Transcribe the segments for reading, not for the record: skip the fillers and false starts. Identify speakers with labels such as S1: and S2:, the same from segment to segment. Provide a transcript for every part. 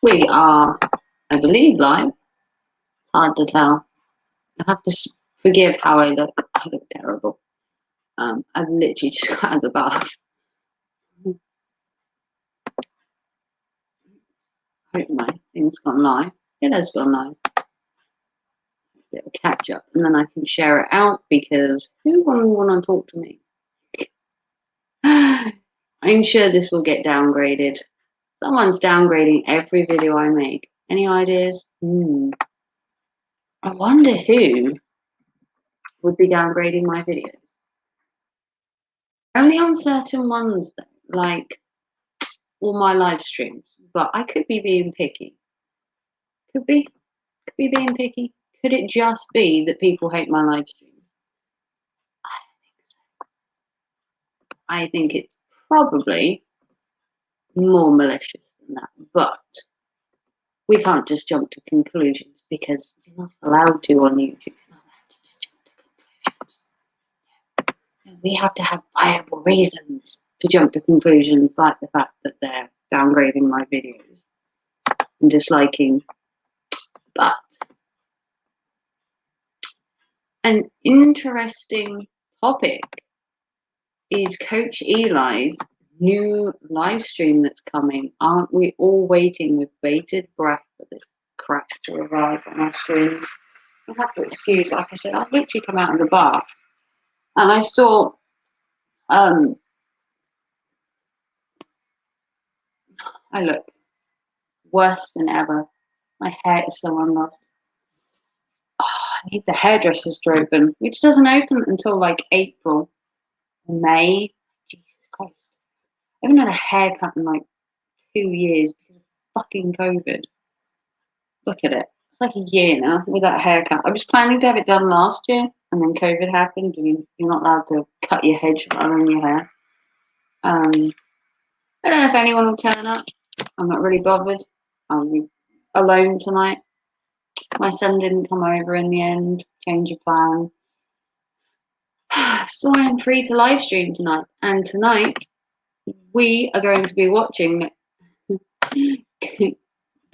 S1: We are, I believe, live. It's hard to tell. I have to forgive how I look. I look terrible. I've literally just got out of the bath. I hope my thing's gone live. It has gone live. Little catch up, and then I can share it out because who wouldn't want to talk to me? I'm sure this will get downgraded. Someone's downgrading every video I make. Any ideas? I wonder who would be downgrading my videos. Only on certain ones, though, like all my live streams. But I could be being picky. Could be being picky. Could it just be that people hate my live streams? I don't think so. I think it's probably more malicious than that. But we can't just jump to conclusions because you're not allowed to on YouTube. You're not allowed to just jump to conclusions. We have to have viable reasons to jump to conclusions, like the fact that they're downgrading my videos and disliking. But an interesting topic is Coach Eli's new live stream that's coming. Aren't we all waiting with bated breath for this crap to arrive on our screens? You'll have to excuse, like I said, I've literally come out of the bath and I saw I look worse than ever. My hair is so unloved. Oh, I need the hairdressers to open, which doesn't open until like April, May. Jesus Christ. I haven't had a haircut in like 2 years because of fucking COVID. Look at it. It's like a year now without a haircut. I was planning to have it done last year, and then COVID happened, and you're not allowed to cut your hedge on your hair. I don't know if anyone will turn up. I'm not really bothered. I'll be alone tonight. My son didn't come over in the end. Change of plan. So I am free to live stream tonight. And tonight, we are going to be watching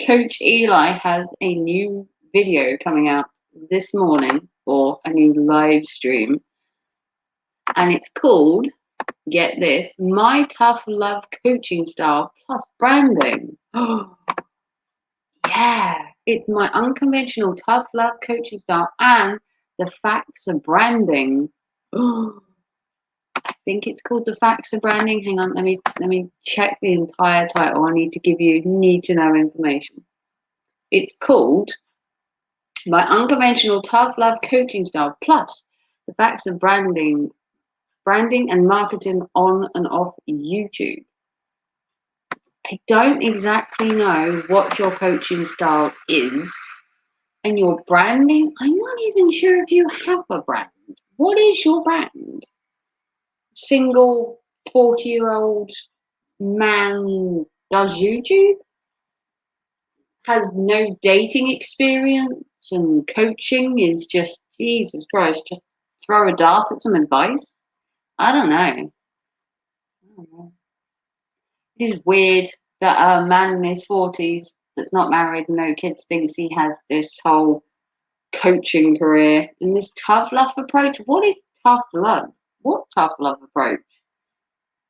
S1: Coach Eli has a new video coming out this morning, or a new live stream, and it's called, get this, My Tough Love Coaching Style Plus Branding. Oh, yeah, it's my unconventional tough love coaching style and the facts of branding. Oh, I think it's called the facts of branding. Hang on, let me check the entire title. I need to give you need to know information. It's called My Unconventional Tough Love Coaching Style Plus the Facts of Branding and Marketing on and off YouTube. I don't exactly know what your coaching style is and your branding. I'm not even sure if you have a brand. What is your brand? Single 40-year-old man does YouTube? Has no dating experience and coaching is just, Jesus Christ, just throw a dart at some advice? I don't know. It is weird that a man in his 40s that's not married and no kids thinks he has this whole coaching career and this tough love approach. What is tough love? What tough love approach?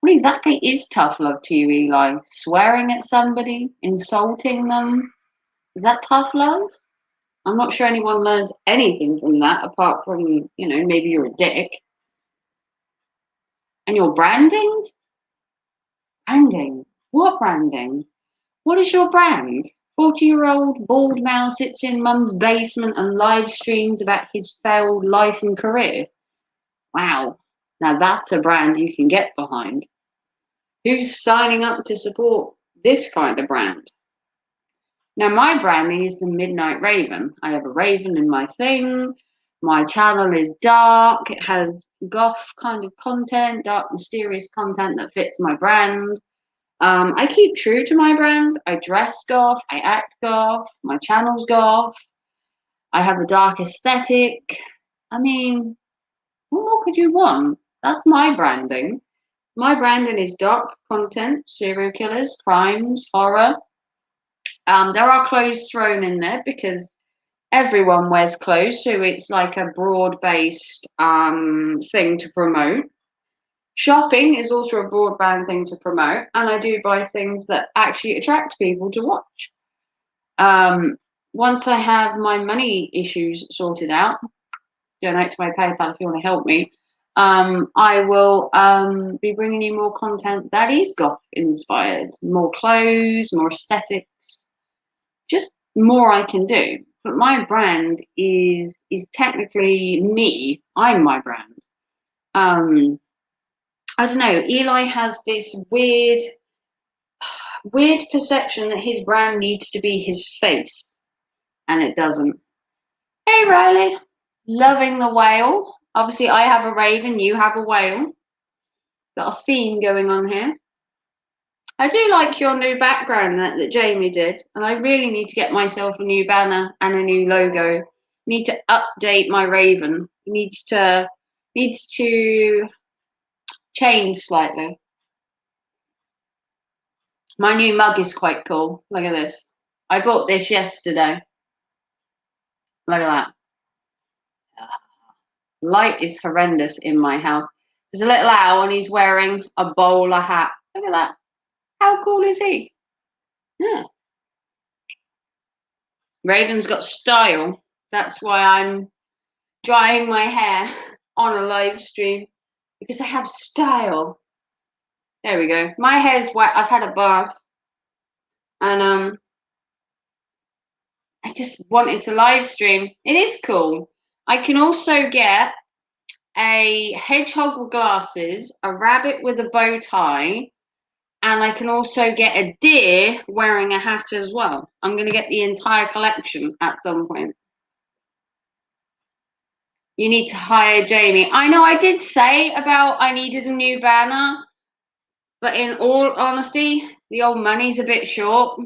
S1: What exactly is tough love to you, Eli? Swearing at somebody? Insulting them? Is that tough love? I'm not sure anyone learns anything from that apart from, maybe you're a dick. And your branding? Branding? What branding? What is your brand? 40-year-old bald male sits in mum's basement and live streams about his failed life and career. Wow. Now that's a brand you can get behind. Who's signing up to support this kind of brand? Now, my branding is the Midnight Raven. I have a raven in my thing. My channel is dark. It has goth kind of content, dark, mysterious content that fits my brand. I keep true to my brand. I dress goth. I act goth. My channel's goth. I have a dark aesthetic. I mean, what more could you want? That's my branding. My branding is dark content, serial killers, crimes, horror. There are clothes thrown in there because everyone wears clothes, so it's like a broad-based thing to promote. Shopping is also a broadband thing to promote, and I do buy things that actually attract people to watch. Once I have my money issues sorted out, donate to my PayPal if you want to help me. I will be bringing you more content that is goth inspired, more clothes, more aesthetics, just more I can do. But my brand is technically me. I'm my brand. I don't know. Eli has this weird perception that his brand needs to be his face, and it doesn't. Hey, Riley, loving the whale. Obviously, I have a raven. You have a whale. Got a theme going on here. I do like your new background that Jamie did, and I really need to get myself a new banner and a new logo. Need to update my raven. Needs to change slightly. My new mug is quite cool. Look at this. I bought this yesterday. Look at that. Light is horrendous in my house. There's a little owl and he's wearing a bowler hat. Look at that. How cool is he? Yeah. Raven's got style. That's why I'm drying my hair on a live stream, because I have style. There we go. My hair's wet. I've had a bath, and I just wanted to live stream. It is cool. I can also get a hedgehog with glasses, a rabbit with a bow tie, and I can also get a deer wearing a hat as well. I'm going to get the entire collection at some point. You need to hire Jamie. I know I did say about I needed a new banner, but in all honesty, the old money's a bit short.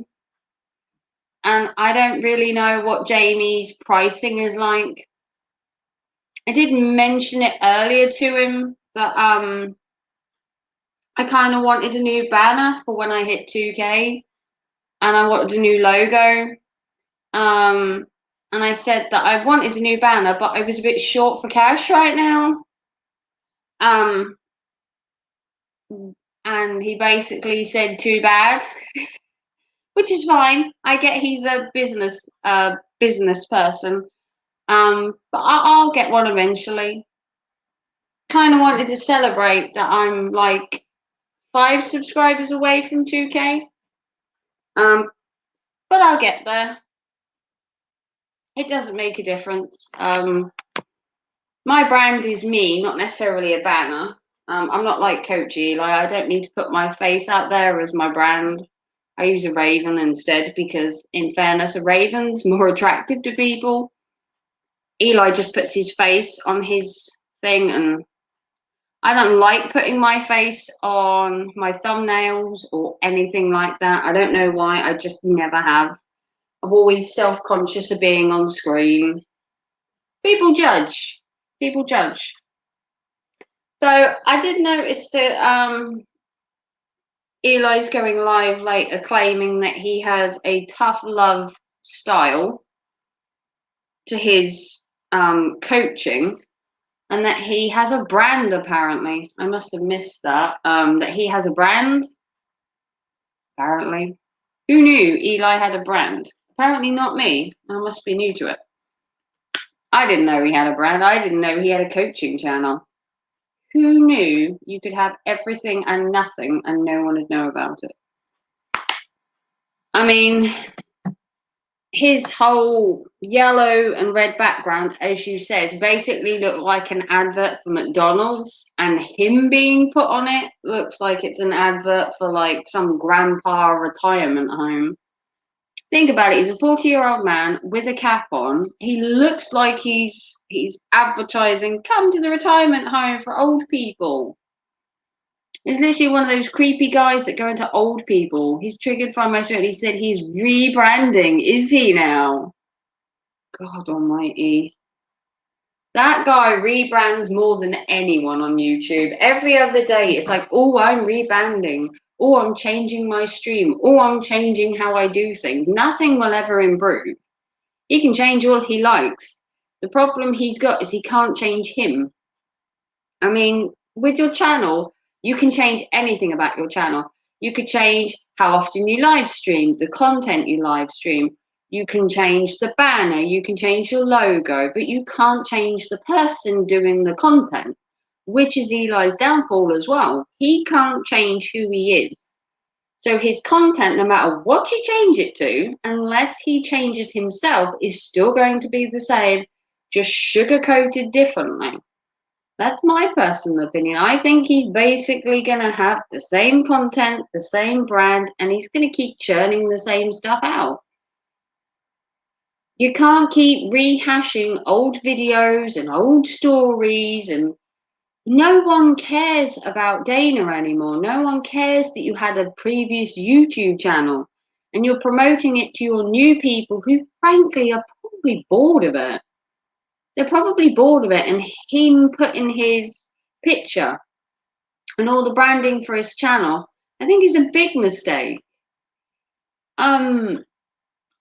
S1: And I don't really know what Jamie's pricing is like. I did mention it earlier to him that I kind of wanted a new banner for when I hit 2K, and I wanted a new logo. And I said that I wanted a new banner, but I was a bit short for cash right now. And he basically said, too bad, which is fine. I get he's a business person. But I'll get one eventually. Kind of wanted to celebrate that I'm like 5 subscribers away from 2K. But I'll get there. It doesn't make a difference. My brand is me, not necessarily a banner. I'm not like Coach Eli. I don't need to put my face out there as my brand. I use a raven instead because, in fairness, a raven's more attractive to people. Eli just puts his face on his thing, and I don't like putting my face on my thumbnails or anything like that. I don't know why. I just never have. I'm always self-conscious of being on screen. People judge. People judge. So I did notice that Eli's going live later claiming that he has a tough love style to his coaching, and that he has a brand apparently. I must have missed that. That he has a brand, apparently. Who knew Eli had a brand? Apparently not me. I must be new to it. I didn't know he had a brand. I didn't know he had a coaching channel. Who knew you could have everything and nothing and no one would know about it? I mean, his whole yellow and red background, as you said, basically looked like an advert for McDonald's, and him being put on it looks like it's an advert for like some grandpa retirement home. Think about it. He's a 40-year-old man with a cap on. He looks like he's advertising, come to the retirement home for old people. He's literally one of those creepy guys that go into old people. He's triggered from my shirt. He said he's rebranding. Is he now? God almighty. That guy rebrands more than anyone on YouTube. Every other day, it's like, oh, I'm rebranding. or I'm changing my stream, or I'm changing how I do things. Nothing will ever improve. He can change all he likes. The problem he's got is he can't change him. I mean, with your channel, you can change anything about your channel. You could change how often you live stream, the content you live stream. You can change the banner, you can change your logo, but you can't change the person doing the content, which is Eli's downfall as well. He can't change who he is. So his content, no matter what you change it to, unless he changes himself, is still going to be the same, just sugar-coated differently. That's my personal opinion. I think he's basically going to have the same content, the same brand, and he's going to keep churning the same stuff out. You can't keep rehashing old videos and old stories, and no one cares about Dana anymore. No one cares that you had a previous YouTube channel and you're promoting it to your new people who frankly are probably bored of it. They're probably bored of it, and him putting his picture and all the branding for his channel, I think is a big mistake.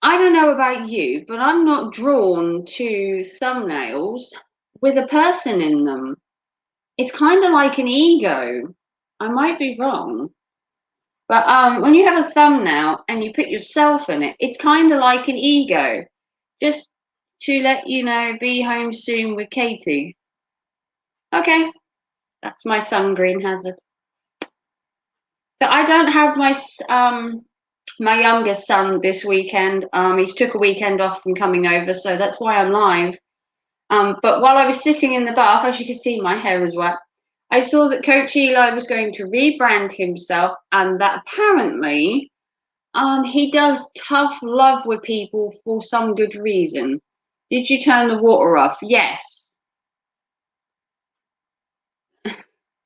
S1: I don't know about you, but I'm not drawn to thumbnails with a person in them. It's kind of like an ego. I might be wrong, but when you have a thumbnail and you put yourself in it, it's kind of like an ego. Just to let you know, be home soon with Katie. Okay, that's my sun green hazard. But I don't have my youngest son this weekend. He's took a weekend off from coming over, so that's why I'm live. But while I was sitting in the bath, as you can see, my hair is wet. I saw that Coach Eli was going to rebrand himself, and that apparently he does tough love with people for some good reason. Did you turn the water off? Yes.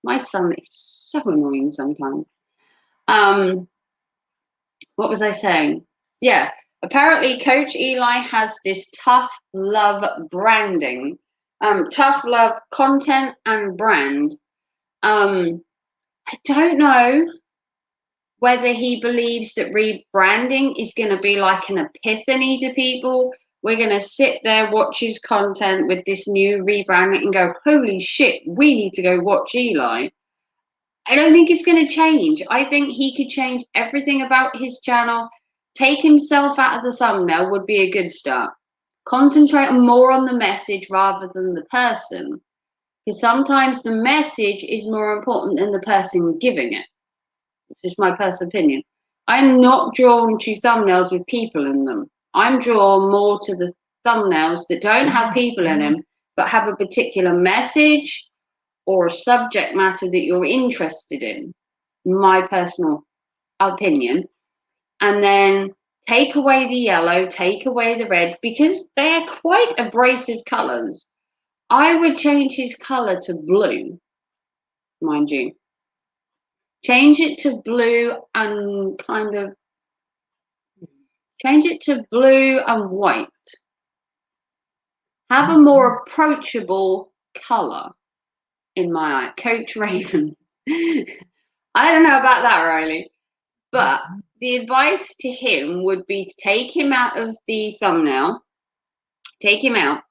S1: My son is so annoying sometimes. What was I saying? Yeah, apparently Coach Eli has this tough love branding, tough love content and brand. I don't know whether he believes that rebranding is going to be like an epiphany to people. We're going to sit there, watch his content with this new rebranding and go, holy shit, we need to go watch Eli. I don't think it's going to change. I think he could change everything about his channel. Take himself out of the thumbnail would be a good start. Concentrate more on the message rather than the person. Because sometimes the message is more important than the person giving it. This is my personal opinion. I'm not drawn to thumbnails with people in them. I'm drawn more to the thumbnails that don't have people in them, but have a particular message or a subject matter that you're interested in, my personal opinion. And then take away the yellow, take away the red, because they're quite abrasive colours. I would change his colour to blue, mind you. Change it to blue and change it to blue and white. Have a more approachable colour in my eye. Coach Raven. I don't know about that, Riley. But the advice to him would be to take him out of the thumbnail, take him out,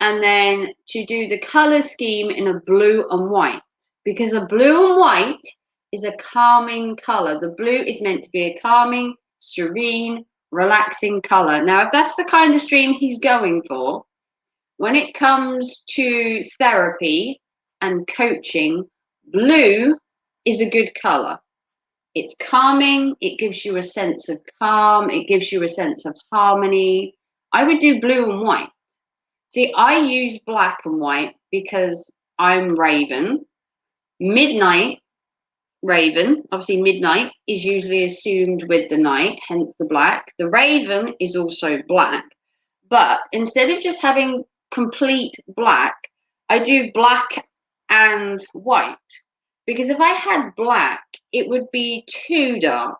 S1: and then to do the color scheme in a blue and white. Because a blue and white is a calming color. The blue is meant to be a calming, serene, relaxing color. Now, if that's the kind of stream he's going for, when it comes to therapy and coaching, blue is a good color. It's calming. It gives you a sense of calm. It gives you a sense of harmony. I would do blue and white. See, I use black and white because I'm Raven. Midnight Raven, obviously midnight is usually assumed with the night, hence the black. The Raven is also black. But instead of just having complete black, I do black and white. Because if I had black, it would be too dark.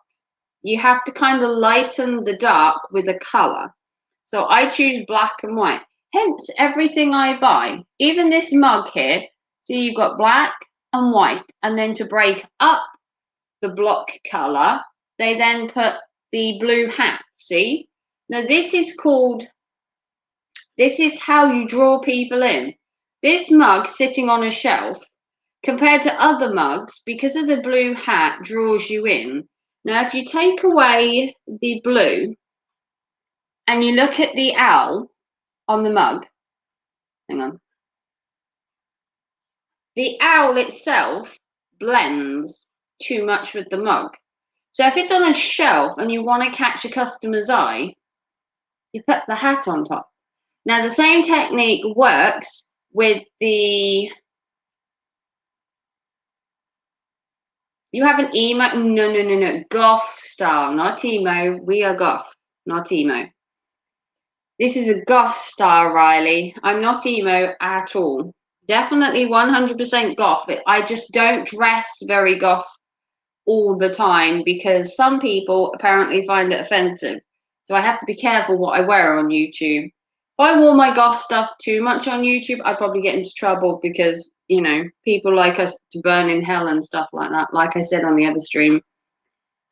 S1: You have to kind of lighten the dark with a color. So I choose black and white. Hence, everything I buy, even this mug here, so you've got black and white. And then to break up the block color, they then put the blue hat. See? Now this is how you draw people in. This mug sitting on a shelf, compared to other mugs, because of the blue hat, draws you in. Now, if you take away the blue and you look at the owl on the mug, hang on, the owl itself blends too much with the mug. So if it's on a shelf and you want to catch a customer's eye, you put the hat on top. Now, the same technique works with the... You have an emo? No. Goth style, not emo. We are goth, not emo. This is a goth style, Riley. I'm not emo at all. Definitely 100% goth. I just don't dress very goth all the time because some people apparently find it offensive. So I have to be careful what I wear on YouTube. If I wore my goth stuff too much on YouTube, I'd probably get into trouble because, you know, people like us to burn in hell and stuff like that, like I said on the other stream.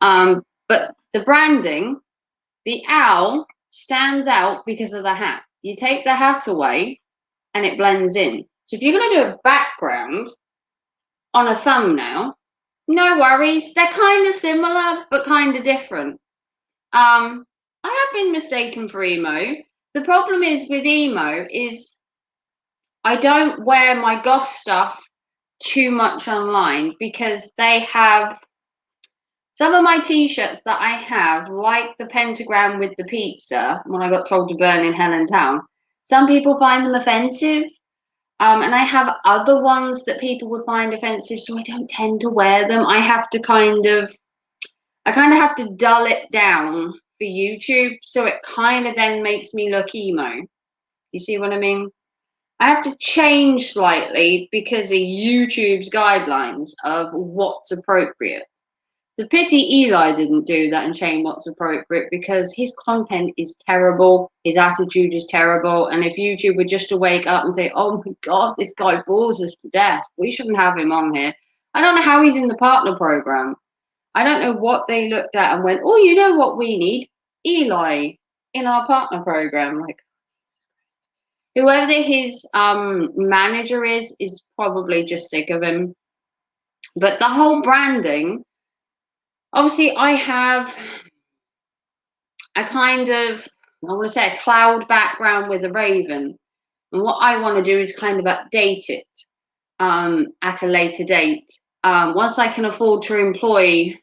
S1: But the branding, the owl stands out because of the hat. You take the hat away and it blends in. So if you're going to do a background on a thumbnail, no worries. They're kind of similar, but kind of different. I have been mistaken for emo. The problem is with emo is I don't wear my goth stuff too much online because they have some of my t-shirts that I have, like the pentagram with the pizza, when I got told to burn in hell and town. Some people find them offensive. And I have other ones that people would find offensive, so I don't tend to wear them. I kind of have to dull it down for YouTube, so it kind of then makes me look emo. You see what I mean? I have to change slightly because of YouTube's guidelines of what's appropriate. The pity Eli didn't do that and change what's appropriate because his content is terrible, his attitude is terrible, and if YouTube were just to wake up and say, oh my God, this guy bores us to death, we shouldn't have him on here. I don't know how he's in the partner program. I don't know what they looked at and went, oh, you know what we need? Eli in our partner program. Like, whoever his manager is probably just sick of him. But the whole branding, obviously, I have a kind of, I want to say a cloud background with a raven. And what I want to do is kind of update it at a later date. Once I can afford to employ,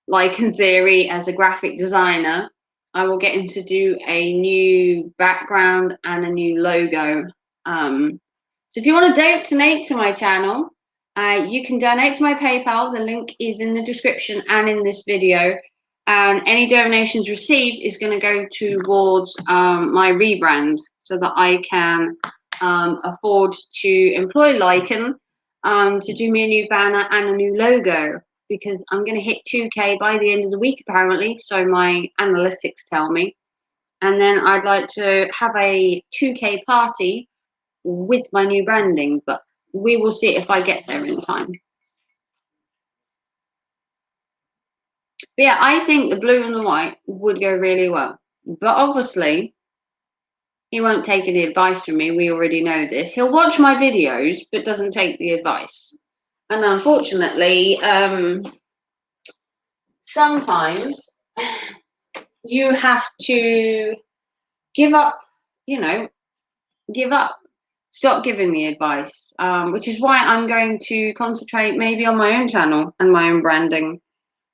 S1: like in theory, as a graphic designer, I will get him to do a new background and a new logo. So if you want to donate to my channel, you can donate to my PayPal. The link is in the description and in this video. And any donations received is going to go towards my rebrand so that I can afford to employ Lycan to do me a new banner and a new logo, because I'm going to hit 2K by the end of the week, apparently. So my analytics tell me. And then I'd like to have a 2K party with my new branding, but we will see if I get there in time. But yeah, I think the blue and the white would go really well. But obviously, he won't take any advice from me. We already know this. He'll watch my videos, but doesn't take the advice. And unfortunately, sometimes you have to give up, give up. Stop giving the advice, which is why I'm going to concentrate maybe on my own channel and my own branding.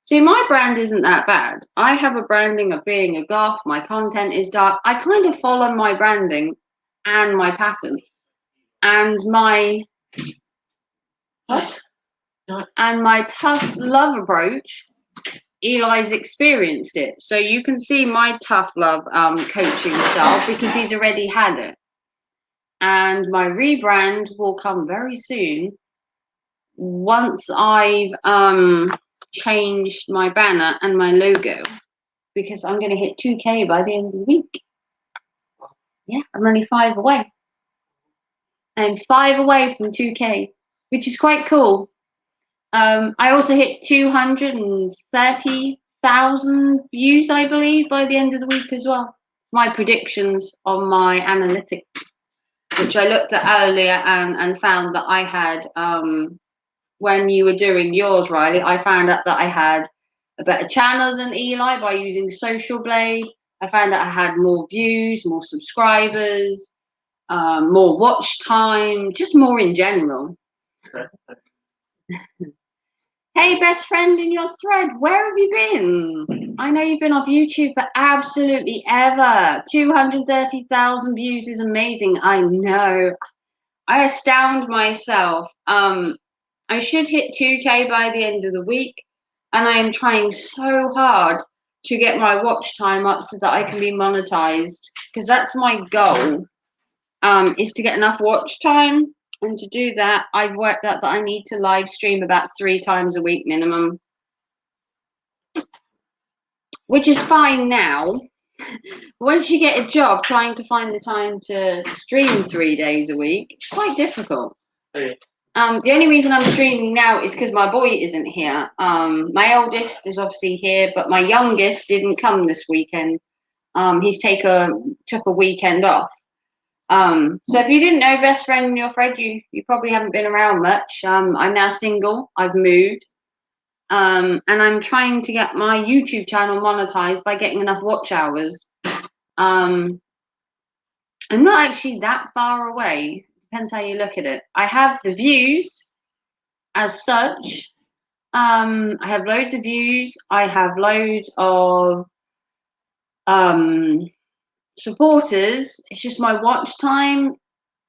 S1: See, my brand isn't that bad. I have a branding of being a goth. My content is dark. I kind of follow my branding and my pattern. And my tough love approach, Eli's experienced it. So you can see my tough love coaching style because he's already had it. And my rebrand will come very soon once I've changed my banner and my logo, because I'm going to hit 2K by the end of the week. Yeah, I'm only 5 away. I'm 5 away from 2K, which is quite cool. I also hit 230,000 views, I believe, by the end of the week as well. My predictions on my analytics, which I looked at earlier and found that I had, when you were doing yours, Riley, I found out that I had a better channel than Eli by using Social Blade. I found out I had more views, more subscribers, more watch time, just more in general. Hey, best friend in your thread, where have you been? I know you've been off YouTube for absolutely ever. 230,000 views is amazing. I know. I astound myself. I should hit 2K by the end of the week, and I am trying so hard to get my watch time up so that I can be monetized, because that's my goal, is to get enough watch time. And to do that, I've worked out that I need to live stream about 3 times a week minimum, which is fine now. Once you get a job, trying to find the time to stream 3 days a week, it's quite difficult.
S2: Hey.
S1: The only reason I'm streaming now is because my boy isn't here. My oldest is obviously here, but my youngest didn't come this weekend. He's took a weekend off. So if you didn't know, best friend in your thread, you probably haven't been around much. I'm now single. I've moved. And I'm trying to get my YouTube channel monetized by getting enough watch hours. I'm not actually that far away. Depends how you look at it. I have the views as such. I have loads of views. I have loads of supporters. It's just my watch time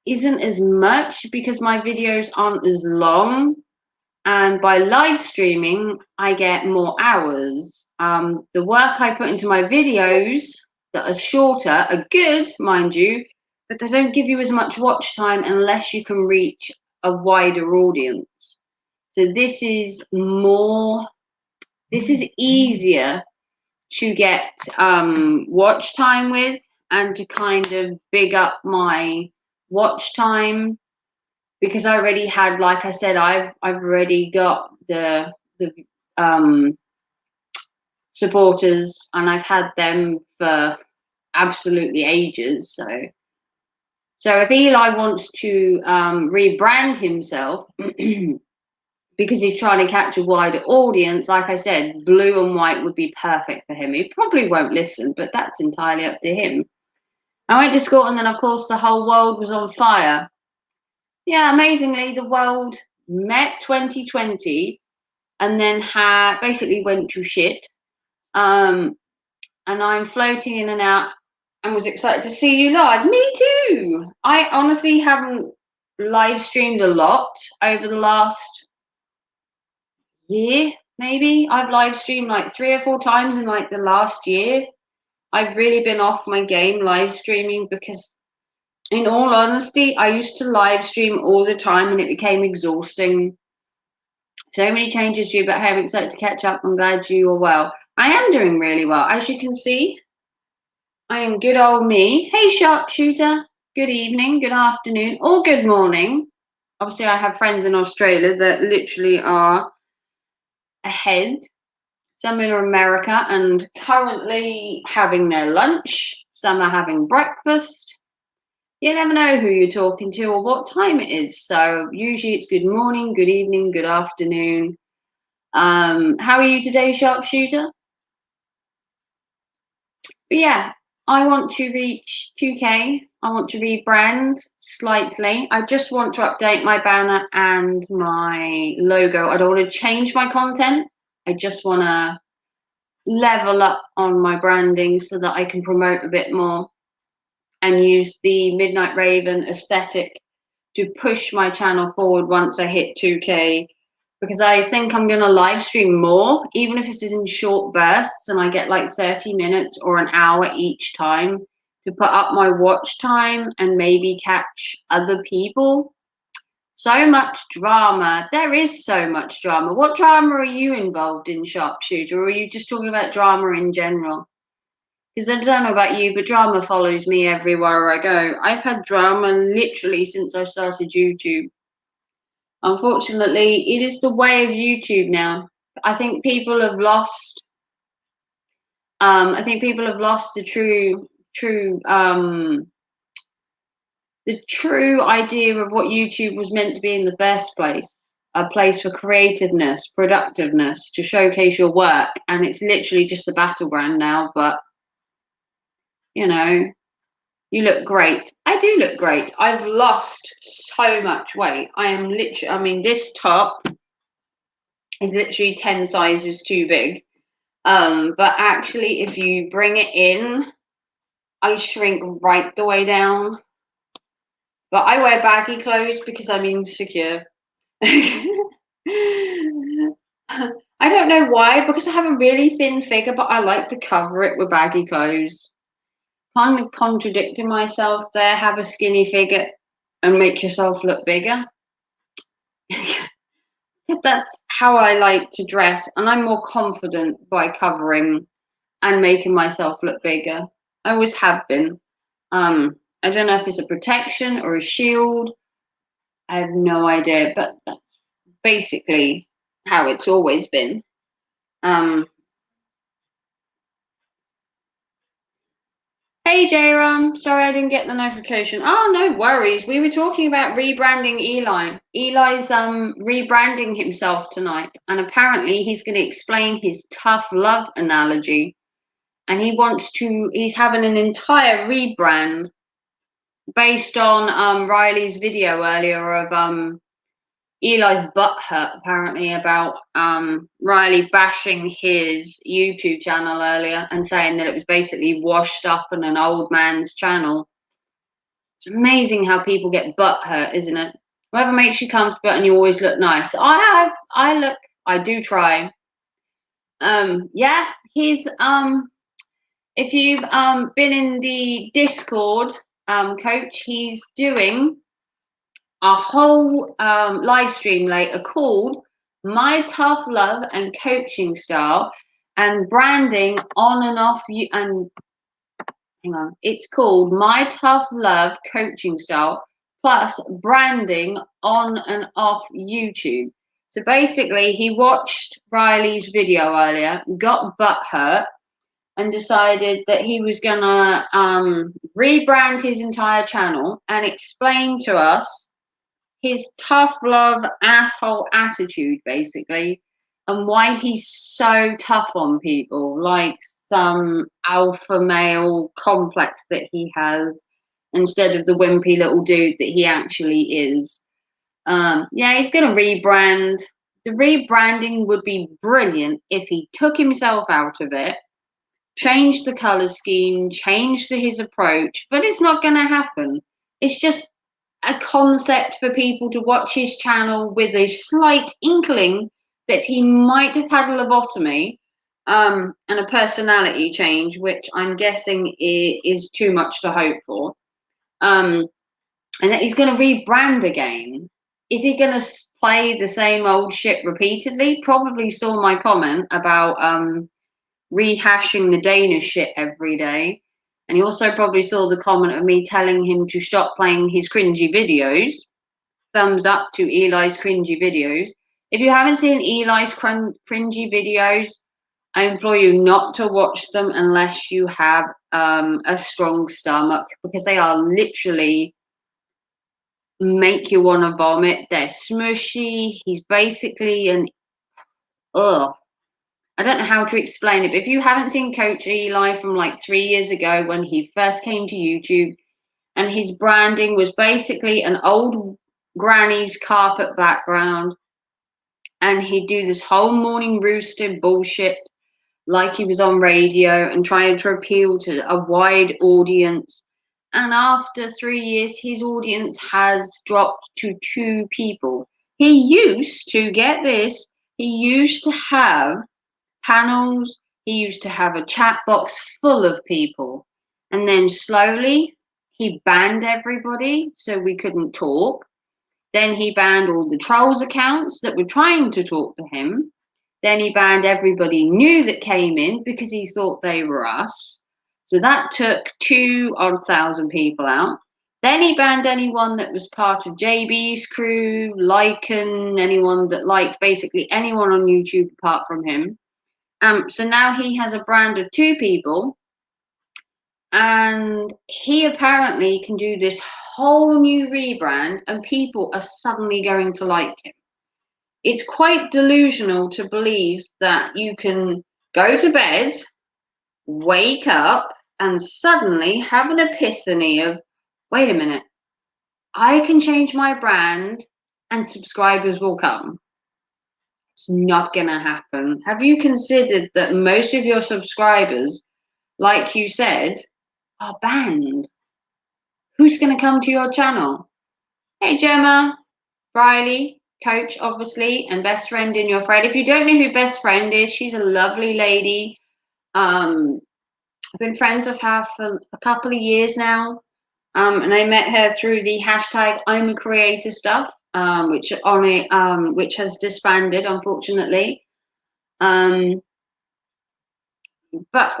S1: isn't as much because my videos aren't as long. And by live streaming, I get more hours. The work I put into my videos that are shorter are good, mind you, but they don't give you as much watch time unless you can reach a wider audience. So this is easier to get watch time with, and to kind of big up my watch time, because I already had, like I said, I've already got the supporters, and I've had them for absolutely ages. So if Eli wants to rebrand himself because he's trying to catch a wider audience, like I said, blue and white would be perfect for him. He probably won't listen, but that's entirely up to him. I went to school, and then of course the whole world was on fire. Yeah, amazingly, the world met 2020 and then basically went to shit. And I'm floating in and out and was excited to see you live. Me too. I honestly haven't live streamed a lot over the last year, maybe. I've live streamed like 3 or 4 times in like the last year. I've really been off my game live streaming because, in all honesty, I used to live stream all the time and it became exhausting. So many changes to you, but hey, I'm excited to catch up. I'm glad you are well. I am doing really well. As you can see, I am good old me. Hey, sharpshooter. Good evening, good afternoon, or good morning. Obviously, I have friends in Australia that literally are ahead. Some in America and currently having their lunch. Some are having breakfast. You never know who you're talking to or what time it is. So usually it's good morning, good evening, good afternoon. How are you today, sharpshooter? But yeah, I want to reach 2K. I want to rebrand slightly. I just want to update my banner and my logo. I don't want to change my content. I just want to level up on my branding so that I can promote a bit more and use the Midnight Raven aesthetic to push my channel forward once I hit 2K, because I think I'm going to live stream more, even if it's in short bursts and I get like 30 minutes or an hour each time, to put up my watch time and maybe catch other people. So much drama. There is so much drama. What drama are you involved in, sharpshooter, or are you just talking about drama in general? Because I don't know about you, but drama follows me everywhere I go. I've had drama literally since I started YouTube. Unfortunately, it is the way of YouTube now. I think people have lost. I think people have lost the true idea of what YouTube was meant to be in the first place. A place for creativeness, productiveness, to showcase your work, and it's literally just a battleground now. But you know, you look great. I do look great. I've lost so much weight. I am literally. I mean, this top is literally 10 sizes too big. But actually, if you bring it in, I shrink right the way down. But I wear baggy clothes because I'm insecure. I don't know why, because I have a really thin figure, but I like to cover it with baggy clothes. Kind of contradicting myself there. Have a skinny figure and make yourself look bigger. That's how I like to dress, and I'm more confident by covering and making myself look bigger. I always have been. I don't know if it's a protection or a shield. I have no idea, but that's basically how it's always been. Um, Hey Jayram, sorry I didn't get the notification. Oh, no worries. We were talking about rebranding Eli. Eli's rebranding himself tonight, and apparently he's going to explain his tough love analogy. And he's having an entire rebrand based on Riley's video earlier of Eli's butthurt apparently about Riley bashing his YouTube channel earlier and saying that it was basically washed up on an old man's channel. It's amazing how people get butthurt, isn't it? Whatever makes you comfortable and you always look nice. I do try. Yeah, he's if you've been in the Discord, coach, he's doing a whole live stream later called My Tough Love and Coaching Style and Branding on and off you and hang on, it's called My Tough Love Coaching Style plus branding on and off YouTube. So basically he watched Riley's video earlier, got butthurt, and decided that he was gonna rebrand his entire channel and explain to us his tough love asshole attitude basically, and why he's so tough on people, like some alpha male complex that he has instead of the wimpy little dude that he actually is. Yeah, he's gonna rebrand. The rebranding would be brilliant if he took himself out of it, changed the color scheme, changed his approach, but it's not going to happen. It's just a concept for people to watch his channel with a slight inkling that he might have had a lobotomy and a personality change, which I'm guessing is too much to hope for. And that he's going to rebrand again. Is he going to play the same old shit repeatedly? Probably saw my comment about rehashing the Danish shit every day. And he also probably saw the comment of me telling him to stop playing his cringy videos. Thumbs up to Eli's cringy videos. If you haven't seen Eli's cringy videos, I implore you not to watch them unless you have a strong stomach, because they are literally make you want to vomit. They're smushy. He's basically an ugh. I don't know how to explain it, but if you haven't seen Coach Eli from like 3 years ago when he first came to YouTube, and his branding was basically an old granny's carpet background, and he'd do this whole morning rooster bullshit like he was on radio and trying to appeal to a wide audience. And after 3 years, his audience has dropped to 2 people. He used to, get this, he used to have panels. He used to have a chat box full of people. And then slowly he banned everybody so we couldn't talk. Then he banned all the trolls accounts that were trying to talk to him. Then he banned everybody new that came in because he thought they were us. So that took 2,000 people out. Then he banned anyone that was part of JB's crew, Lycan, anyone that liked basically anyone on YouTube apart from him. So now he has a brand of 2 people, and he apparently can do this whole new rebrand, and people are suddenly going to like him. It's quite delusional to believe that you can go to bed, wake up, and suddenly have an epiphany of, wait a minute, I can change my brand and subscribers will come. It's not going to happen. Have you considered that most of your subscribers, like you said, are banned? Who's going to come to your channel? Hey, Gemma, Riley, coach, obviously, and best friend in your friend. If you don't know who best friend is, she's a lovely lady. I've been friends with her for a couple of years now. And I met her through the hashtag I'm a creator stuff, which has disbanded, unfortunately. But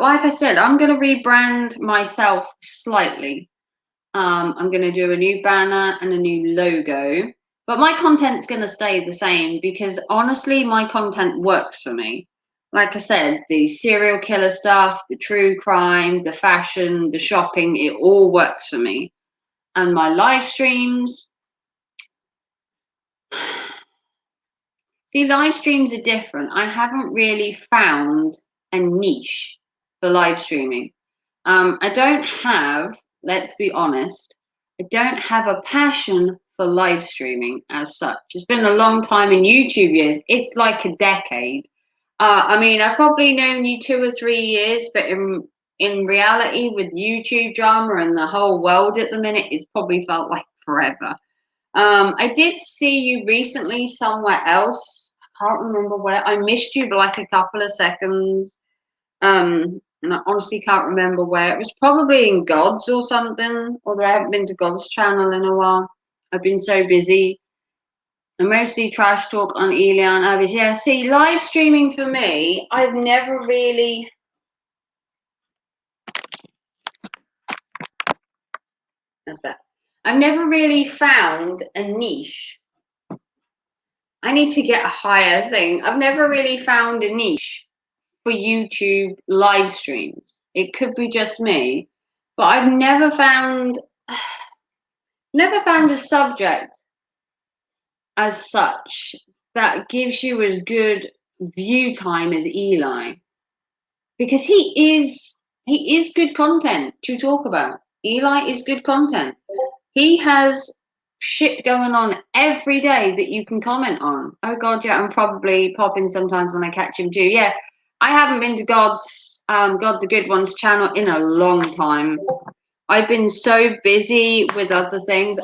S1: like I said, I'm going to rebrand myself slightly. I'm going to do a new banner and a new logo, but my content's going to stay the same because honestly, my content works for me. Like I said, the serial killer stuff, the true crime, the fashion, the shopping, it all works for me. And my live streams, see, live streams are different. I haven't really found a niche for live streaming. I don't have, let's be honest, I don't have a passion for live streaming as such. It's been a long time in YouTube years. It's like a decade. I mean, I've probably known you 2 or 3 years, but in reality, with YouTube drama and the whole world at the minute, it's probably felt like forever. I did see you recently somewhere else. I can't remember where. I missed you for like a couple of seconds. And I honestly can't remember where. It was probably in God's or something, although I haven't been to God's channel in a while. I've been so busy. I mostly trash talk on Elian Abish. Yeah, see, live streaming for me, I've never really. That's bad. I've never really found a niche. I need to get a higher thing. I've never really found a niche for YouTube live streams. It could be just me, but I've never found a subject as such that gives you as good view time as Eli, because he is good content to talk about. Eli is good content. He has shit going on every day that you can comment on. Oh god, yeah, I'm probably popping sometimes when I catch him too. Yeah, I haven't been to God's God the Good Ones channel in a long time. I've been so busy with other things.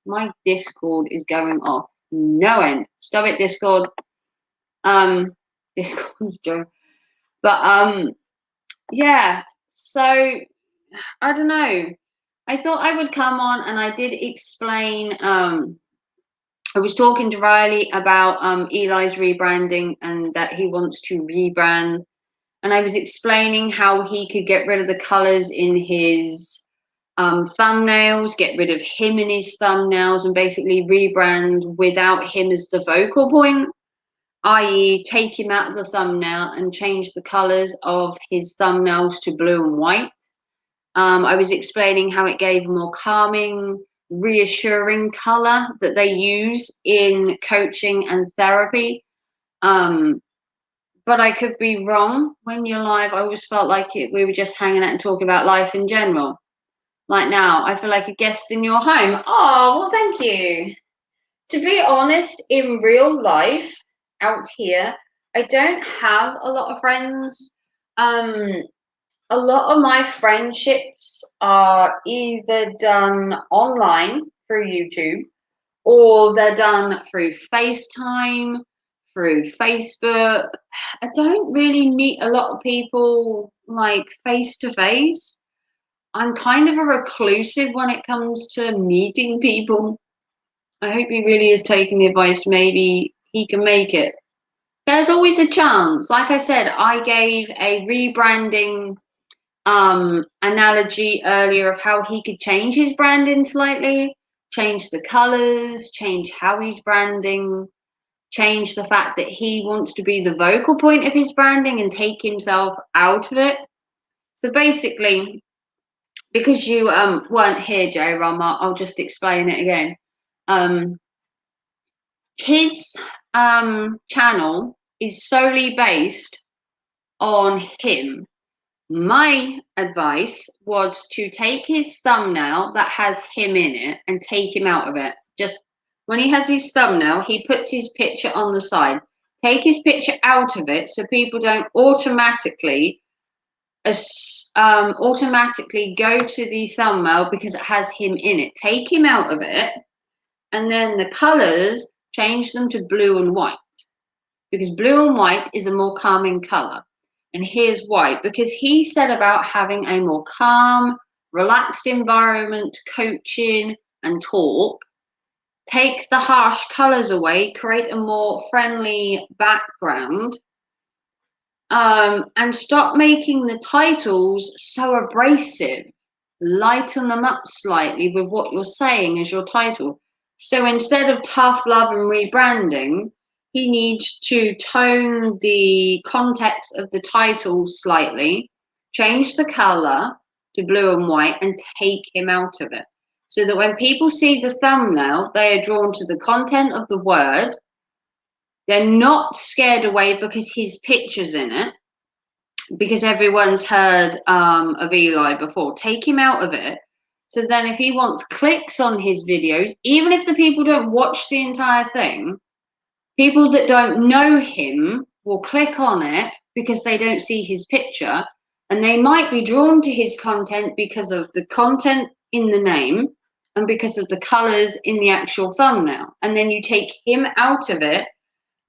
S1: My Discord is going off no end. Stop it, Discord. Discord's joke. But yeah. So I don't know. I thought I would come on and I did explain. I was talking to Riley about Eli's rebranding and that he wants to rebrand, and I was explaining how he could get rid of the colors in his thumbnails, get rid of him in his thumbnails, and basically rebrand without him as the focal point, i.e. take him out of the thumbnail and change the colors of his thumbnails to blue and white. I was explaining how it gave a more calming, reassuring color that they use in coaching and therapy. But I could be wrong. When you're live, I always felt like we were just hanging out and talking about life in general. Like now, I feel like a guest in your home. Oh, well, thank you. To be honest, in real life, out here, I don't have a lot of friends. A lot of my friendships are either done online through YouTube, or they're done through FaceTime, through Facebook. I don't really meet a lot of people like face to face. I'm kind of a reclusive when it comes to meeting people. I hope he really is taking the advice. Maybe he can make it. There's always a chance. Like I said, I gave a rebranding analogy earlier of how he could change his branding slightly, change the colors, change how he's branding, change the fact that he wants to be the vocal point of his branding and take himself out of it. So basically, because you weren't here, J Rom, I'll just explain it again. His channel is solely based on him. My advice was to take his thumbnail that has him in it and take him out of it. Just when he has his thumbnail, he puts his picture on the side. Take his picture out of it so people don't automatically go to the thumbnail because it has him in it. Take him out of it, and then the colors, change them to blue and white, because blue and white is a more calming color. And here's why: because he said about having a more calm, relaxed environment, coaching and talk. Take the harsh colors away, create a more friendly background, and stop making the titles so abrasive. Lighten them up slightly with what you're saying as your title. So instead of tough love and rebranding, he needs to tone the context of the title slightly, change the color to blue and white, and take him out of it. So that when people see the thumbnail, they are drawn to the content of the word. They're not scared away because his picture's in it, because everyone's heard of Eli before. Take him out of it. So then if he wants clicks on his videos, even if the people don't watch the entire thing, people that don't know him will click on it because they don't see his picture, and they might be drawn to his content because of the content in the name and because of the colors in the actual thumbnail. And then you take him out of it,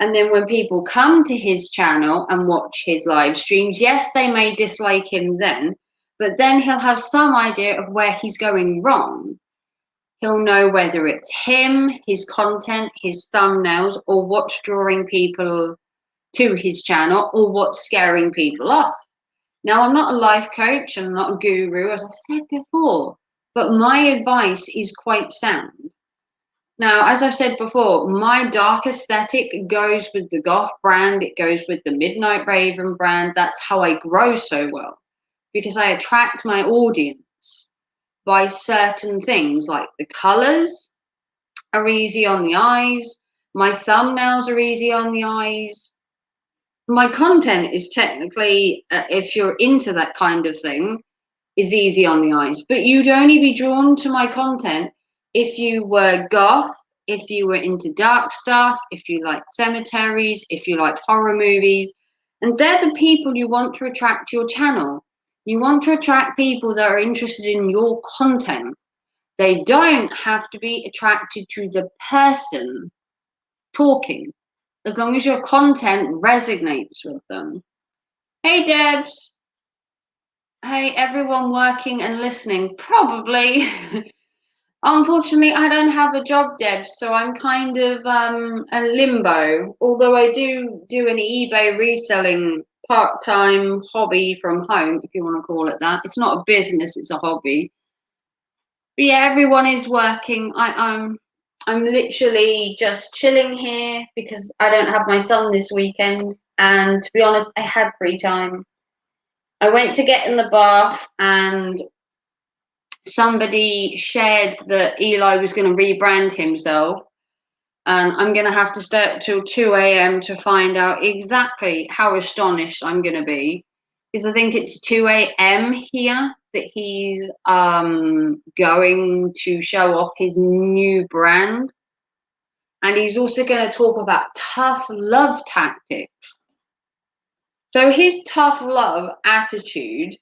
S1: and then when people come to his channel and watch his live streams, yes, they may dislike him then, but then he'll have some idea of where he's going wrong. He'll know whether it's him, his content, his thumbnails, or what's drawing people to his channel, or what's scaring people off. Now, I'm not a life coach, I'm not a guru, as I've said before, but my advice is quite sound. Now, as I've said before, my dark aesthetic goes with the goth brand. It goes with the Midnight Raven brand. That's how I grow so well, because I attract my audience by certain things, like the colors are easy on the eyes. My thumbnails are easy on the eyes. My content is technically, if you're into that kind of thing, is easy on the eyes. But you'd only be drawn to my content if you were goth, if you were into dark stuff, if you like cemeteries, if you like horror movies. And they're the people you want to attract to your channel. You want to attract people that are interested in your content. They don't have to be attracted to the person talking, as long as your content resonates with them. Hey, Debs. Hey, everyone working and listening. Probably. Unfortunately, I don't have a job, Deb, so I'm kind of a limbo. Although I do an eBay reselling part-time hobby from home, if you want to call it that. It's not a business; it's a hobby. But yeah, everyone is working. I'm literally just chilling here because I don't have my son this weekend, and to be honest, I had free time. I went to get in the bath, and somebody shared that Eli was going to rebrand himself, and I'm going to have to stay up till 2 a.m. to find out exactly how astonished I'm going to be, because I think it's 2 a.m. here that he's going to show off his new brand, and he's also going to talk about tough love tactics. So his tough love attitude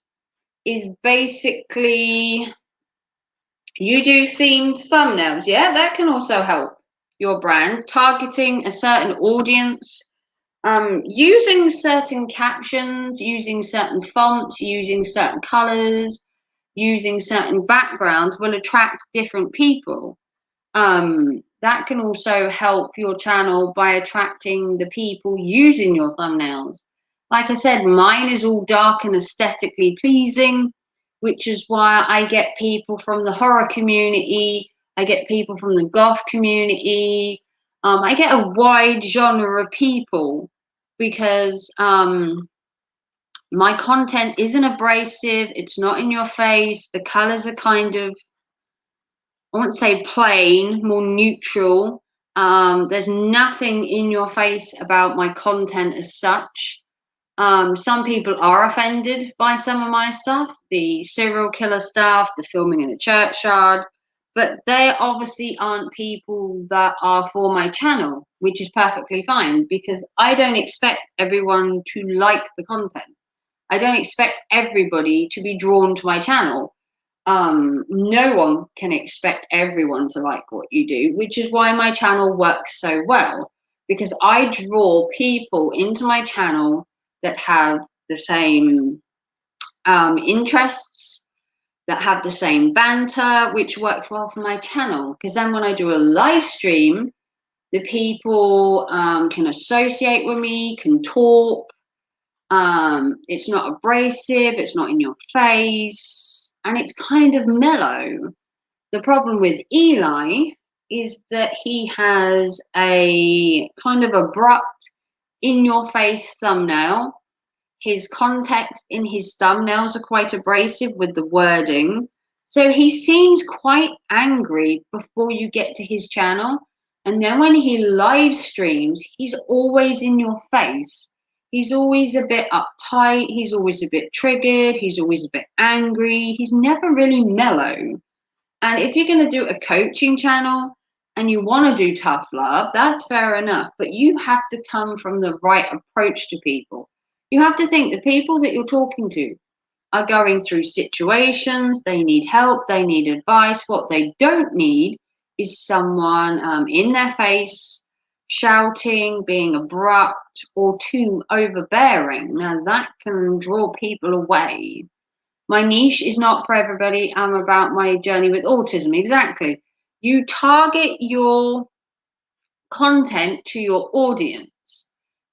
S1: is basically, you do themed thumbnails. Yeah, that can also help your brand. Targeting a certain audience, using certain captions, using certain fonts, using certain colors, using certain backgrounds will attract different people. That can also help your channel by attracting the people using your thumbnails. Like I said, mine is all dark and aesthetically pleasing, which is why I get people from the horror community, I get people from the goth community, I get a wide genre of people because my content isn't abrasive, it's not in your face, the colors are kind of, I wouldn't say plain, more neutral. There's nothing in your face about my content as such. Some people are offended by some of my stuff, the serial killer stuff, the filming in a churchyard, but they obviously aren't people that are for my channel, which is perfectly fine because I don't expect everyone to like the content. I don't expect everybody to be drawn to my channel. No one can expect everyone to like what you do, which is why my channel works so well, because I draw people into my channel that have the same interests, that have the same banter, which works well for my channel. Because then when I do a live stream, the people can associate with me, can talk. It's not abrasive, it's not in your face, and it's kind of mellow. The problem with Eli is that he has a kind of abrupt, in your face thumbnail. His context in his thumbnails are quite abrasive with the wording. So he seems quite angry before you get to his channel. And then when he live streams, he's always in your face. He's always a bit uptight. He's always a bit triggered. He's always a bit angry. He's never really mellow. And if you're going to do a coaching channel and you want to do tough love, that's fair enough. But you have to come from the right approach to people. You have to think the people that you're talking to are going through situations, they need help, they need advice. What they don't need is someone in their face, shouting, being abrupt, or too overbearing. Now, that can draw people away. My niche is not for everybody. I'm about my journey with autism. Exactly. You target your content to your audience.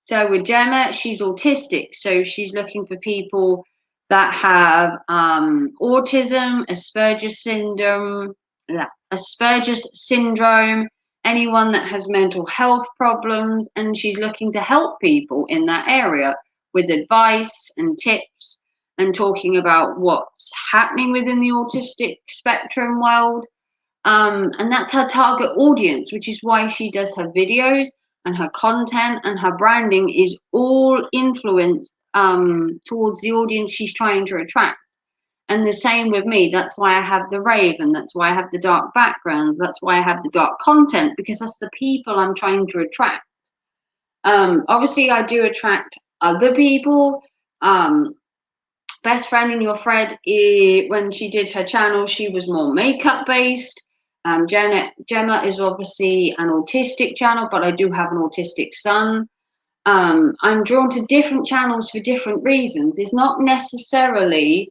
S1: So with Gemma, she's autistic. So she's looking for people that have autism, Asperger's syndrome, anyone that has mental health problems, and she's looking to help people in that area with advice and tips and talking about what's happening within the autistic spectrum world. And that's her target audience, which is why she does her videos and her content and her branding is all influenced towards the audience she's trying to attract. And the same with me. That's why I have the raven. That's why I have the dark backgrounds. That's why I have the dark content, because that's the people I'm trying to attract. Obviously, I do attract other people. Best Friend in Your Thread, when she did her channel, she was more makeup based. Gemma is obviously an autistic channel, but I do have an autistic son. I'm drawn to different channels for different reasons. It's not necessarily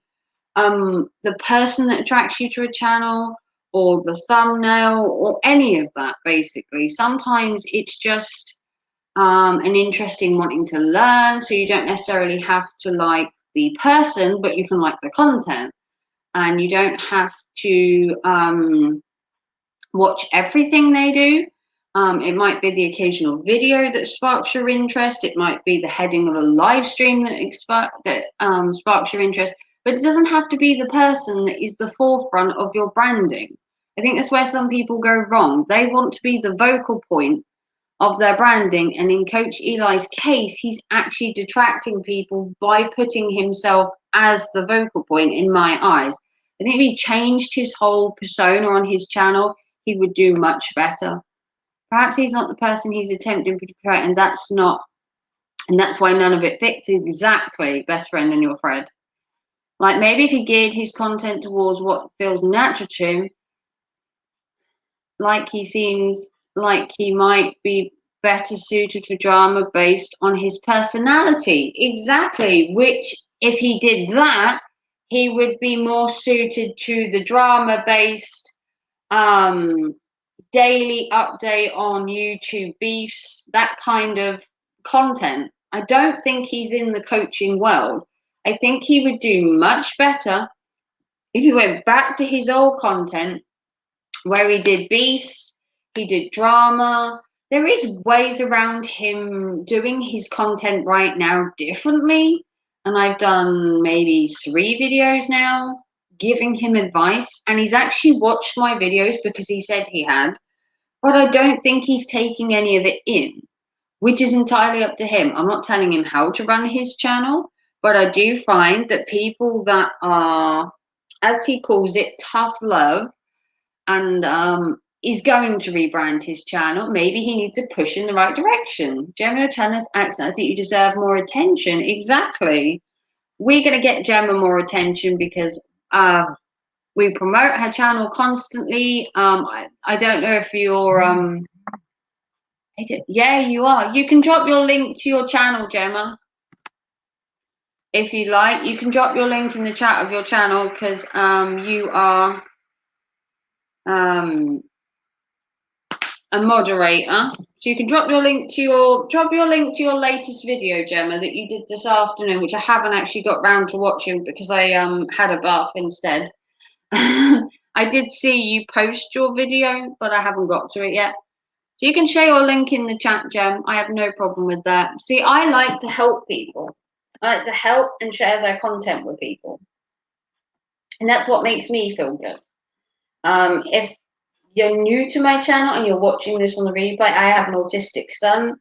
S1: the person that attracts you to a channel or the thumbnail or any of that, basically. Sometimes it's just an interest in wanting to learn, so you don't necessarily have to like the person, but you can like the content. And you don't have to watch everything they do. It might be the occasional video that sparks your interest. It might be the heading of a live stream that sparks your interest. But it doesn't have to be the person that is the forefront of your branding. I think that's where some people go wrong. They want to be the vocal point of their branding. And in Coach Eli's case, he's actually detracting people by putting himself as the vocal point in my eyes. I think if he changed his whole persona on his channel, he would do much better. Perhaps he's not the person he's attempting to portray, and that's why none of it fits exactly. Best Friend in Your Thread. Like maybe if he geared his content towards what feels natural to him, like he seems like he might be better suited for drama based on his personality. Exactly. Which, if he did that, he would be more suited to the drama based daily update on YouTube beefs, that kind of content. I don't think he's in the coaching world. I think he would do much better if he went back to his old content where he did beefs, he did drama. There is ways around him doing his content right now differently. And I've done maybe 3 videos now giving him advice. And he's actually watched my videos because he said he had. But I don't think he's taking any of it in, which is entirely up to him. I'm not telling him how to run his channel, but I do find that people that are, as he calls it, tough love, and he's going to rebrand his channel. Maybe he needs a push in the right direction. Gemma Tennis accent, I think you deserve more attention. Exactly. We're going to get Gemma more attention because we promote her channel constantly. I don't know if you're yeah, you are. You can drop your link to your channel, Gemma, if you like. You can drop your link in the chat of your channel because you are a moderator. So you can drop your link to your latest video, Gemma, that you did this afternoon, which I haven't actually got round to watching because I had a bath instead. I did see you post your video, but I haven't got to it yet. So you can share your link in the chat, Gem. I have no problem with that. See, I like to help people. I like to help and share their content with people. And that's what makes me feel good. If you're new to my channel and you're watching this on the replay, I have an autistic son.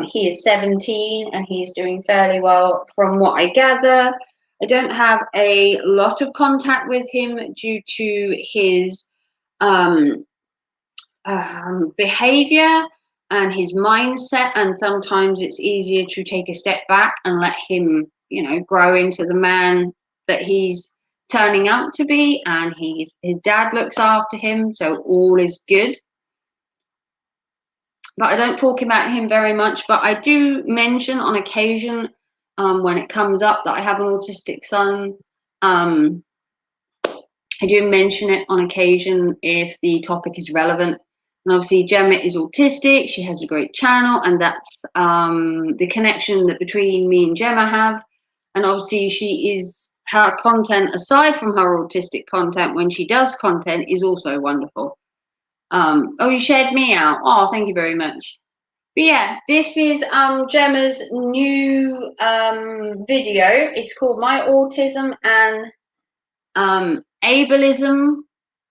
S1: He is 17 and he is doing fairly well from what I gather. I don't have a lot of contact with him due to his behavior and his mindset, and sometimes it's easier to take a step back and let him, grow into the man that he's turning out to be, and his dad looks after him, so all is good. But I don't talk about him very much, but I do mention on occasion when it comes up that I have an autistic son. I do mention it on occasion if the topic is relevant. And obviously Gemma is autistic, she has a great channel, and that's the connection that between me and Gemma have. And obviously her content, aside from her autistic content, when she does content, is also wonderful. Oh, you shared me out. Oh, thank you very much. But yeah, this is Gemma's new video. It's called My Autism and Ableism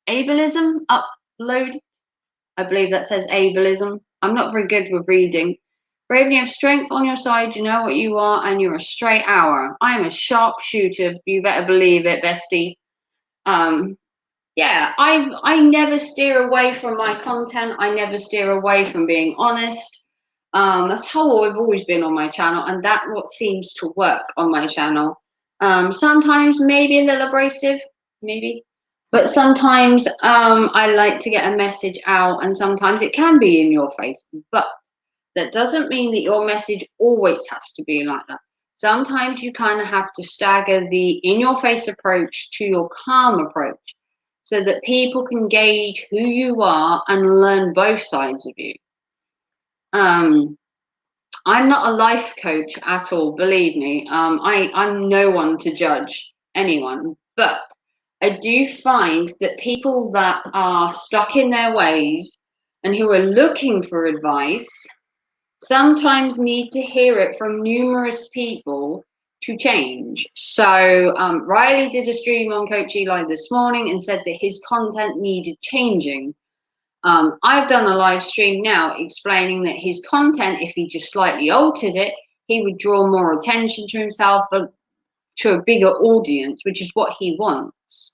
S1: upload. I believe that says ableism. I'm not very good with reading. Brave, you have strength on your side, you know what you are, and you're a straight hour. I am a sharpshooter, you better believe it, bestie. Yeah, I never steer away from my content. I never steer away from being honest. That's how I've always been on my channel, and that's what seems to work on my channel. Sometimes maybe a little abrasive, maybe. But sometimes I like to get a message out, and sometimes it can be in your face. But that doesn't mean that your message always has to be like that. Sometimes you kind of have to stagger the in-your-face approach to your calm approach so that people can gauge who you are and learn both sides of you. I'm not a life coach at all, believe me. I'm no one to judge anyone, but I do find that people that are stuck in their ways and who are looking for advice sometimes need to hear it from numerous people to change. So Riley did a stream on Coach Eli this morning and said that his content needed changing. I've done a live stream now explaining that his content, if he just slightly altered it, he would draw more attention to himself, but to a bigger audience, which is what he wants.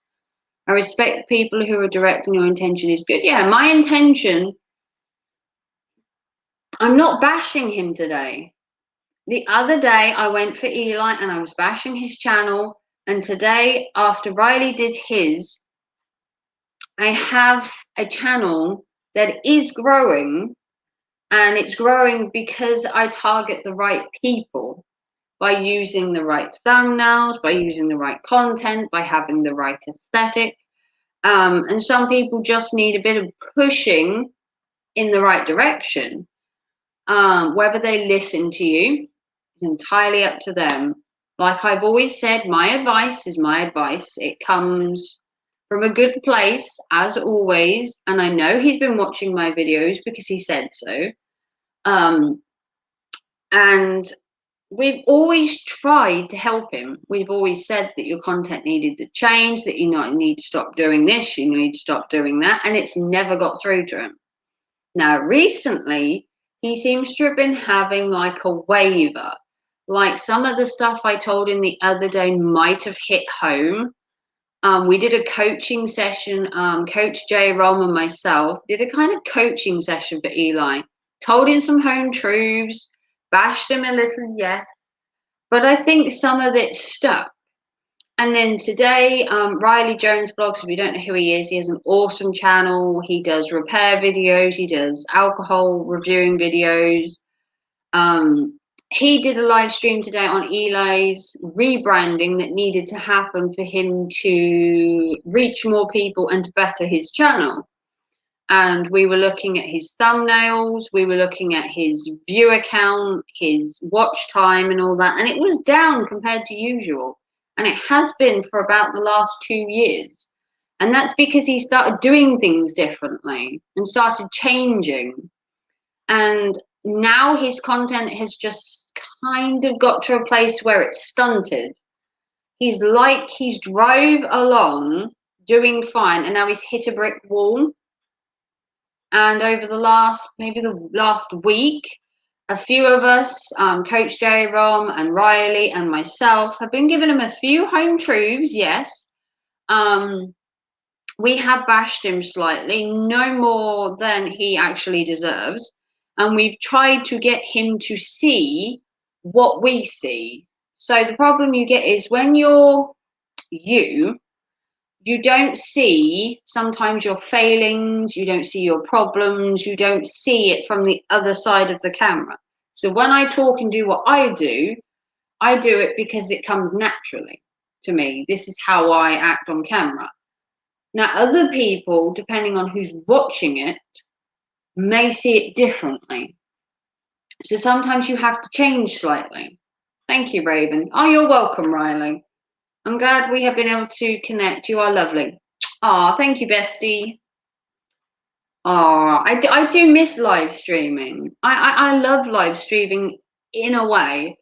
S1: I respect people who are direct and your intention is good. Yeah, my intention, I'm not bashing him today. The other day I went for Eli and I was bashing his channel, and today after Riley did his, I have a channel that is growing, and it's growing because I target the right people by using the right thumbnails, by using the right content, by having the right aesthetic. And some people just need a bit of pushing in the right direction, whether they listen to you It's entirely up to them. Like I've always said, my advice is my advice. It comes from a good place, as always. And I know he's been watching my videos because he said so. And we've always tried to help him. We've always said that your content needed to change, that you need to stop doing this, you need to stop doing that. And it's never got through to him. Now, recently, he seems to have been having like a waiver. Like some of the stuff I told him the other day might have hit home. We did a coaching session. Coach J. Rom and myself did a kind of coaching session for Eli. Told him some home truths, bashed him a little, yes. But I think some of it stuck. And then today, Riley Jones blogs, if you don't know who he has an awesome channel. He does repair videos. He does alcohol reviewing videos. He did a live stream today on Eli's rebranding that needed to happen for him to reach more people and to better his channel. And we were looking at his thumbnails, we were looking at his viewer count, his watch time and all that, and it was down compared to usual. And it has been for about the last 2 years. And that's because he started doing things differently and started changing. And now his content has just kind of got to a place where it's stunted. He's drove along doing fine, and now he's hit a brick wall. And over the last week, a few of us, Coach J. Rom and Riley and myself, have been giving him a few home truths, yes. We have bashed him slightly, no more than he actually deserves. And we've tried to get him to see what we see. So the problem you get is when you don't see sometimes your failings, you don't see your problems, you don't see it from the other side of the camera. So when I talk and do what I do it because it comes naturally to me. This is how I act on camera. Now, other people, depending on who's watching it, may see it differently. So sometimes you have to change slightly. Thank you, Raven. Oh, you're welcome, Riley. I'm glad we have been able to connect. You are lovely. Oh, thank you, bestie. Oh, I do miss live streaming. I love live streaming in a way.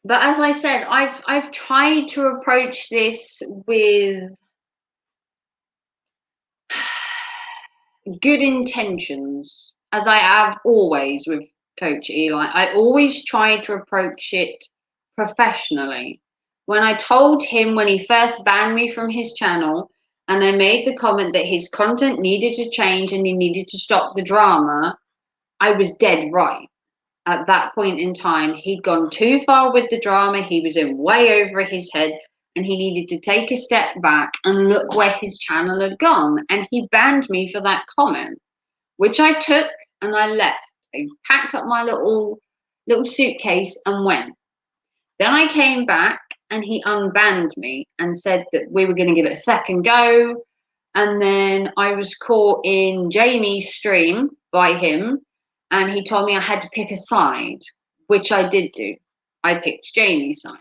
S1: But as I said, I've tried to approach this with good intentions, as I have always with Coach Eli. I always try to approach it professionally. When I told him when he first banned me from his channel, and I made the comment that his content needed to change and he needed to stop the drama, I was dead right. At that point in time, he'd gone too far with the drama. He was in way over his head, and he needed to take a step back and look where his channel had gone. And he banned me for that comment, which I took and I left. I packed up my little suitcase and went. Then I came back and he unbanned me and said that we were going to give it a second go. And then I was caught in Jamie's stream by him, and he told me I had to pick a side, which I did do. I picked Jamie's side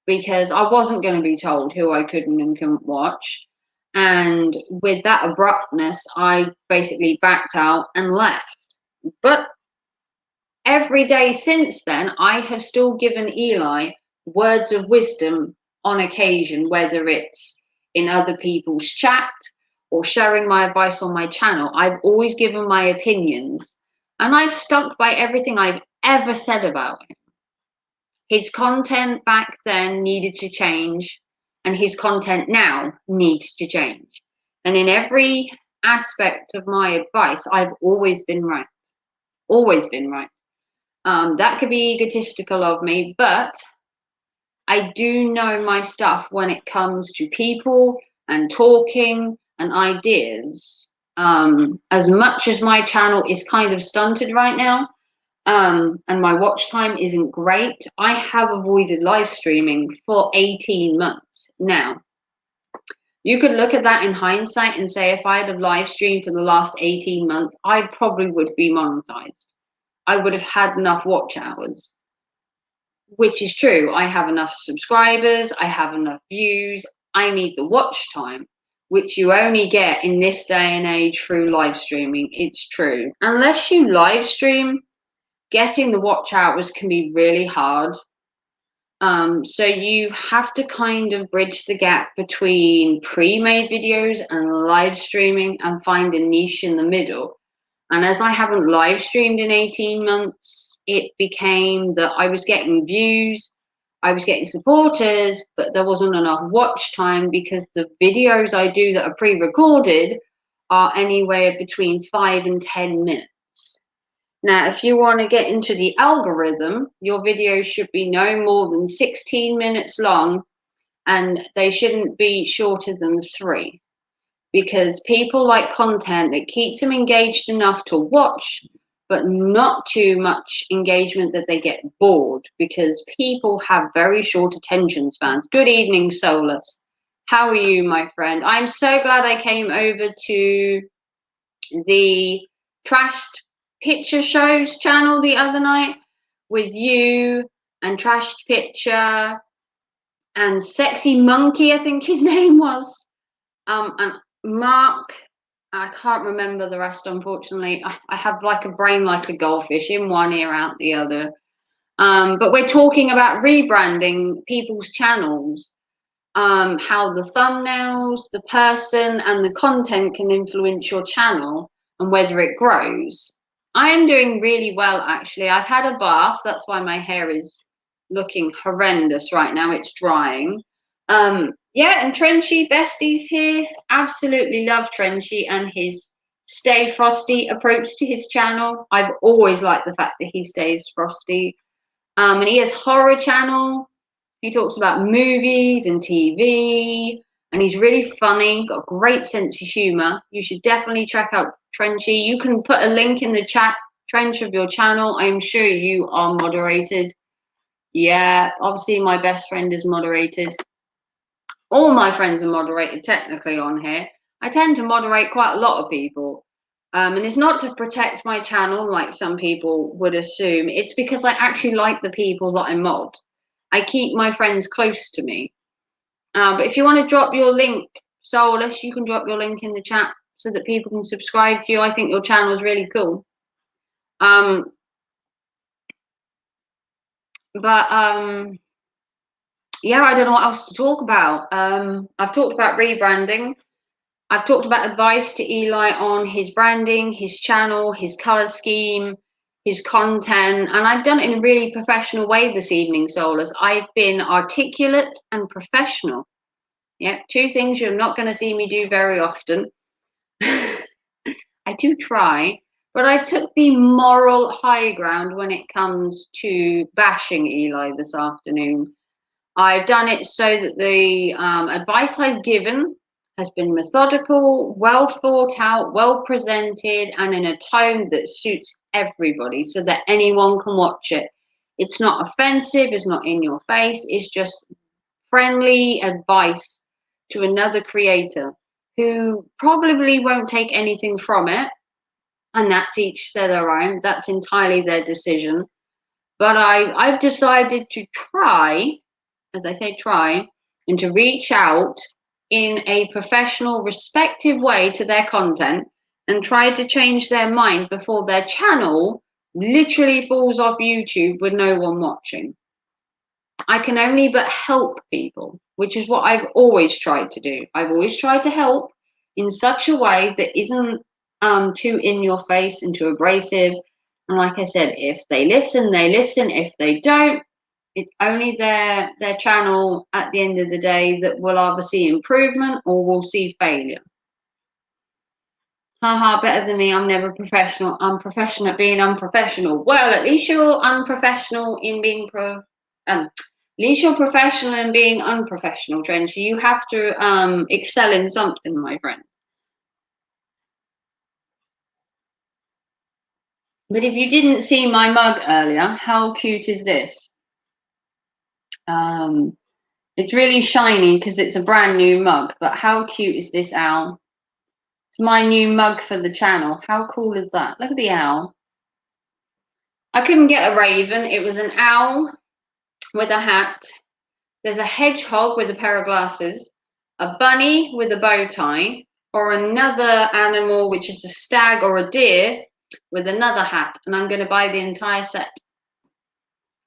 S1: because I wasn't going to be told who I couldn't and couldn't watch. And with that abruptness, I basically backed out and left. But every day since then, I have still given Eli words of wisdom on occasion, whether it's in other people's chat or sharing my advice on my channel. I've always given my opinions, and I've stuck by everything I've ever said about him. His content back then needed to change, and his content now needs to change. And in every aspect of my advice, I've always been right. Always been right. That could be egotistical of me, but I do know my stuff when it comes to people and talking and ideas. As much as my channel is kind of stunted right now, and my watch time isn't great, I have avoided live streaming for 18 months now. You could look at that in hindsight and say if I had a live stream for the last 18 months, I probably would be monetized. I would have had enough watch hours, which is true. I have enough subscribers, I have enough views, I need the watch time, which you only get in this day and age through live streaming. It's true. Unless you live stream, getting the watch hours can be really hard. So you have to kind of bridge the gap between pre-made videos and live streaming and find a niche in the middle. And as I haven't live streamed in 18 months, it became that I was getting views, I was getting supporters, but there wasn't enough watch time because the videos I do that are pre-recorded are anywhere between 5 and 10 minutes. Now, if you want to get into the algorithm, your videos should be no more than 16 minutes long and they shouldn't be shorter than 3, because people like content that keeps them engaged enough to watch, but not too much engagement that they get bored, because people have very short attention spans. Good evening, Solus. How are you, my friend? I'm so glad I came over to the Trashed Picture Shows channel the other night with you and Trashed Picture and Sexy Monkey, I think his name was. And Mark, I can't remember the rest, unfortunately. I have like a brain like a goldfish, in one ear, out the other. But we're talking about rebranding people's channels, how the thumbnails, the person, and the content can influence your channel and whether it grows. I am doing really well, actually. I've had a bath. That's why my hair is looking horrendous right now. It's drying. Yeah, and Trenchy, besties here. Absolutely love Trenchy and his stay frosty approach to his channel. I've always liked the fact that he stays frosty. And he has horror channel. He talks about movies and TV, and he's really funny, got a great sense of humor. You should definitely check out Trenchy. You can put a link in the chat, Trench, of your channel. I'm sure you are moderated. Yeah, obviously my best friend is moderated. All my friends are moderated technically on here. I tend to moderate quite a lot of people. And it's not to protect my channel like some people would assume. It's because I actually like the people that I mod. I keep my friends close to me. But if you want to drop your link, Soulless, you can drop your link in the chat so that people can subscribe to you. I think your channel is really cool. Yeah, I don't know what else to talk about. I've talked about rebranding. I've talked about advice to Eli on his branding, his channel, his color scheme, his content, and I've done it in a really professional way this evening, Solus. I've been articulate and professional. Yeah, 2 things you're not going to see me do very often. I do try, but I've took the moral high ground when it comes to bashing Eli this afternoon. I've done it so that the advice I've given has been methodical, well thought out, well presented, and in a tone that suits everybody so that anyone can watch it. It's not offensive, it's not in your face, it's just friendly advice to another creator who probably won't take anything from it, and that's each to their own. That's entirely their decision. But I've decided to try, as I say, try, and to reach out in a professional, respective way to their content and try to change their mind before their channel literally falls off YouTube with no one watching. I can only but help people, which is what I've always tried to do. I've always tried to help in such a way that isn't too in your face and too abrasive. And like I said, if they listen, they listen. If they don't, it's only their channel at the end of the day that will either see improvement or will see failure. Haha, better than me. I'm never professional. I'm professional at being unprofessional. Well, at least you're unprofessional in being at least you're professional in being unprofessional, Trench. You have to excel in something, my friend. But if you didn't see my mug earlier, how cute is this? It's really shiny because it's a brand new mug, but how cute is this owl? It's my new mug for the channel. How cool is that? Look at the owl. I couldn't get a raven. It was an owl with a hat. There's a hedgehog with a pair of glasses, a bunny with a bow tie, or another animal, which is a stag or a deer with another hat. And I'm going to buy the entire set.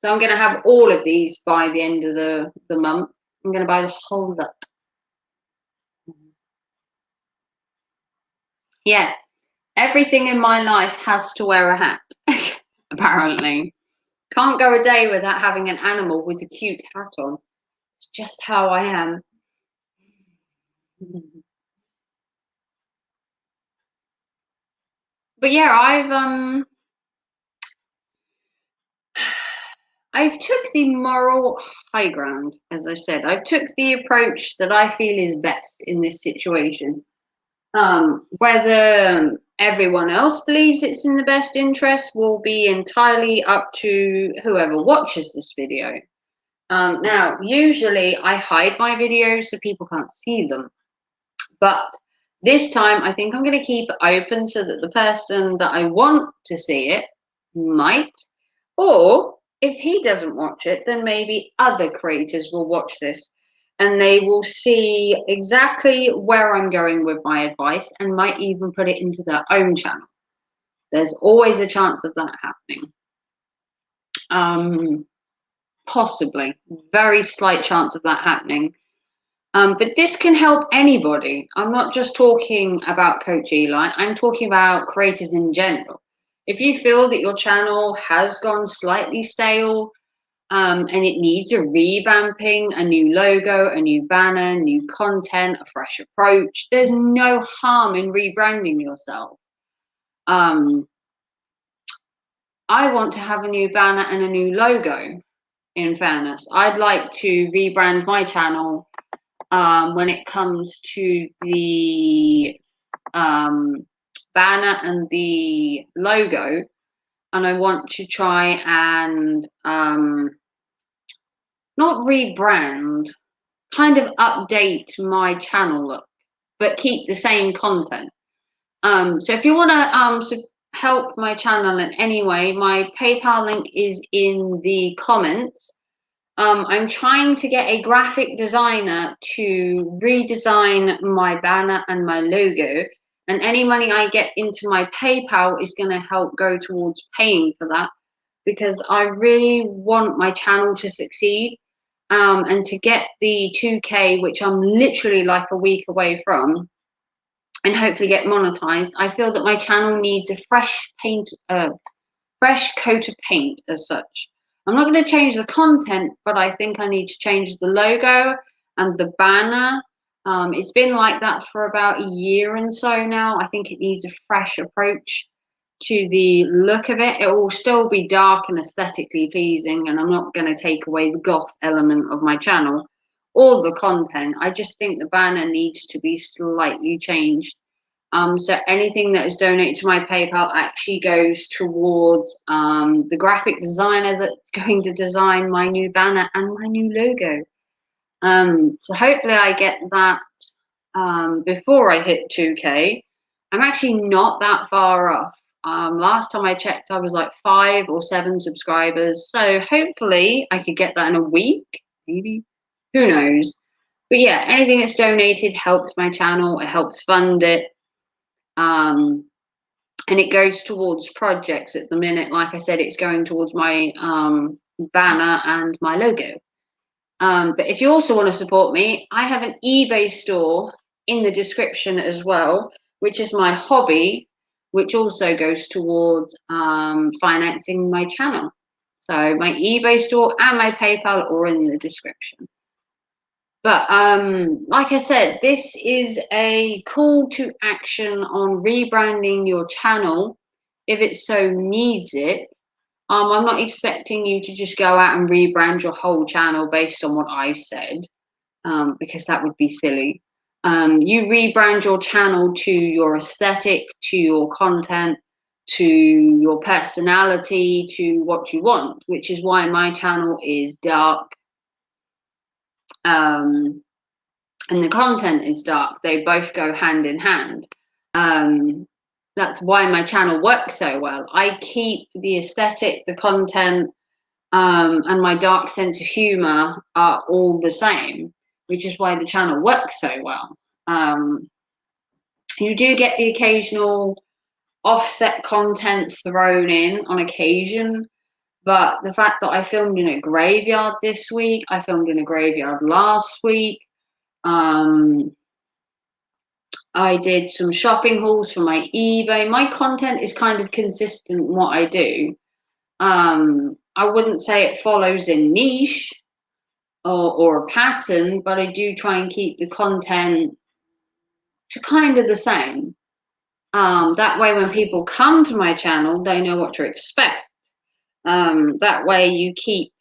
S1: So I'm going to have all of these by the end of the month. I'm going to buy the whole lot. Yeah, everything in my life has to wear a hat, apparently. Can't go a day without having an animal with a cute hat on. It's just how I am. But yeah, I've took the moral high ground, as I said. I've took the approach that I feel is best in this situation. Whether everyone else believes it's in the best interest will be entirely up to whoever watches this video. Now, usually I hide my videos so people can't see them. But this time, I think I'm going to keep it open so that the person that I want to see it might. Or if he doesn't watch it, then maybe other creators will watch this and they will see exactly where I'm going with my advice and might even put it into their own channel. There's always a chance of that happening. Possibly, very slight chance of that happening. But this can help anybody. I'm not just talking about Coach Eli, I'm talking about creators in general. If you feel that your channel has gone slightly stale and it needs a revamping, a new logo, a new banner, new content, a fresh approach, there's no harm in rebranding yourself. I want to have a new banner and a new logo, in fairness. I'd like to rebrand my channel when it comes to the banner and the logo, and I want to try and not rebrand, kind of update my channel look, but keep the same content. So if you want to help my channel in any way, my PayPal link is in the comments. I'm trying to get a graphic designer to redesign my banner and my logo, and any money I get into my PayPal is going to help go towards paying for that, because I really want my channel to succeed and to get the 2K, which I'm literally like a week away from, and hopefully get monetized. I feel that my channel needs a fresh coat of paint as such. I'm not going to change the content, but I think I need to change the logo and the banner. It's been like that for about a year and so now. I think it needs a fresh approach to the look of it. It will still be dark and aesthetically pleasing, and I'm not going to take away the goth element of my channel or the content. I just think the banner needs to be slightly changed. So anything that is donated to my PayPal actually goes towards the graphic designer that's going to design my new banner and my new logo. So hopefully I get that before I hit 2K. I'm actually not that far off. Last time I checked, I was like 5 or 7 subscribers. So hopefully I could get that in a week, maybe. Who knows? But yeah, anything that's donated helps my channel. It helps fund it. And it goes towards projects at the minute. Like I said, it's going towards my banner and my logo. But if you also want to support me, I have an eBay store in the description as well, which is my hobby, which also goes towards financing my channel. So my eBay store and my PayPal are in the description. But like I said, this is a call to action on rebranding your channel if it so needs it. I'm not expecting you to just go out and rebrand your whole channel based on what I've said, because that would be silly. You rebrand your channel to your aesthetic, to your content, to your personality, to what you want, which is why my channel is dark. And the content is dark. They both go hand in hand. That's why my channel works so well. I keep the aesthetic, the content, and my dark sense of humor are all the same, which is why the channel works so well. You do get the occasional offset content thrown in on occasion, but the fact that I filmed in a graveyard this week, I filmed in a graveyard last week, I did some shopping hauls for my eBay. My content is kind of consistent in what I do. I wouldn't say it follows a niche or a pattern, but I do try and keep the content to kind of the same. That way, when people come to my channel, they know what to expect. That way, you keep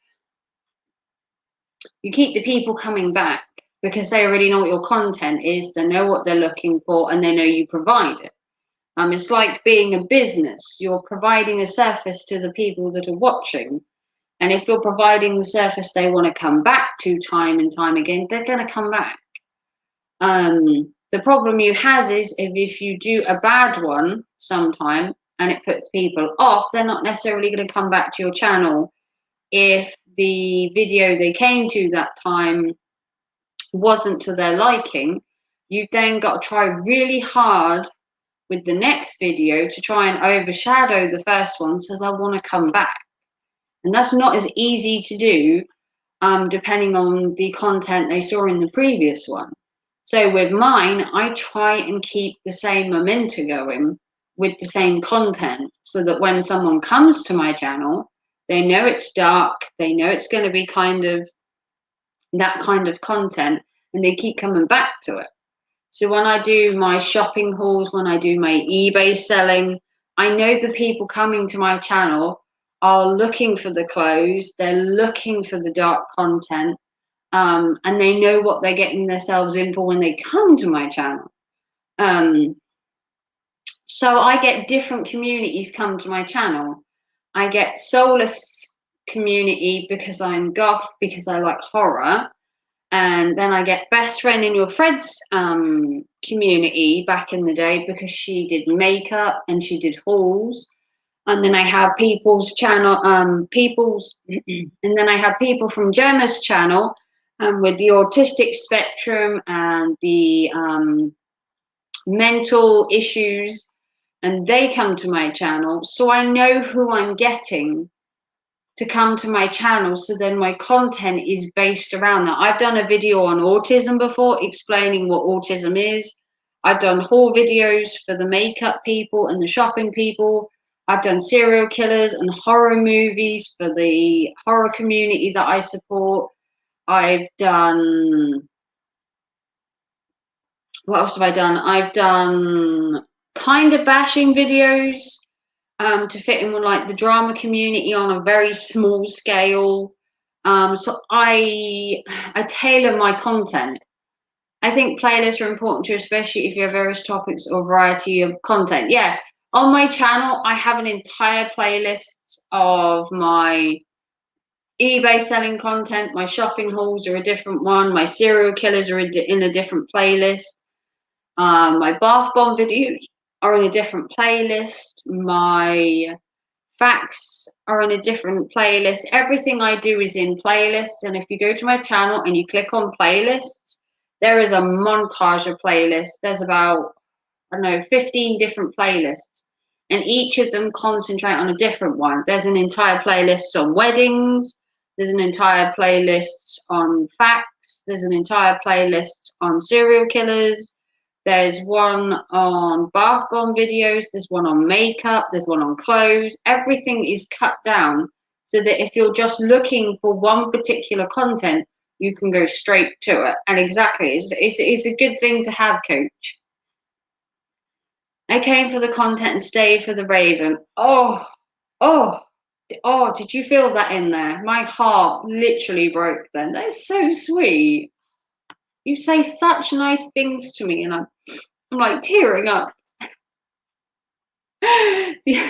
S1: the people coming back because they already know what your content is. They know what they're looking for, and they know you provide it. It's like being a business. You're providing a service to the people that are watching. And if you're providing the service they want to come back to time and time again, they're going to come back. The problem you have is if you do a bad one sometime and it puts people off, they're not necessarily going to come back to your channel. If the video they came to that time wasn't to their liking, you've then got to try really hard with the next video to try and overshadow the first one so they'll want to come back. And that's not as easy to do depending on the content they saw in the previous one. So with mine, I try and keep the same momentum going with the same content so that when someone comes to my channel, they know it's dark, they know it's going to be kind of that kind of content, and they keep coming back to it. So when I do my shopping hauls, when I do my eBay selling, I know the people coming to my channel are looking for the clothes, they're looking for the dark content, and they know what they're getting themselves in for when they come to my channel. So I get different communities come to my channel. I get soulless community because I'm goth, because I like horror. And then I get best friend in your Fred's community back in the day because she did makeup and she did hauls. And then I have people's channel, and then I have people from Gemma's channel with the autistic spectrum and the mental issues, and they come to my channel. So I know who I'm getting to come to my channel, so then my content is based around that. I've done a video on autism before, explaining what autism is. I've done haul videos for the makeup people and the shopping people. I've done serial killers and horror movies for the horror community that I support. I've done, what else have I done? I've done kind of bashing videos to fit in with like the drama community on a very small scale. So I tailor my content. I think playlists are important too, especially if you have various topics or variety of content. Yeah, on my channel, I have an entire playlist of my eBay selling content. My shopping hauls are a different one. My serial killers are in a different playlist. My bath bomb videos are in a different playlist. My facts are in a different playlist. Everything I do is in playlists. And if you go to my channel and you click on playlists, there is a montage of playlists. There's about, I don't know, 15 different playlists. And each of them concentrate on a different one. There's an entire playlist on weddings. There's an entire playlist on facts. There's an entire playlist on serial killers. There's one on bath bomb videos, there's one on makeup, there's one on clothes. Everything is cut down so that if you're just looking for one particular content, you can go straight to it. And exactly, it's a good thing to have, coach. I came for the content and stayed for the raven. Oh, did you feel that in there? My heart literally broke then. That is so sweet. You say such nice things to me, and I'm like tearing up. See,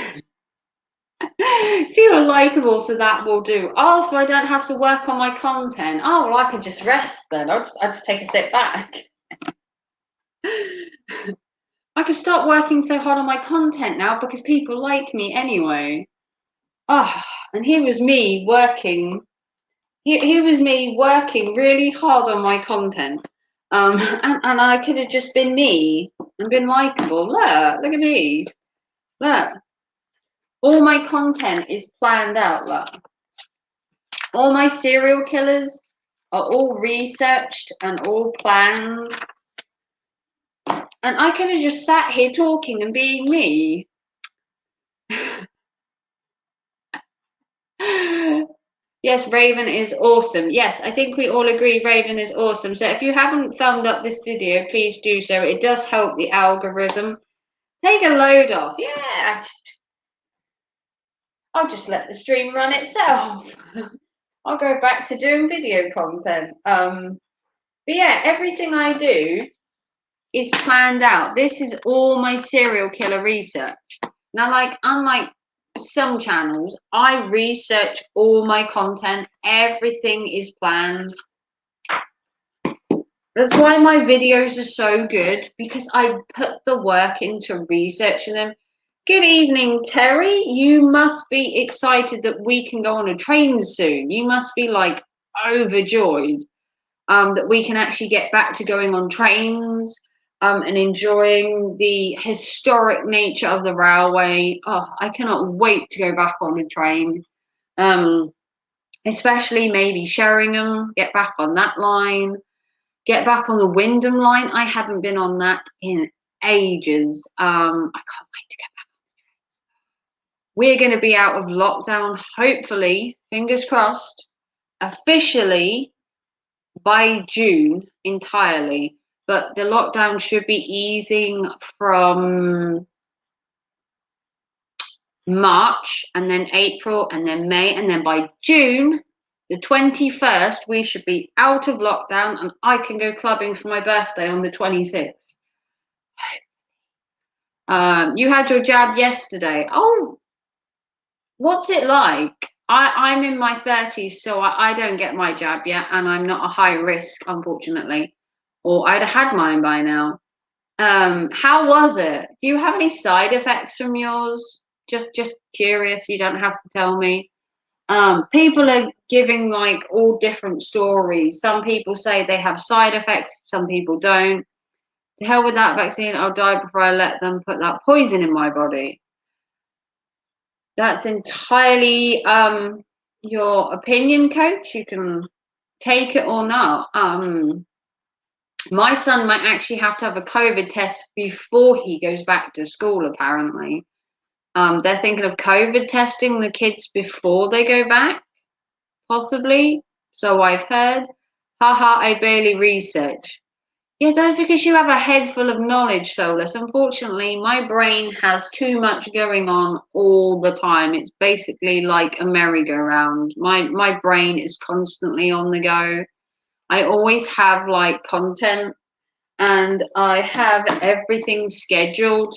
S1: you're likable, so that will do. Oh, so I don't have to work on my content. Oh, well, I could just rest then. I'll just take a step back. I could stop working so hard on my content now because people like me anyway. Ah, and here was me working. Here was me working really hard on my content. And I could have just been me and been likable. Look at me. Look. All my content is planned out. Look. All my serial killers are all researched and all planned. And I could have just sat here talking and being me. Yes, Raven is awesome. Yes, I think we all agree Raven is awesome. So if you haven't thumbed up this video, please do so. It does help the algorithm. Take a load off. Yeah. I'll just let the stream run itself. I'll go back to doing video content. But yeah, everything I do is planned out. This is all my serial killer research. Now, unlike some channels, I research all my content. Everything is planned. That's why my videos are so good, because I put the work into researching them. Good evening, Terry. You must be excited that we can go on a train soon. You must be like overjoyed that we can actually get back to going on trains and enjoying the historic nature of the railway. Oh, I cannot wait to go back on a train, especially maybe Sheringham, get back on that line, get back on the Wyndham line. I haven't been on that in ages. I can't wait to get back. We're going to be out of lockdown, hopefully, fingers crossed, officially by June entirely, but the lockdown should be easing from March and then April and then May, and then by June the 21st we should be out of lockdown and I can go clubbing for my birthday on the 26th. You had your jab yesterday. Oh, what's it like? I'm in my 30s, so I don't get my jab yet, and I'm not a high risk, unfortunately, or I'd have had mine by now. How was it? Do you have any side effects from yours? Just curious. You don't have to tell me. People are giving like all different stories. Some people say they have side effects. Some people don't. To hell with that vaccine. I'll die before I let them put that poison in my body. That's entirely your opinion, coach. You can take it or not. My son might actually have to have a COVID test before he goes back to school, apparently. They're thinking of COVID testing the kids before they go back, possibly. So I've heard. Haha, I barely research. Yeah, that's because you have a head full of knowledge, Solus. Unfortunately, my brain has too much going on all the time. It's basically like a merry-go-round. My brain is constantly on the go. I always have like content and I have everything scheduled.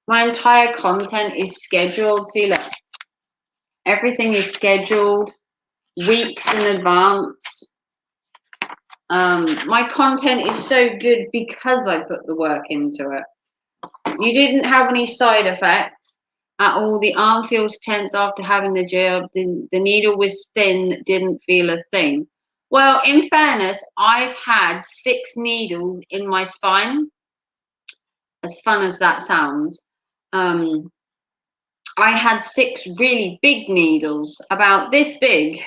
S1: My entire content is scheduled. See, look, everything is scheduled weeks in advance. My content is so good because I put the work into it. You didn't have any side effects at all. The arm feels tense after having the jab. The needle was thin, didn't feel a thing. Well, in fairness, I've had 6 needles in my spine. As fun as that sounds. I had 6 really big needles, about this big,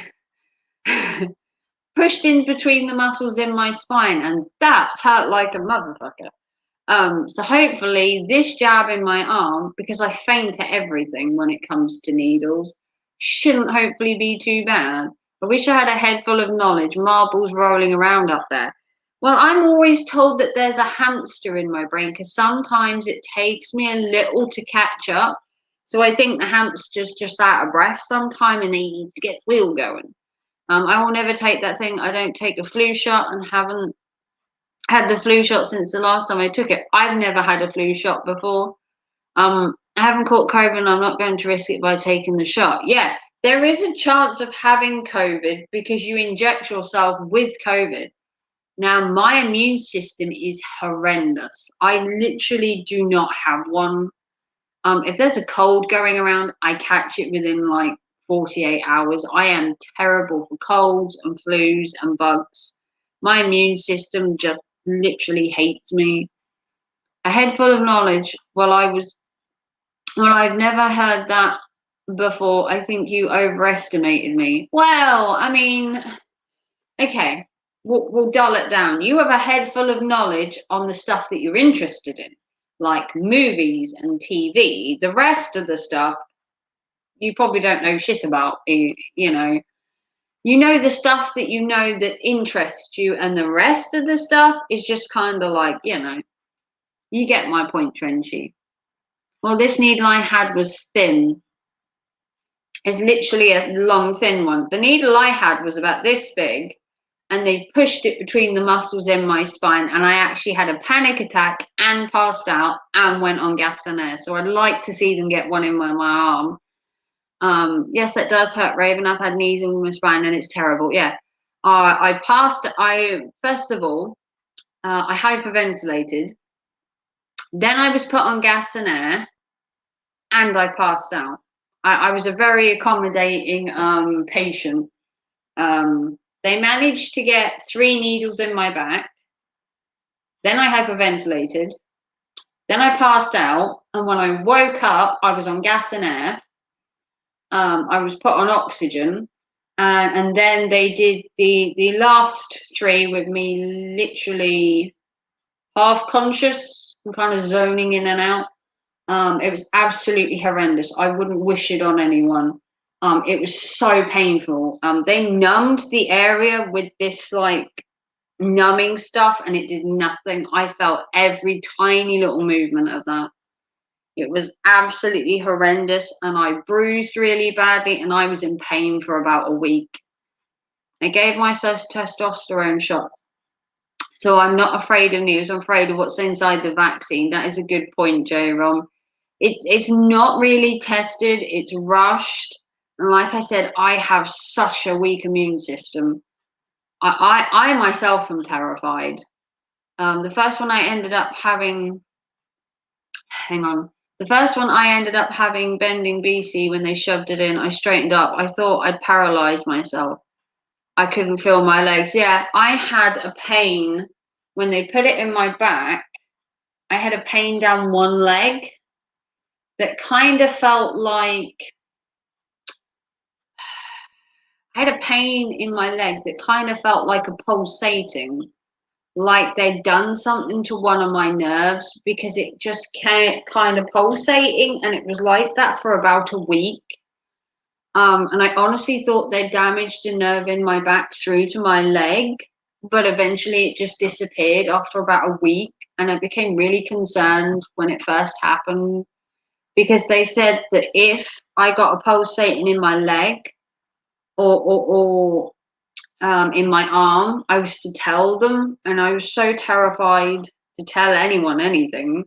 S1: pushed in between the muscles in my spine, and that hurt like a motherfucker. So hopefully this jab in my arm, because I faint at everything when it comes to needles, shouldn't hopefully be too bad. I wish I had a head full of knowledge, marbles rolling around up there. Well, I'm always told that there's a hamster in my brain because sometimes it takes me a little to catch up. So I think the hamster's just out of breath sometime and they need to get wheel going. I will never take that thing. I don't take a flu shot and haven't had the flu shot since the last time I took it. I've never had a flu shot before. I haven't caught COVID and I'm not going to risk it by taking the shot. Yeah, there is a chance of having COVID because you inject yourself with COVID. Now, my immune system is horrendous. I literally do not have one. If there's a cold going around, I catch it within like 48 hours. I am terrible for colds and flus and bugs. My immune system just literally hates me. A head full of knowledge. Well, I've never heard that before. I think you overestimated me. Well, I mean, okay, we'll dull it down. You have a head full of knowledge on the stuff that you're interested in, like movies and TV. The rest of the stuff, you probably don't know shit about. You know the stuff that you know that interests you, and the rest of the stuff is just kind of like, you get my point, Trenchy. Well, this needle I had was thin. It's literally a long, thin one. The needle I had was about this big, and they pushed it between the muscles in my spine, and I actually had a panic attack and passed out and went on gas and air. So I'd like to see them get one in my arm. Yes, it does hurt, Raven. I've had knees in my spine, and it's terrible. Yeah. First of all, I hyperventilated. Then I was put on gas and air, and I passed out. I was a very accommodating patient. They managed to get 3 needles in my back. Then I hyperventilated. Then I passed out. And when I woke up, I was on gas and air. I was put on oxygen. And then they did the last 3 with me literally half conscious and kind of zoning in and out. It was absolutely horrendous. I wouldn't wish it on anyone. It was so painful. They numbed the area with this like numbing stuff, and it did nothing. I felt every tiny little movement of that. It was absolutely horrendous, and I bruised really badly, and I was in pain for about a week. I gave myself testosterone shots. So I'm not afraid of news. I'm afraid of what's inside the vaccine. That is a good point, J-Rom. It's not really tested. It's rushed. And like I said, I have such a weak immune system. I myself am terrified. The first one I ended up having, hang on. The first one I ended up having bending BC when they shoved it in, I straightened up. I thought I'd paralyzed myself. I couldn't feel my legs. Yeah, I had a pain when they put it in my back. I had a pain down one leg that kind of felt like I had a pain in my leg that kind of felt like a pulsating, like they'd done something to one of my nerves, because it just kept kind of pulsating, and it was like that for about a week. And I honestly thought they damaged a nerve in my back through to my leg, but eventually it just disappeared after about a week. And I became really concerned when it first happened, because they said that if I got a pulsating in my leg or in my arm, I was to tell them, and I was so terrified to tell anyone anything.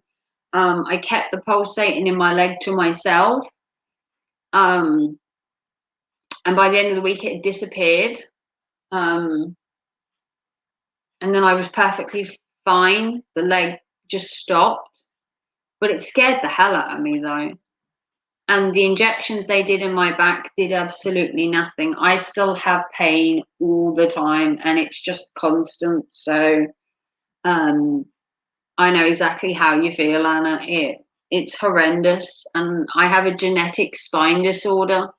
S1: I kept the pulsating in my leg to myself. And by the end of the week, it had disappeared. And then I was perfectly fine. The leg just stopped. But it scared the hell out of me, though. And the injections they did in my back did absolutely nothing. I still have pain all the time, and it's just constant. So I know exactly how you feel, Anna. It's horrendous. And I have a genetic spine disorder.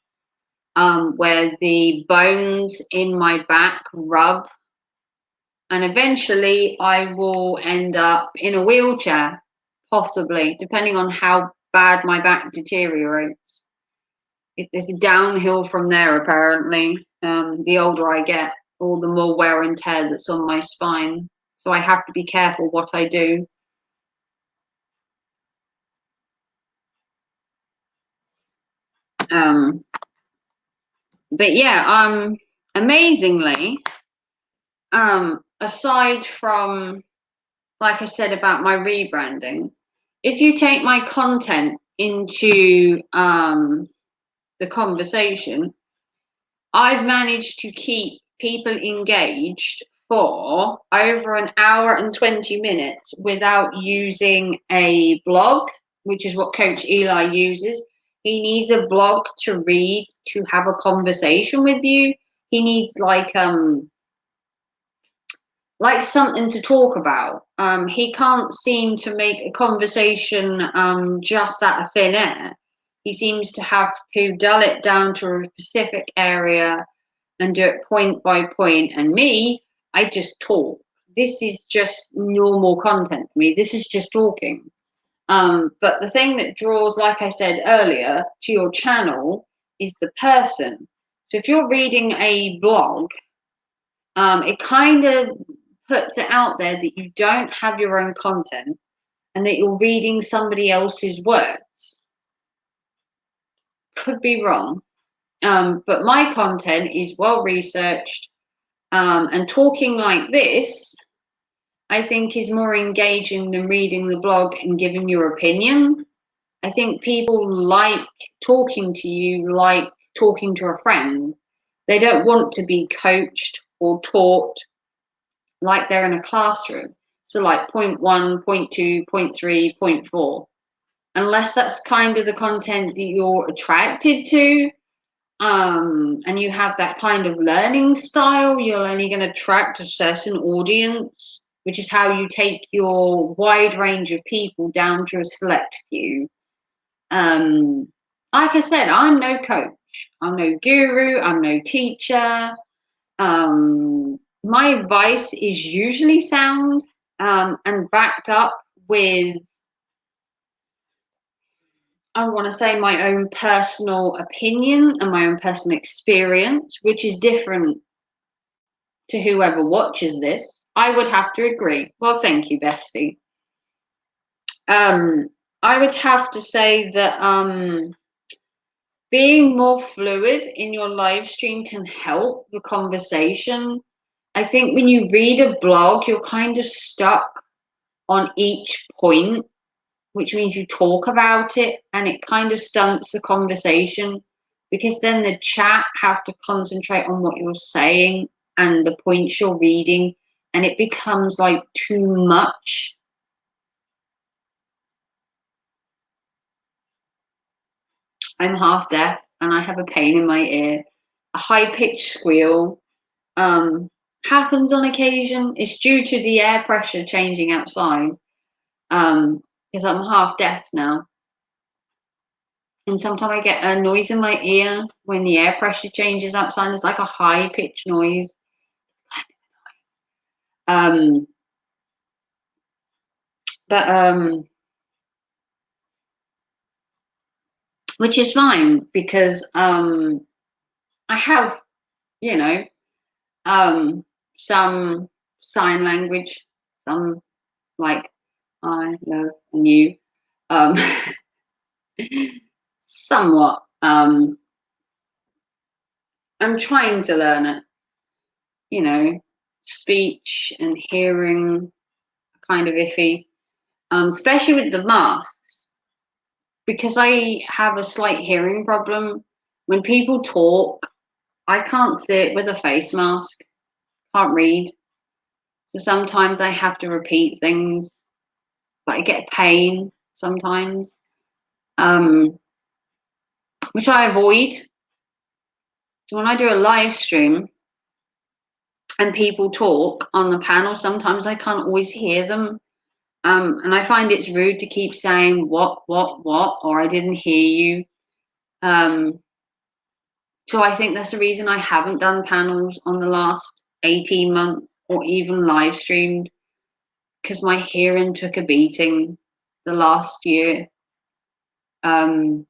S1: Where the bones in my back rub, and eventually I will end up in a wheelchair, possibly, depending on how bad my back deteriorates. It's downhill from there, apparently. The older I get, all the more wear and tear that's on my spine. So I have to be careful what I do. But yeah, amazingly, aside from, like I said about my rebranding, if you take my content into the conversation, I've managed to keep people engaged for over an hour and 20 minutes without using a blog, which is what Coach Eli uses. He needs a blog to read to have a conversation with you. He needs like something to talk about. He can't seem to make a conversation just out of thin air. He seems to have to dull it down to a specific area and do it point by point. And me, I just talk. This is just normal content for me. This is just talking. But the thing that draws, like I said earlier, to your channel is the person. So if you're reading a blog, it kind of puts it out there that you don't have your own content and that you're reading somebody else's words. Could be wrong. But my content is well researched, and talking like this, I think, is more engaging than reading the blog and giving your opinion. I think people like talking to you like talking to a friend. They don't want to be coached or taught like they're in a classroom. So like point 1, point 2, point 3, point 4. Unless that's kind of the content that you're attracted to, and you have that kind of learning style, you're only going to attract a certain audience, which is how you take your wide range of people down to a select few. Like I said, I'm no coach, I'm no guru, I'm no teacher. My advice is usually sound, and backed up with, I want to say, my own personal opinion and my own personal experience, which is different to whoever watches this. I would have to agree. Well, thank you, bestie. I would have to say that being more fluid in your live stream can help the conversation. I think when you read a blog, you're kind of stuck on each point, which means you talk about it and it kind of stunts the conversation, because then the chat have to concentrate on what you're saying and the points you're reading, and it becomes like too much. I'm half deaf and I have a pain in my ear. A high-pitched squeal happens on occasion. It's due to the air pressure changing outside, because I'm half deaf now. And sometimes I get a noise in my ear when the air pressure changes outside. It's like a high-pitched noise. Um, but which is fine, because I have, you know, some sign language, some like I love and you, um, somewhat. I'm trying to learn it, you know, speech and hearing kind of iffy, especially with the masks, because I have a slight hearing problem. When people talk, I can't sit with a face mask, can't read. So sometimes I have to repeat things, but I get pain sometimes, which I avoid. So when I do a live stream and people talk on the panel, sometimes I can't always hear them. And I find it's rude to keep saying what, or I didn't hear you. So I think that's the reason I haven't done panels on the last 18 months or even live streamed, because my hearing took a beating the last year. And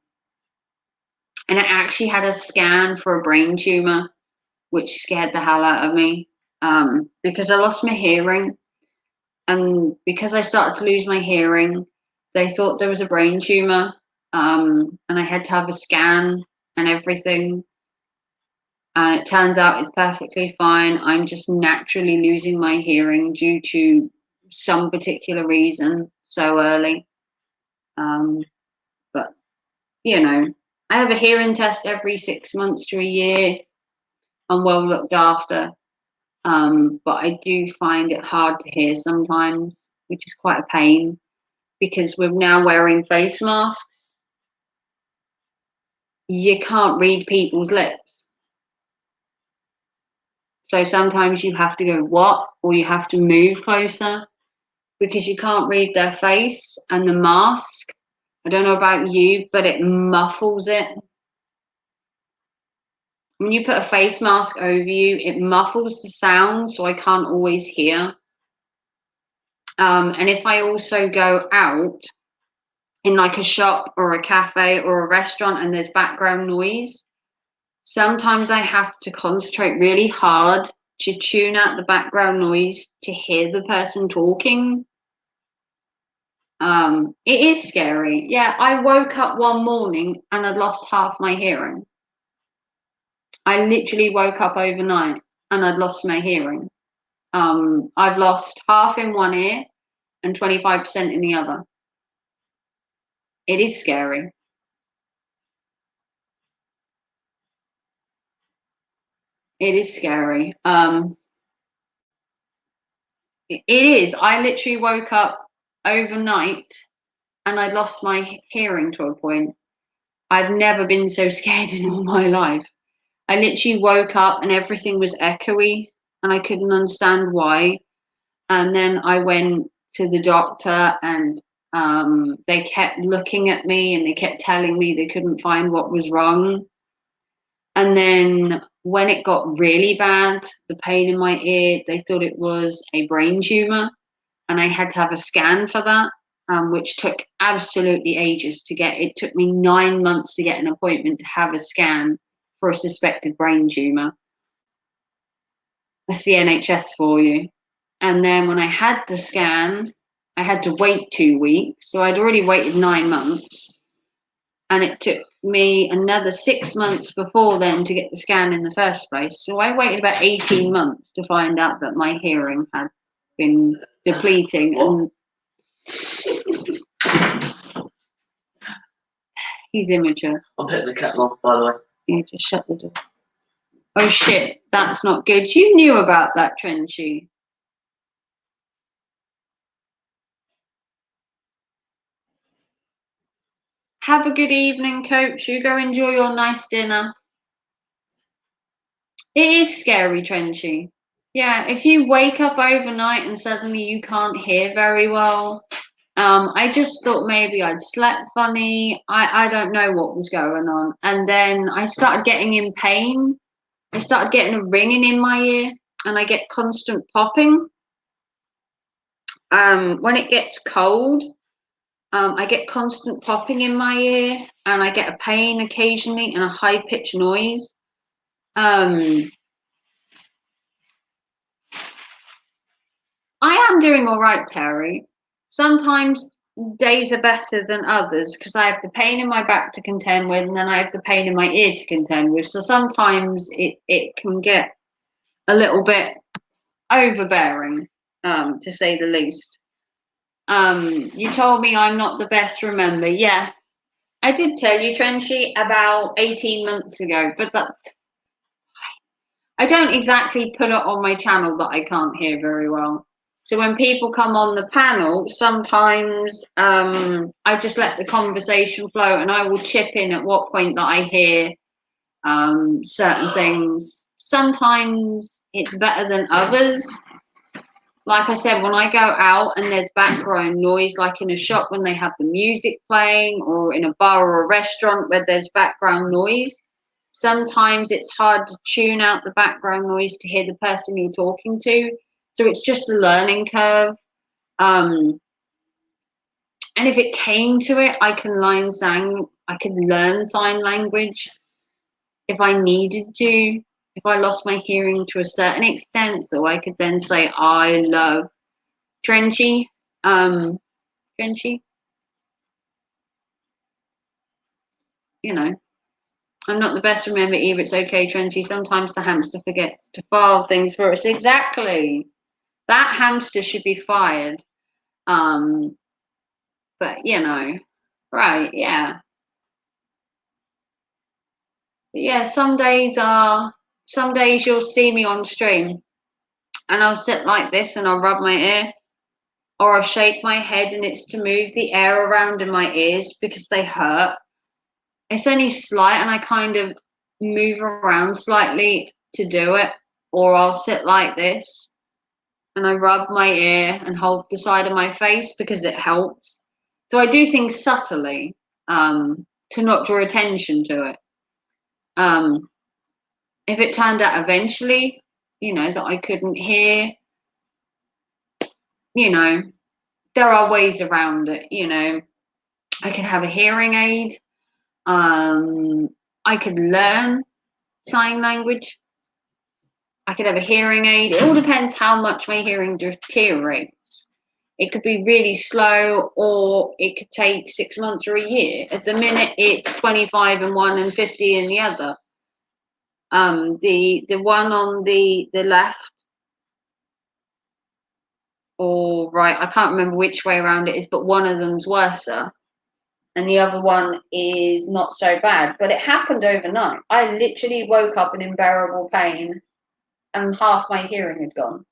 S1: I actually had a scan for a brain tumor, which scared the hell out of me, because I lost my hearing. And because I started to lose my hearing, they thought there was a brain tumor, and I had to have a scan and everything. And it turns out it's perfectly fine. I'm just naturally losing my hearing due to some particular reason so early. But, you know, I have a hearing test every 6 months to a year. I'm well looked after. But I do find it hard to hear sometimes, which is quite a pain because we're now wearing face masks. You can't read people's lips. So sometimes you have to go, what? Or you have to move closer because you can't read their face, and the mask, I don't know about you, but it muffles it. When you put a face mask over you, it muffles the sound, so I can't always hear. And if I also go out in like a shop or a cafe or a restaurant and there's background noise, sometimes I have to concentrate really hard to tune out the background noise to hear the person talking. It is scary. Yeah, I woke up one morning and I'd lost half my hearing. I literally woke up overnight and I'd lost my hearing. I've lost half in one ear and 25% in the other. It is scary. It is scary. It is. I literally woke up overnight and I'd lost my hearing to a point. I've never been so scared in all my life. I literally woke up and everything was echoey and I couldn't understand why. And then I went to the doctor and they kept looking at me and they kept telling me they couldn't find what was wrong. And then when it got really bad, the pain in my ear, they thought it was a brain tumor. And I had to have a scan for that, which took absolutely ages to get. It took me 9 months to get an appointment to have a scan for a suspected brain tumor. That's the NHS for you. And then when I had the scan, I had to wait 2 weeks. So I'd already waited 9 months. And it took me another 6 months before then to get the scan in the first place. So I waited about 18 months to find out that my hearing had been depleting. And he's immature.
S2: I'm petting the cat off, by the way.
S1: Yeah, just shut the door. Oh shit, that's not good. You knew about that, Trenchy. Have a good evening, Coach. You go enjoy your nice dinner. It is scary, Trenchy. Yeah, if you wake up overnight and suddenly you can't hear very well, I just thought maybe I'd slept funny. I don't know what was going on. And then I started getting in pain. I started getting a ringing in my ear and I get constant popping. When it gets cold, I get constant popping in my ear and I get a pain occasionally and a high pitched noise. I am doing all right, Terry. Sometimes days are better than others because I have the pain in my back to contend with, and then I have the pain in my ear to contend with. So sometimes it can get a little bit overbearing, to say the least. You told me I'm not the best remember. Yeah, I did tell you, Trenchy, about 18 months ago, but that I don't exactly put it on my channel that I can't hear very well. So when people come on the panel, sometimes I just let the conversation flow and I will chip in at what point that I hear certain things. Sometimes it's better than others. Like I said, when I go out and there's background noise, like in a shop when they have the music playing, or in a bar or a restaurant where there's background noise, sometimes it's hard to tune out the background noise to hear the person you're talking to. So it's just a learning curve. And if it came to it, I could learn sign language if I needed to. If I lost my hearing to a certain extent, so I could then say, I love Trenchy. Trenchy, you know, I'm not the best remember either. It's okay, Trenchy. Sometimes the hamster forgets to file things for us. Exactly. That hamster should be fired. But you know, right, yeah. But yeah, some days you'll see me on stream. and I'll sit like this and I'll rub my ear, or I'll shake my head and it's to move the air around in my ears because they hurt. It's only slight and I kind of move around slightly to do it, or I'll sit like this and I rub my ear and hold the side of my face because it helps. So I do things subtly to not draw attention to it. If it turned out eventually, that I couldn't hear, there are ways around it. I could have a hearing aid. I could learn sign language. I could have a hearing aid. It all depends how much my hearing deteriorates. It could be really slow, or it could take 6 months or a year. At the minute, it's 25 in one and 50 in the other. The one on the left or right, I can't remember which way around it is, but one of them's worse, and the other one is not so bad. But it happened overnight. I literally woke up in unbearable pain, and half my hearing had gone.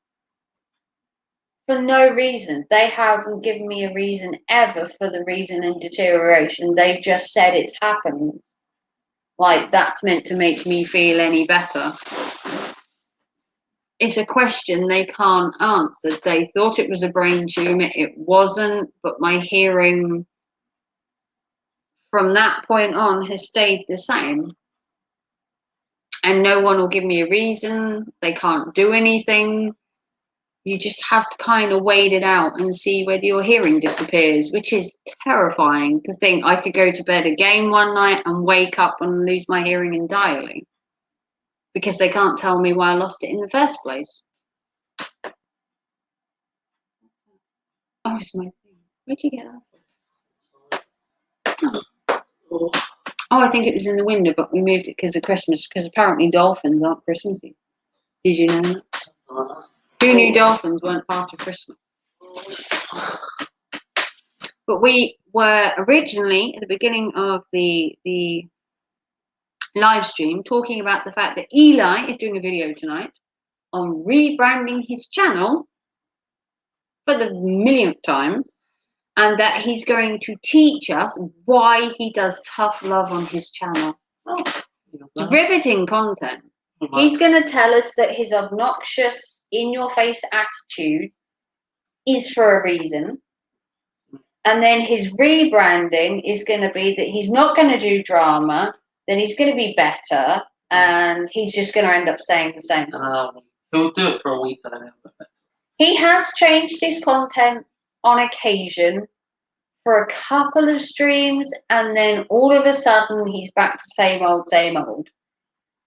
S1: For no reason. They haven't given me a reason ever for the reason in deterioration. They've just said it's happened. Like, that's meant to make me feel any better. It's a question they can't answer. They thought it was a brain tumor. It wasn't, but my hearing from that point on has stayed the same. And no one will give me a reason. They can't do anything. You just have to kind of wait it out and see whether your hearing disappears, which is terrifying to think I could go to bed again one night and wake up and lose my hearing entirely because they can't tell me why I lost it in the first place. Oh, it's my thing. Where'd you get that from? Oh. I think it was in the window, but we moved it because of Christmas, because apparently dolphins aren't Christmassy. Did you know that? Who knew dolphins weren't part of Christmas? But we were originally, at the beginning of the live stream, talking about the fact that Eli is doing a video tonight on rebranding his channel for the millionth time, and that he's going to teach us why he does tough love on his channel. It's riveting content. He's going to tell us that his obnoxious, in-your-face attitude is for a reason. And then his rebranding is going to be that he's not going to do drama, then he's going to be better, and he's just going to end up staying the same.
S2: He'll do it for a week and then he'll be better.
S1: He has changed his content on occasion for a couple of streams, and then all of a sudden he's back to same old, same old.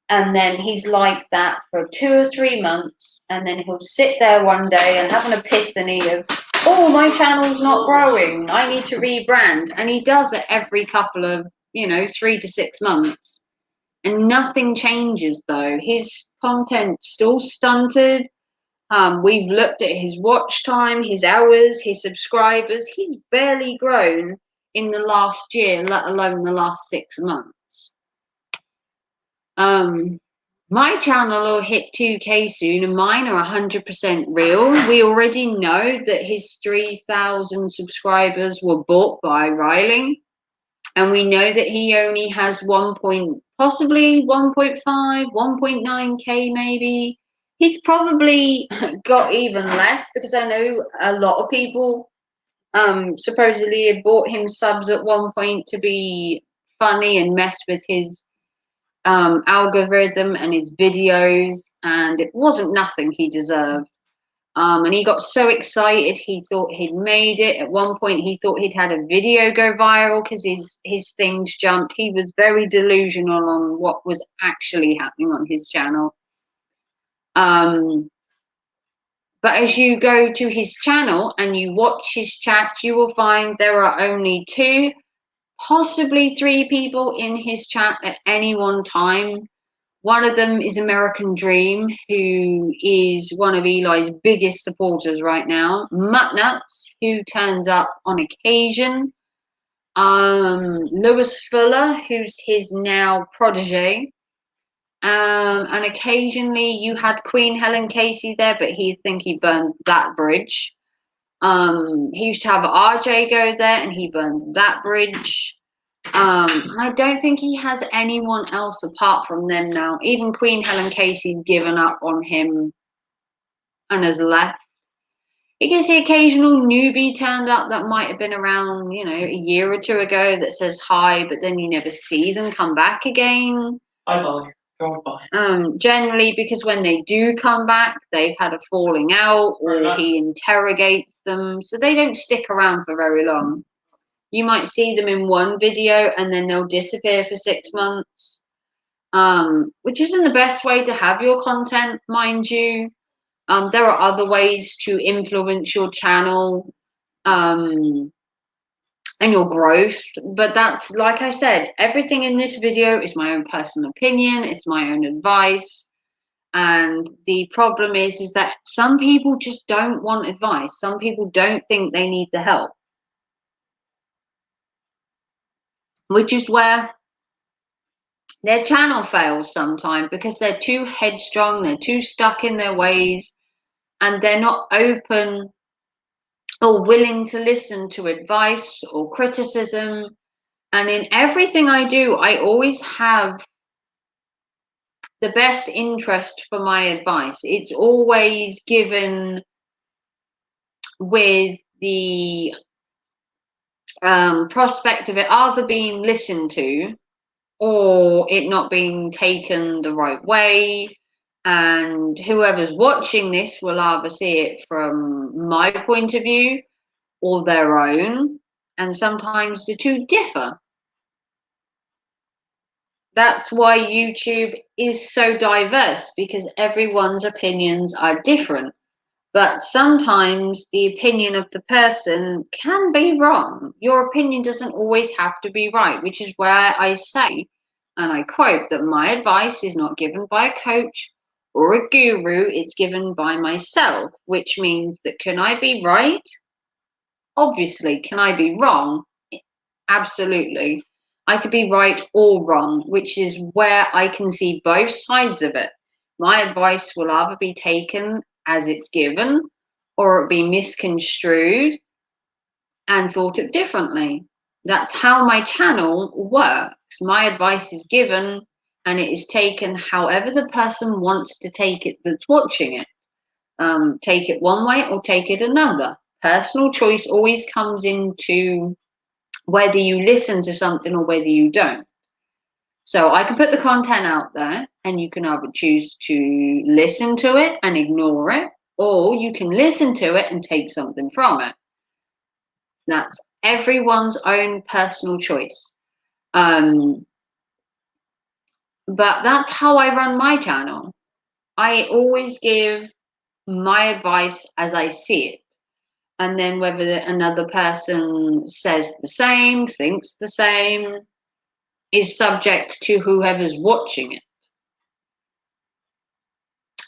S1: And then he's like that for 2 or 3 months, and then he'll sit there one day and have an epiphany of, oh, my channel's not growing, I need to rebrand. And he does it every couple of, 3 to 6 months. And nothing changes, though. His content's still stunted. We've looked at his watch time, his hours, his subscribers. He's barely grown in the last year, let alone the last 6 months. My channel will hit 2K soon, and mine are 100% real. We already know that his 3,000 subscribers were bought by Riley, and we know that he only has possibly 1.5, 1.9K maybe. He's probably got even less, because I know a lot of people supposedly had bought him subs at one point to be funny and mess with his algorithm and his videos, and it wasn't nothing he deserved. And he got so excited he thought he'd made it. At one point he thought he'd had a video go viral because his things jumped. He was very delusional on what was actually happening on his channel. But as you go to his channel and you watch his chat, you will find there are only 2, possibly 3 people in his chat at any one time. One of them is American Dream, who is one of Eli's biggest supporters right now. Muttnuts, who turns up on occasion. Lewis Fuller, who's his now protege. And occasionally you had Queen Helen Casey there, but he'd think he burned that bridge. He used to have RJ go there, and he burned that bridge. And I don't think he has anyone else apart from them now. Even Queen Helen Casey's given up on him and has left. It gets the occasional newbie turned up that might have been around, a year or two ago that says hi, but then you never see them come back again.
S2: Bye-bye.
S1: Generally, because when they do come back, they've had a falling out or he interrogates them, so they don't stick around for very long. You might see them in one video and then they'll disappear for 6 months, which isn't the best way to have your content, mind you. There are other ways to influence your channel and your growth, but that's, like I said, everything in this video is my own personal opinion, it's my own advice. And the problem is that some people just don't want advice. Some people don't think they need the help, which is where their channel fails sometimes, because they're too headstrong, they're too stuck in their ways, and they're not open or willing to listen to advice or criticism. And in everything I do, I always have the best interest for my advice. It's always given with the prospect of it either being listened to or it not being taken the right way. And whoever's watching this will either see it from my point of view or their own. And sometimes the two differ. That's why YouTube is so diverse, because everyone's opinions are different. But sometimes the opinion of the person can be wrong. Your opinion doesn't always have to be right, which is where I say, and I quote, that my advice is not given by a coach or a guru, it's given by myself, which means that can I be right? Obviously. Can I be wrong? Absolutely. I could be right or wrong, which is where I can see both sides of it. My advice will either be taken as it's given or it be misconstrued and thought of differently. That's how my channel works. My advice is given and it is taken however the person wants to take it that's watching it. Take it one way or take it another. Personal choice always comes into whether you listen to something or whether you don't. So I can put the content out there and you can either choose to listen to it and ignore it, or you can listen to it and take something from it. That's everyone's own personal choice. But that's how I run my channel. I always give my advice as I see it. And then whether another person says the same, thinks the same, is subject to whoever's watching it.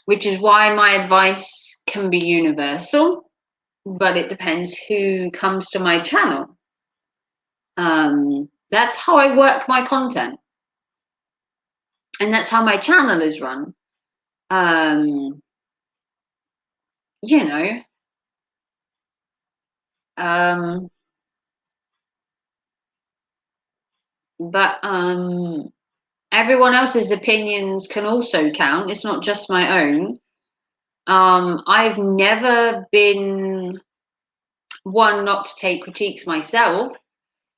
S1: Which is why my advice can be universal, but it depends who comes to my channel. That's how I work my content. And that's how my channel is run. You know, but everyone else's opinions can also count. It's not just my own. I've never been one not to take critiques myself.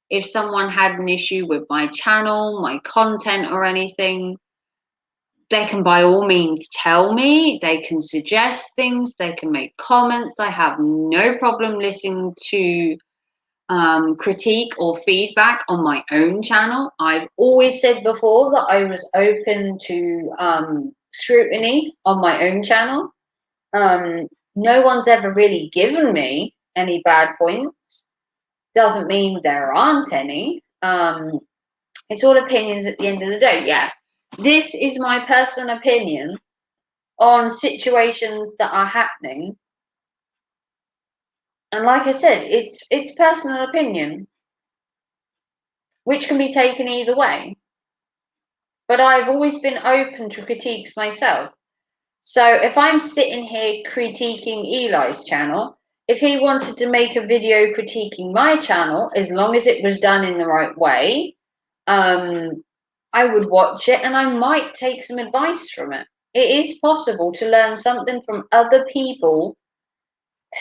S1: If someone had an issue with my channel, my content, or anything, they can by all means tell me. They can suggest things. They can make comments. I have no problem listening to critique or feedback on my own channel. I've always said before that I was open to scrutiny on my own channel. No one's ever really given me any bad points. Doesn't mean there aren't any. It's all opinions at the end of the day. Yeah, this is my personal opinion on situations that are happening. And like I said, it's personal opinion, which can be taken either way. but I've always been open to critiques myself. So if I'm sitting here critiquing Eli's channel, if he wanted to make a video critiquing my channel, as long as it was done in the right way, I would watch it and I might take some advice from it. It is possible to learn something from other people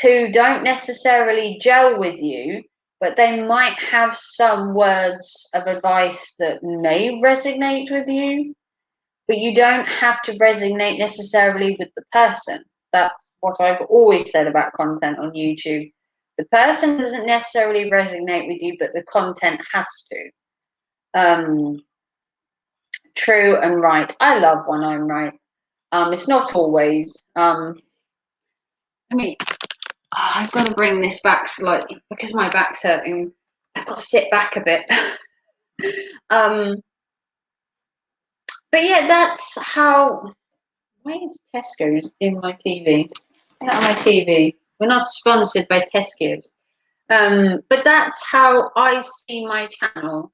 S1: who don't necessarily gel with you, but they might have some words of advice that may resonate with you, but you don't have to resonate necessarily with the person. That's what I've always said about content on YouTube. The person doesn't necessarily resonate with you, but the content has to. True and right. I love when I'm right. It's not always. I've got to bring this back slightly because my back's hurting. I've got to sit back a bit. But yeah, that's how. Why is Tesco's in my TV? Get out of my TV. We're not sponsored by Tesco's. But that's how I see my channel.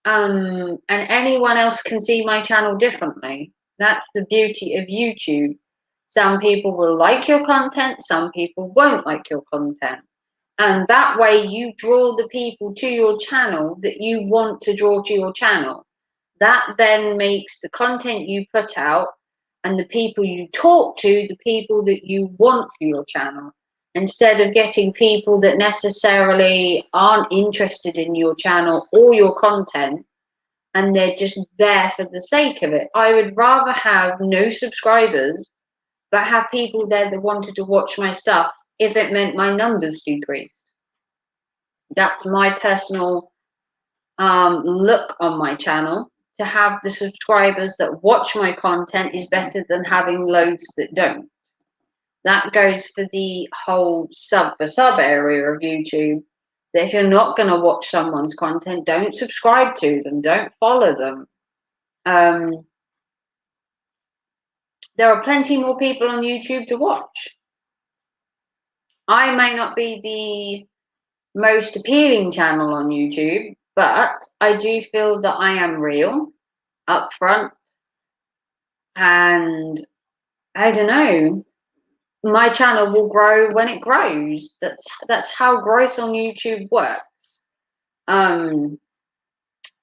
S1: And anyone else can see my channel differently. That's the beauty of YouTube. Some people will like your content, some people won't like your content. And that way you draw the people to your channel that you want to draw to your channel. That then makes the content you put out and the people you talk to the people that you want for your channel, instead of getting people that necessarily aren't interested in your channel or your content and they're just there for the sake of it. I would rather have no subscribers but have people there that wanted to watch my stuff if it meant my numbers decreased. That's my personal look on my channel. To have the subscribers that watch my content is better than having loads that don't. That goes for the whole sub area of YouTube. That if you're not going to watch someone's content, don't subscribe to them, don't follow them. There are plenty more people on YouTube to watch. I may not be the most appealing channel on YouTube, but I do feel that I am real, upfront, and I don't know, my channel will grow when it grows. That's how growth on YouTube works.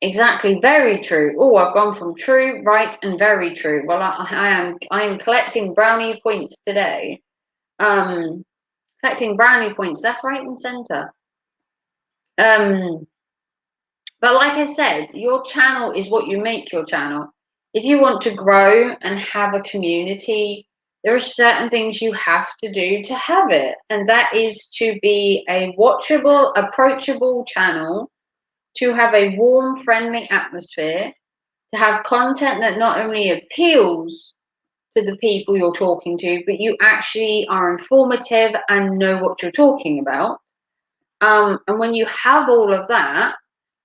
S1: Exactly, very true. Oh, I've gone from true, right, and very true. Well, I am collecting brownie points today. Collecting brownie points left, right, and center. But like I said, your channel is what you make your channel. If you want to grow and have a community, there are certain things you have to do to have it. And that is to be a watchable, approachable channel, to have a warm, friendly atmosphere, to have content that not only appeals to the people you're talking to, but you actually are informative and know what you're talking about. And when you have all of that,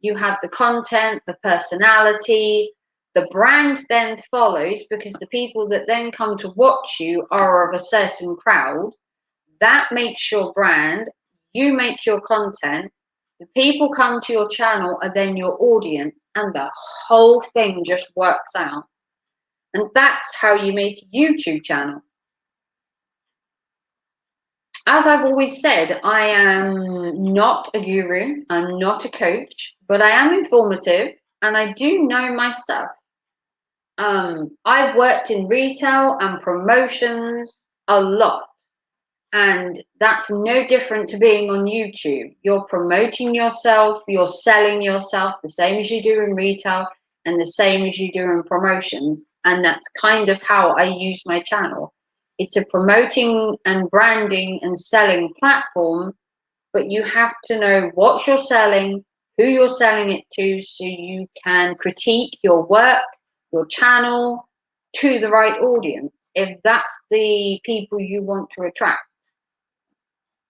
S1: you have the content, the personality, the brand then follows because the people that then come to watch you are of a certain crowd. That makes your brand, you make your content, the people come to your channel are then your audience, and the whole thing just works out. And that's how you make a YouTube channel. As I've always said, I am not a guru, I'm not a coach, but I am informative and I do know my stuff. I've worked in retail and promotions a lot, and that's no different to being on YouTube. You're promoting yourself, you're selling yourself the same as you do in retail and the same as you do in promotions, and that's kind of how I use my channel. It's a promoting and branding and selling platform, but you have to know what you're selling, who you're selling it to, so you can critique your work, your channel to the right audience, if that's the people you want to attract.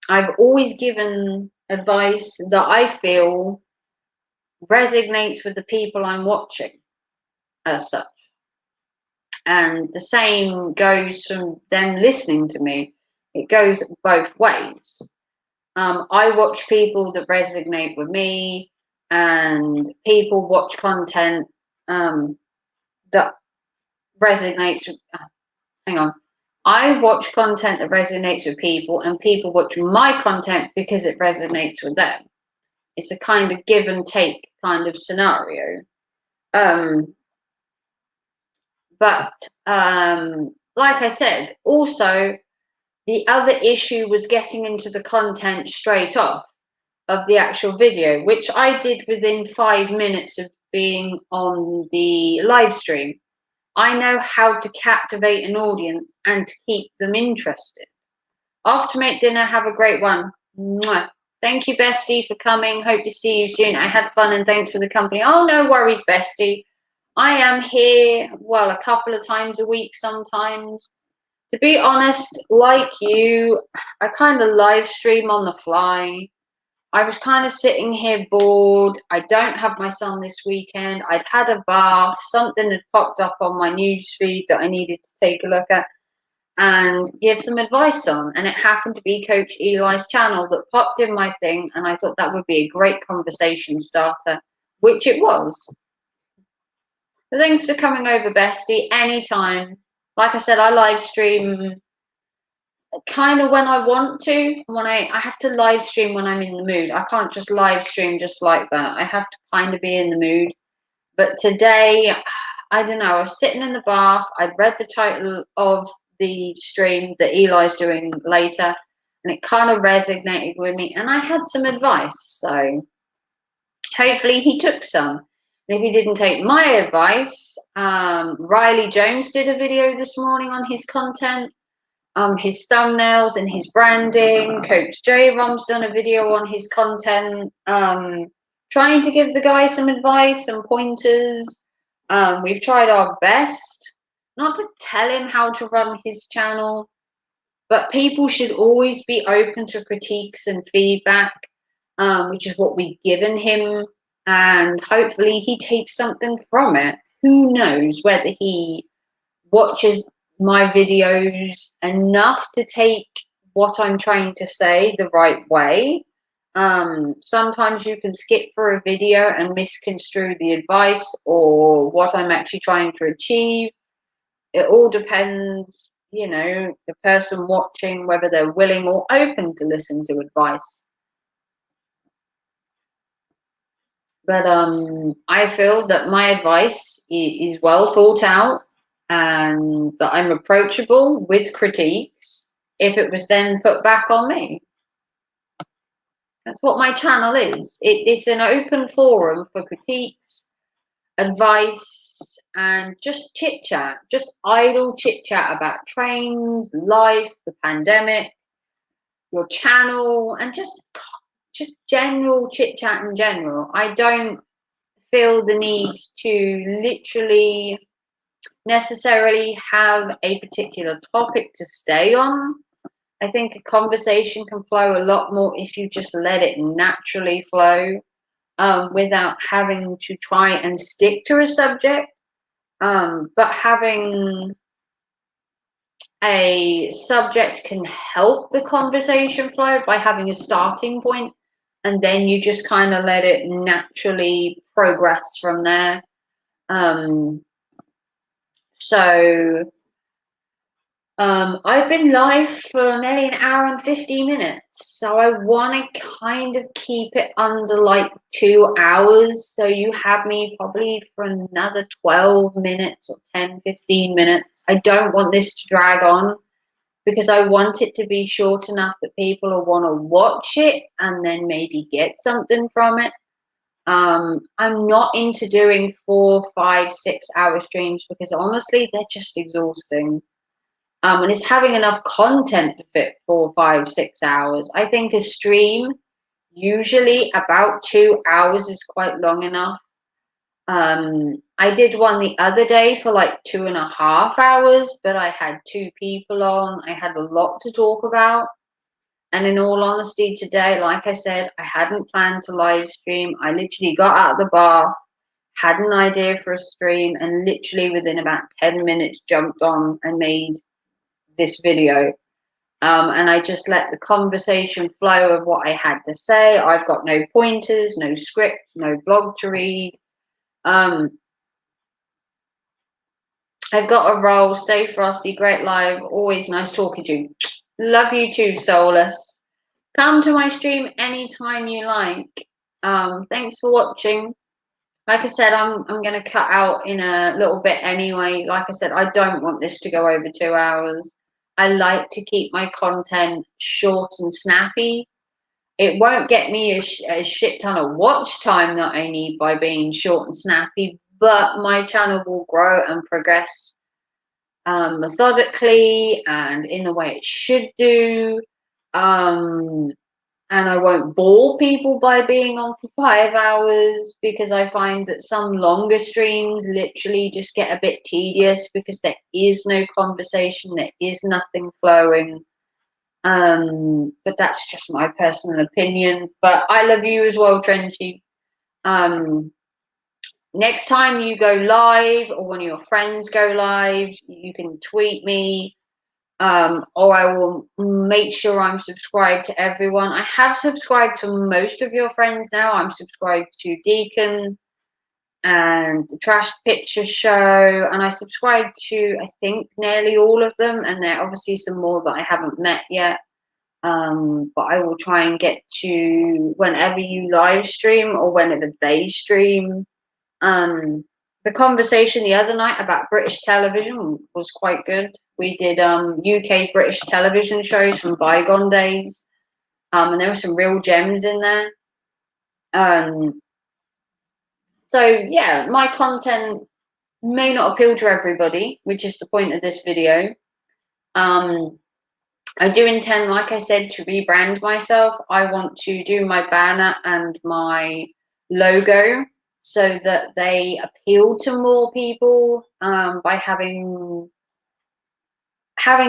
S1: I've always given advice that I feel resonates with the people I'm watching as such. And the same goes from them listening to me. It goes both ways. I watch people that resonate with me, and people watch content that that resonates with, hang on. I watch content that resonates with people, and people watch my content because it resonates with them. It's a kind of give and take kind of scenario. But like I said, also the other issue was getting into the content straight off of the actual video, which I did within 5 minutes of being on the live stream. I know how to captivate an audience and to keep them interested. Off to make dinner. Have a great one. Mwah. Thank you, Bestie, for coming. Hope to see you soon. I had fun and thanks for the company. Oh, no worries, Bestie. I am here, well, a couple of times a week sometimes. To be honest, like you, I kind of live stream on the fly. I was kind of sitting here bored. I don't have my son this weekend. I'd had a bath. Something had popped up on my news feed that I needed to take a look at and give some advice on. And it happened to be Coach Eli's channel that popped in my thing. And I thought that would be a great conversation starter, which it was. So thanks for coming over, Bestie. Anytime. Like I said, I live stream kind of when I want to. When I have to live stream when I'm in the mood. I can't just live stream just like that. I have to kind of be in the mood. But today, I don't know, I was sitting in the bath. I'd read the title of the stream that Eli's doing later, and it kind of resonated with me, and I had some advice. So hopefully he took some. And if he didn't take my advice, Riley Jones did a video this morning on his content, his thumbnails and his branding. Coach J Rom's done a video on his content, trying to give the guy some advice, some pointers. We've tried our best not to tell him how to run his channel, but people should always be open to critiques and feedback, which is what we've given him. And hopefully he takes something from it. Who knows whether he watches my videos enough to take what I'm trying to say the right way. Sometimes you can skip for a video and misconstrue the advice or what I'm actually trying to achieve. It all depends, you know, the person watching, whether they're willing or open to listen to advice. But I feel that my advice is well thought out and that I'm approachable with critiques if it was then put back on me. That's what my channel is. It's an open forum for critiques, advice, and just chit chat, just idle chit chat about trains, life, the pandemic, your channel, and just general chit chat in general. I don't feel the need to literally necessarily have a particular topic to stay on. I think a conversation can flow a lot more if you just let it naturally flow, without having to try and stick to a subject. But having a subject can help the conversation flow by having a starting point, and then you just kind of let it naturally progress from there. I've been live for nearly an hour and 50 minutes, so I want to kind of keep it under like 2 hours. So you have me probably for another 12 minutes or 10, 15 minutes. I don't want this to drag on because I want it to be short enough that people will want to watch it and then maybe get something from it. I'm not into doing 4, 5, 6 hour streams because honestly, they're just exhausting. And it's having enough content to fit 4, 5, 6 hours. I think a stream, usually about 2 hours is quite long enough. I did one the other day for like 2.5 hours, but I had 2 people on. I had a lot to talk about. And in all honesty, today, like I said, I hadn't planned to live stream. I literally got out of the bath, had an idea for a stream, and literally within about 10 minutes jumped on and made this video. And I just let the conversation flow of what I had to say. I've got no pointers, no script, no blog to read. I've got a roll. Stay frosty. Great live. Always nice talking to you. Love you too, Soulless. Come to my stream anytime you like. Thanks for watching. Like I said, I'm gonna cut out in a little bit anyway. Like I said, I don't want this to go over 2 hours. I like to keep my content short and snappy. It won't get me a shit ton of watch time that I need by being short and snappy, but my channel will grow and progress methodically and in the way it should do. And I won't bore people by being on for 5 hours, because I find that some longer streams literally just get a bit tedious because there is no conversation, there is nothing flowing. But that's just my personal opinion. But I love you as well, Trenchy. Next time you go live, or one of your friends go live, you can tweet me, or I will make sure I'm subscribed to everyone. I have subscribed to most of your friends now. I'm subscribed to Deacon and the Trash Picture Show, and I subscribe to, I think, nearly all of them, and there are obviously some more that I haven't met yet. But I will try and get to whenever you live stream or whenever they stream. The conversation the other night about British television was quite good. We did UK British television shows from bygone days, and there were some real gems in there. So yeah, my content may not appeal to everybody, which is the point of this video. I do intend, like I said, to rebrand myself. I want to do my banner and my logo so that they appeal to more people, by having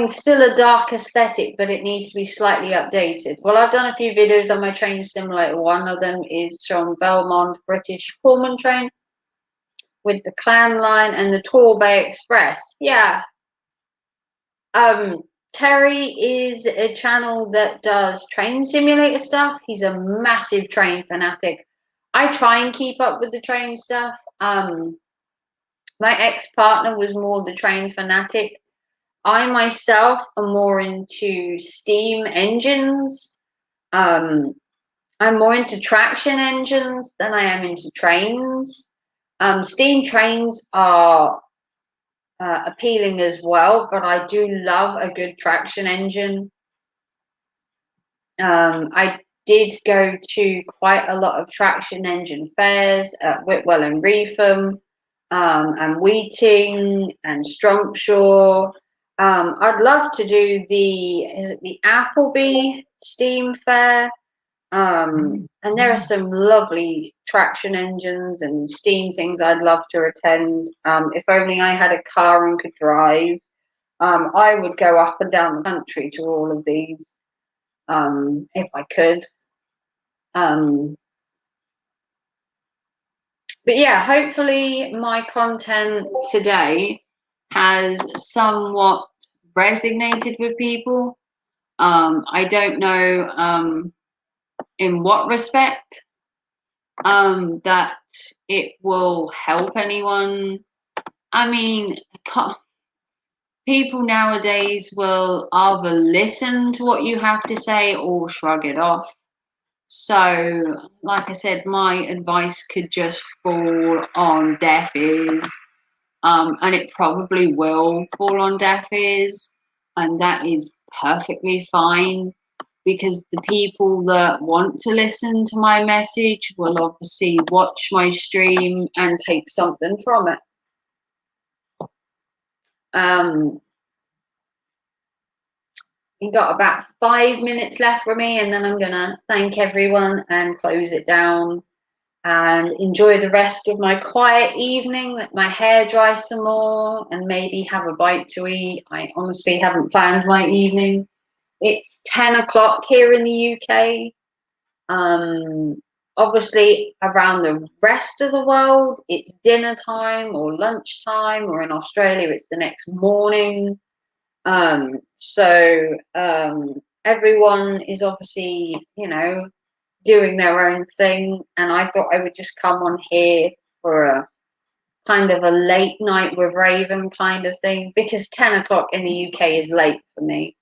S1: still a dark aesthetic, but it needs to be slightly updated. Well, I've done a few videos on my train simulator. One of them is from Belmont British Pullman train with the Clan Line and the Torbay Express. Yeah. Terry is a channel that does train simulator stuff. He's a massive train fanatic. I try and keep up with the train stuff. My ex-partner was more the train fanatic. I myself am more into steam engines. I'm more into traction engines than I am into trains. Steam trains are appealing as well, but I do love a good traction engine. I did go to quite a lot of traction engine fairs at Whitwell and Reetham, and Wheating and Strumpshaw. I'd love to do the Appleby Steam Fair. And there are some lovely traction engines and steam things I'd love to attend. If only I had a car and could drive, I would go up and down the country to all of these, if I could. But yeah, hopefully my content today has somewhat resonated with people. I don't know in what respect that it will help anyone. I mean, people nowadays will either listen to what you have to say or shrug it off. So, like I said, my advice could just fall on deaf ears, and it probably will fall on deaf ears, and that is perfectly fine, because the people that want to listen to my message will obviously watch my stream and take something from it. You got about 5 minutes left for me, and then I'm gonna thank everyone and close it down and enjoy the rest of my quiet evening, let my hair dry some more, and maybe have a bite to eat. I honestly haven't planned my evening. It's 10 o'clock here in the UK. Obviously, around the rest of the world, it's dinner time or lunchtime, or in Australia, it's the next morning. So everyone is obviously, doing their own thing, and I thought I would just come on here for a kind of a late night with Raven kind of thing, because 10 o'clock in the UK is late for me.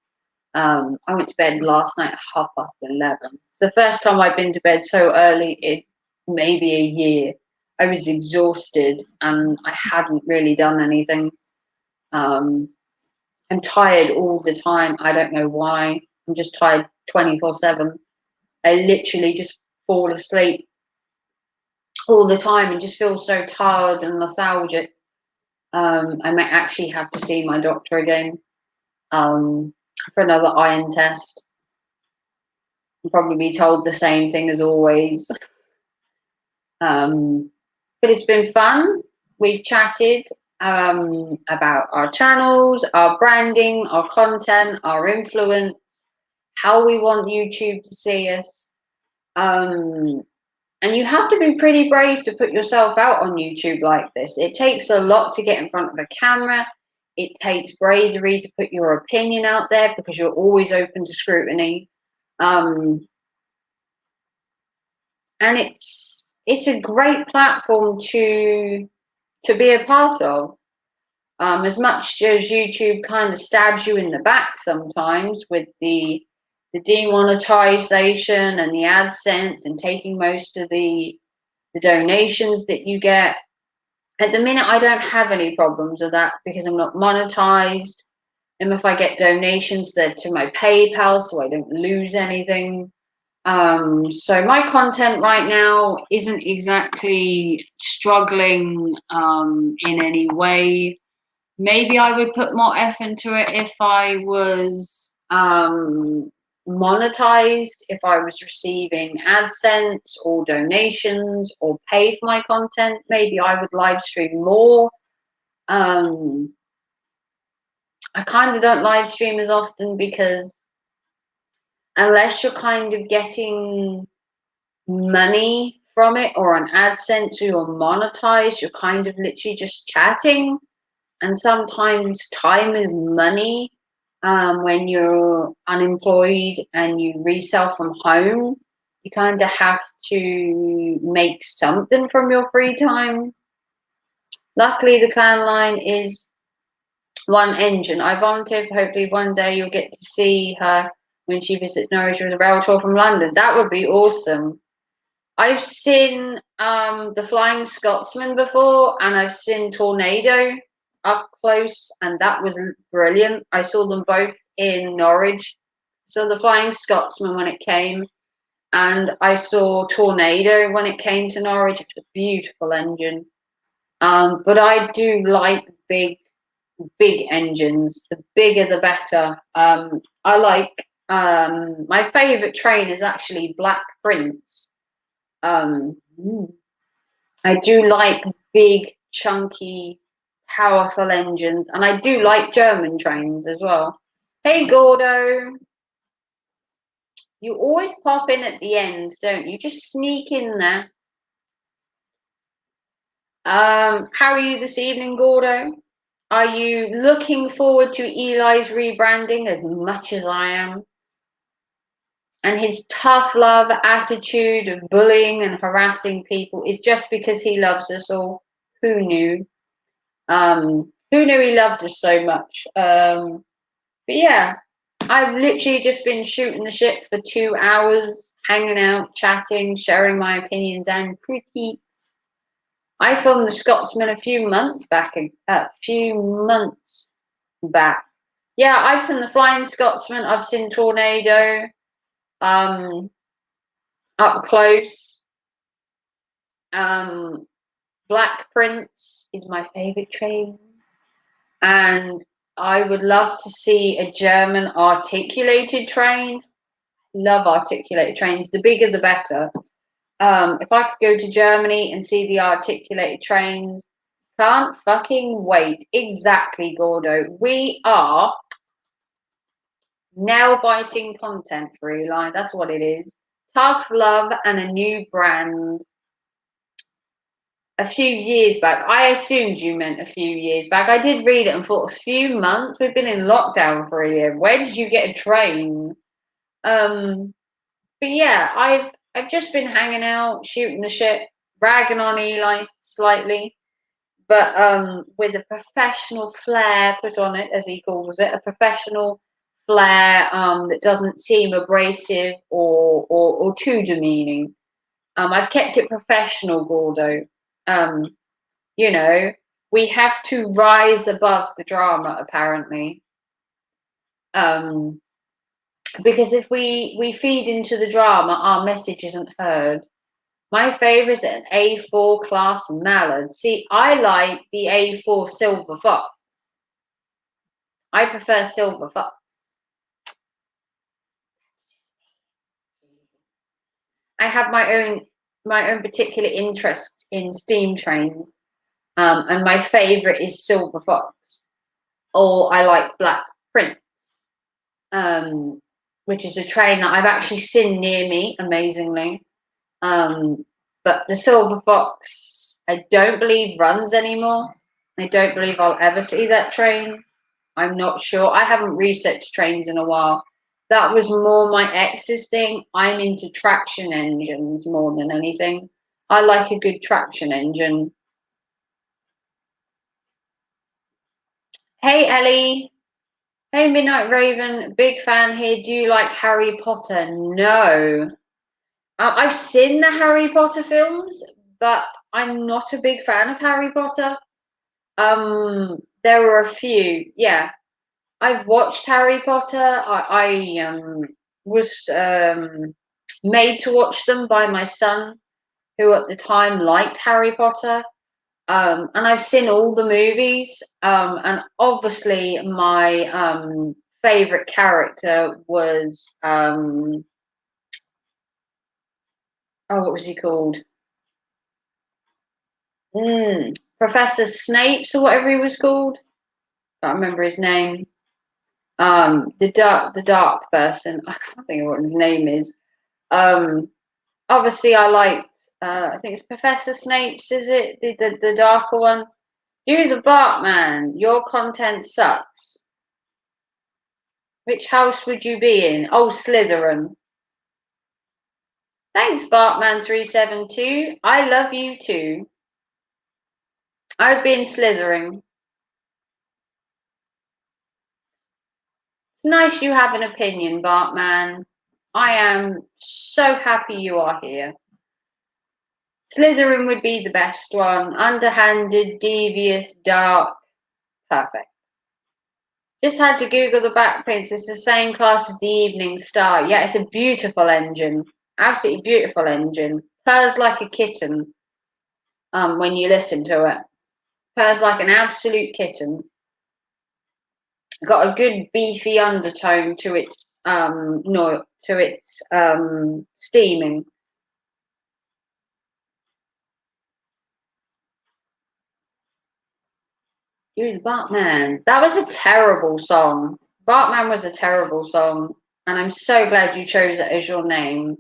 S1: I went to bed last night at 11:30. It's the first time I've been to bed so early in maybe a year. I was exhausted and I hadn't really done anything. I'm tired all the time. I don't know why. I'm just tired 24/7. I literally just fall asleep all the time and just feel so tired and lethargic. I might actually have to see my doctor again for another iron test. I'll probably be told the same thing as always. But it's been fun. We've chatted about our channels, our branding, our content, our influence, how we want YouTube to see us. And you have to be pretty brave to put yourself out on YouTube like this. It takes a lot to get in front of a camera. It takes bravery to put your opinion out there because you're always open to scrutiny. And it's a great platform to be a part of. As much as YouTube kind of stabs you in the back sometimes with the demonetization and the AdSense and taking most of the donations that you get. At the minute, I don't have any problems with that because I'm not monetized. And if I get donations, they're to my PayPal, so I don't lose anything. So my content right now isn't exactly struggling in any way. Maybe I would put more effort into it if I was monetized, if I was receiving AdSense or donations or pay for my content. Maybe I would live stream more. I kind of don't live stream as often because unless you're kind of getting money from it or an AdSense or you're monetized, you're kind of literally just chatting. And sometimes time is money. When you're unemployed and you resell from home, you kind of have to make something from your free time. Luckily, the clan line is one engine. I volunteered. Hopefully, one day you'll get to see her when she visits Norwich with a rail tour from London. That would be awesome. I've seen the Flying Scotsman before, and I've seen Tornado up close, and that was brilliant. I saw them both in Norwich. So the Flying Scotsman when it came, and I saw Tornado when it came to Norwich. It's a beautiful engine. But I do like big engines. The bigger, the better. I like my favourite train is actually Black Prince. Um, I do like big, chunky, powerful engines, and I do like German trains as well. Hey, Gordo, you always pop in at the end, don't you? Just sneak in there. How are you this evening, Gordo? Are you looking forward to Eli's rebranding as much as I am? And his tough love attitude of bullying and harassing people is just because he loves us all. Who knew? Who knew he loved us so much? But yeah, I've literally just been shooting the shit for 2 hours, hanging out, chatting, sharing my opinions and critiques. I filmed The Scotsman a few months back. Yeah, I've seen The Flying Scotsman. I've seen Tornado up close. Black Prince is my favorite train. And I would love to see a German articulated train. Love articulated trains. The bigger, the better. If I could go to Germany and see the articulated trains, can't fucking wait. Exactly, Gordo. We are nail-biting content for Eli. That's what it is. Tough love and a new brand. A few years back. I assumed you meant a few years back. I did read it and thought a few months. We've been in lockdown for a year. Where did you get a train? But yeah, I've just been hanging out, shooting the shit, ragging on Eli slightly. but with a professional flair put on it, as he calls it, a professional flair that doesn't seem abrasive or too demeaning. I've kept it professional, Gordo. Um, you know, we have to rise above the drama, apparently. Um, because if we feed into the drama, our message isn't heard. My favourite is an A4 class mallard. See, I like the A4 silver fox. I prefer silver fox. I have my own particular interest in steam trains, and my favourite is silver fox. Or I like Black Prince, um, which is a train that I've actually seen near me, amazingly. Um, but the Silver Fox, I don't believe runs anymore. I don't believe I'll ever see that train. I'm not sure. I haven't researched trains in a while. That was more my ex's thing. I'm into traction engines more than anything. I like a good traction engine. Hey, Ellie. Hey, Midnight Raven. Big fan here. Do you like Harry Potter? No. I've seen the Harry Potter films, but I'm not a big fan of Harry Potter. There were a few, yeah. I've watched Harry Potter. I was made to watch them by my son, who at the time liked Harry Potter. And I've seen all the movies. And obviously, my favorite character was oh, what was he called? Professor Snapes or whatever he was called. Can't remember his name. The dark person. I can't think of what his name is. Um, obviously, I liked. I think it's Professor Snapes. Is it the darker one? You the Bartman. Your content sucks. Which house would you be in? Oh, Slytherin. Thanks, Bartman372. I love you too. I'd be in Slytherin. It's nice you have an opinion, Bartman. I am so happy you are here. Slytherin would be the best one. Underhanded, devious, dark. Perfect. Just had to Google the Black Prince. It's the same class as the Evening Star. Yeah, it's a beautiful engine. Absolutely beautiful engine. Purrs like a kitten when you listen to it. Purrs like an absolute kitten. Got a good beefy undertone to its no to its steaming. Dude, Bartman. That was a terrible song. Bartman was a terrible song, and I'm so glad you chose it as your name.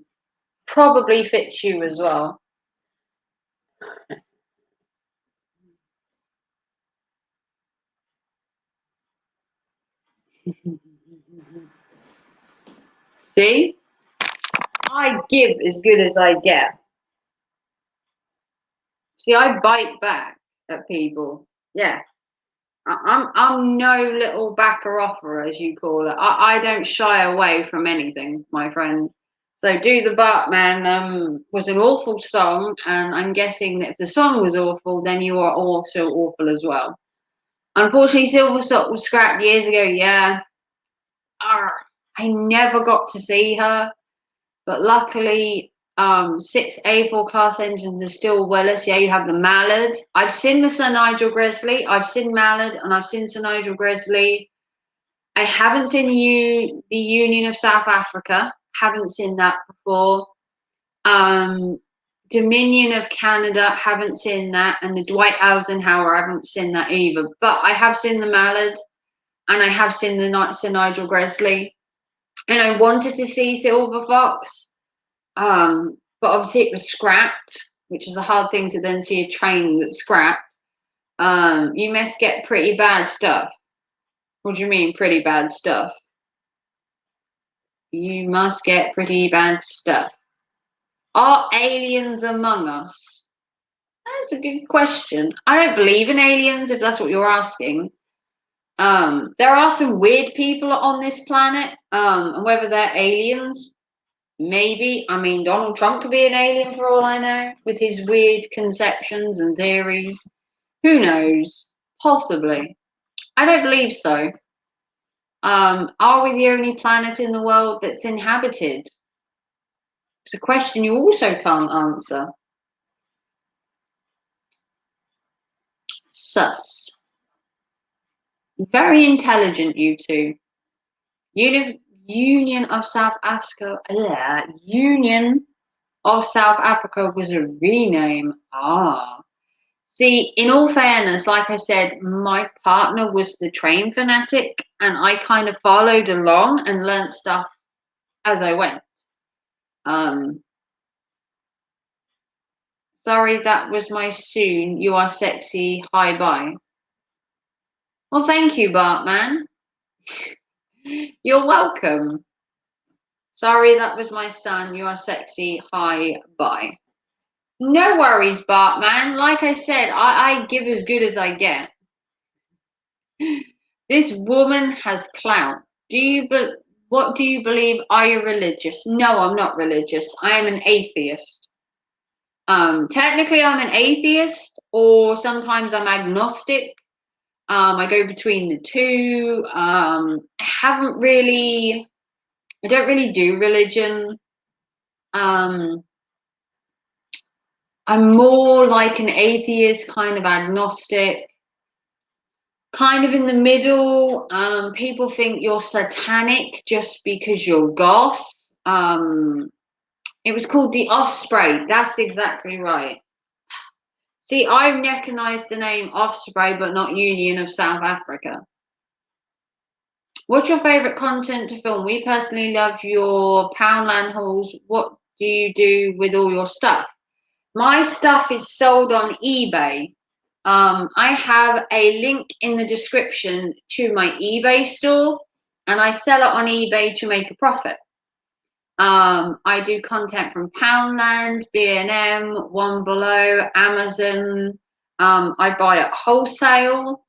S1: Probably fits you as well. See? I give as good as I get. See, I bite back at people. Yeah. I'm no little backer offer, as you call it. I don't shy away from anything, my friend. So Do the Bartman was an awful song, and I'm guessing that if the song was awful, then you are also awful as well. Unfortunately, Silversock was scrapped years ago, yeah. Arr, I never got to see her, but luckily, 6 A4 class engines are still Willis. Yeah, you have the Mallard. I've seen the Sir Nigel Grizzly. I've seen Mallard, and I've seen Sir Nigel Grizzly. I haven't seen the Union of South Africa. Haven't seen that before. Um, Dominion of Canada. Haven't seen that, and the Dwight Eisenhower. I haven't seen that either. But I have seen the Mallard, and I have seen the Sir Nigel Grizzly, and I wanted to see Silver Fox. But obviously it was scrapped, which is a hard thing to then see a train that's scrapped. You must get pretty bad stuff. What do you mean, pretty bad stuff? You must get pretty bad stuff. Are aliens among us? That's a good question. I don't believe in aliens, if that's what you're asking. There are some weird people on this planet, and whether they're aliens, maybe. I mean, Donald Trump could be an alien for all I know, with his weird conceptions and theories. Who knows? Possibly. I don't believe so. Are we the only planet in the world that's inhabited? It's a question you also can't answer. Sus. Very intelligent, you two. Union of South Africa. Union of South Africa was a rename. Ah. See, in all fairness, like I said, my partner was the train fanatic, and I kind of followed along and learnt stuff as I went. Sorry, that was my soon. You are sexy. Hi, bye. Well, thank you, Bartman. You're welcome. Sorry, that was my son. You are sexy. Hi, bye. No worries, Bartman. Like I said, I give as good as I get. This woman has clout. What do you believe? Are you religious? No, I'm not religious. I am an atheist. Technically, I'm an atheist, or sometimes I'm agnostic. I go between the two. I don't really do religion. I'm more like an atheist, kind of agnostic, kind of in the middle. People think you're satanic just because you're goth. It was called The Offspray. That's exactly right. See, I recognize the name Offspray, but not Union of South Africa. What's your favorite content to film? We personally love your Poundland hauls. What do you do with all your stuff? My stuff is sold on eBay. I have a link in the description to my eBay store, and I sell it on eBay to make a profit. I do content from Poundland, B&M, One Below, Amazon. I buy at wholesale.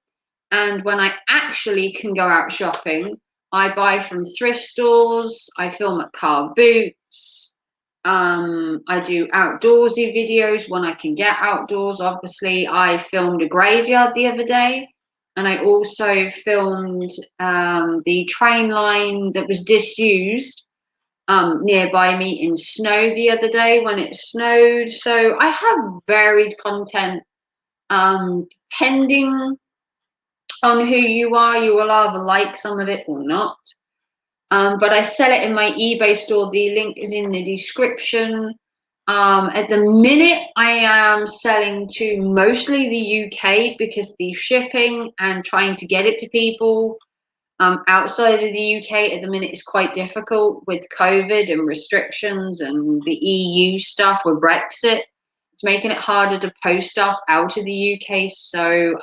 S1: And when I actually can go out shopping, I buy from thrift stores. I film at car boots. I do outdoorsy videos when I can get outdoors. Obviously, I filmed a graveyard the other day. And I also filmed the train line that was disused nearby me in snow the other day when it snowed. So I have varied content. Depending on who you are, you will either like some of it or not. But I sell it in my eBay store. The link is in the description. At the minute, I am selling to mostly the UK because the shipping and trying to get it to people outside of the UK at the minute is quite difficult with COVID and restrictions and the EU stuff with Brexit. It's making it harder to post stuff out of the UK. So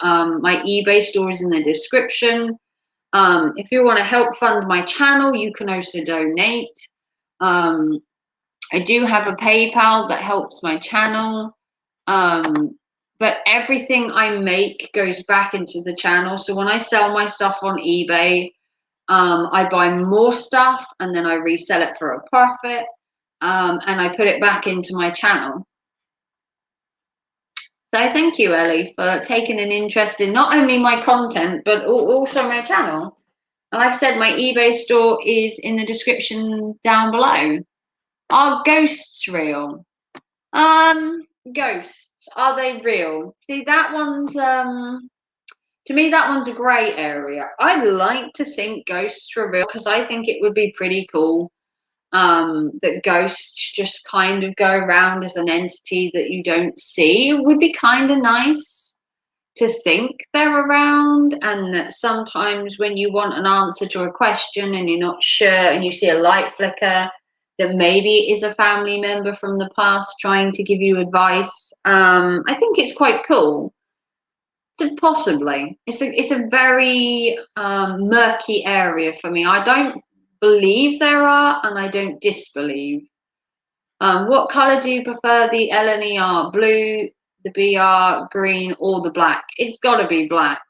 S1: my eBay store is in the description. If you want to help fund my channel, you can also donate. I do have a PayPal that helps my channel. But everything I make goes back into the channel. So when I sell my stuff on eBay, I buy more stuff and then I resell it for a profit. And I put it back into my channel. So thank you, Ellie, for taking an interest in not only my content, but also my channel. And like I said, my eBay store is in the description down below. Are ghosts real? Ghosts, are they real? See, that one's to me, that one's a grey area. I'd like to think ghosts are real because I think it would be pretty cool that ghosts just kind of go around as an entity that you don't see. It would be kind of nice to think they're around, and that sometimes when you want an answer to a question and you're not sure and you see a light flicker, that maybe it is a family member from the past trying to give you advice. I think it's quite cool. Possibly. It's a very murky area for me. I don't believe there are, and I don't disbelieve. What color do you prefer the LNER? Blue, the BR green or the black. It's got to be black.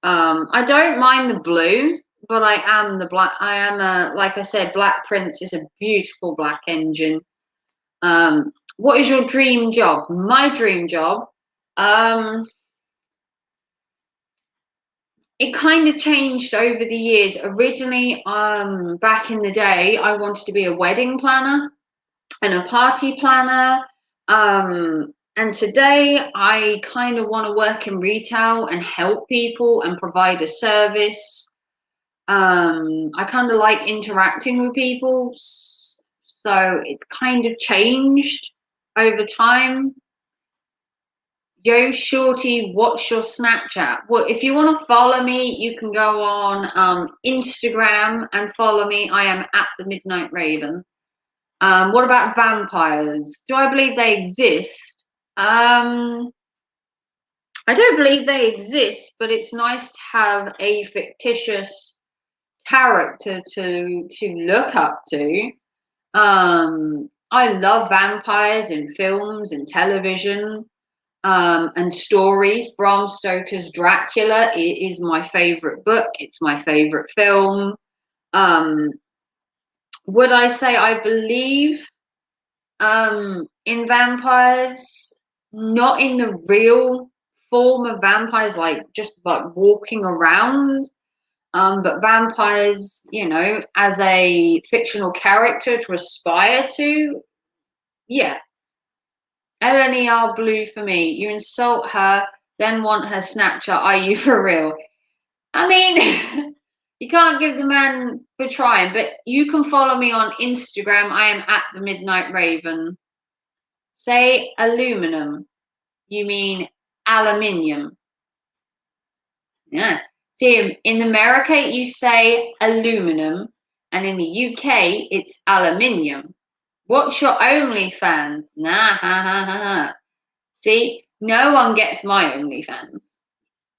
S1: I don't mind the blue, but I am the black. I am a, like I said, Black Prince is a beautiful black engine. What is your dream job? My dream job. It kind of changed over the years. Originally, back in the day, I wanted to be a wedding planner and a party planner. And today, I kind of want to work in retail and help people and provide a service. I kind of like interacting with people, so it's kind of changed over time. Yo, Shorty, what's your Snapchat? Well, if you want to follow me, you can go on Instagram and follow me. I am at the Midnight Raven. What about vampires? Do I believe they exist? I don't believe they exist, but it's nice to have a fictitious character to look up to. I love vampires in films and television. And stories. Bram Stoker's Dracula is my favorite book. It's my favorite film. Would I say I believe in vampires? Not in the real form of vampires, like just like walking around. But vampires, you know, as a fictional character to aspire to, yeah. LNER blue for me. You insult her, then want her Snapchat. Are you for real? I mean, you can't give the man for trying, but you can follow me on Instagram. I am at the Midnight Raven. Say aluminum. You mean aluminium. Yeah. See, in America, you say aluminum, and in the UK, it's aluminium. What's your OnlyFans? Nah, ha, ha, ha, ha. See, no one gets my OnlyFans.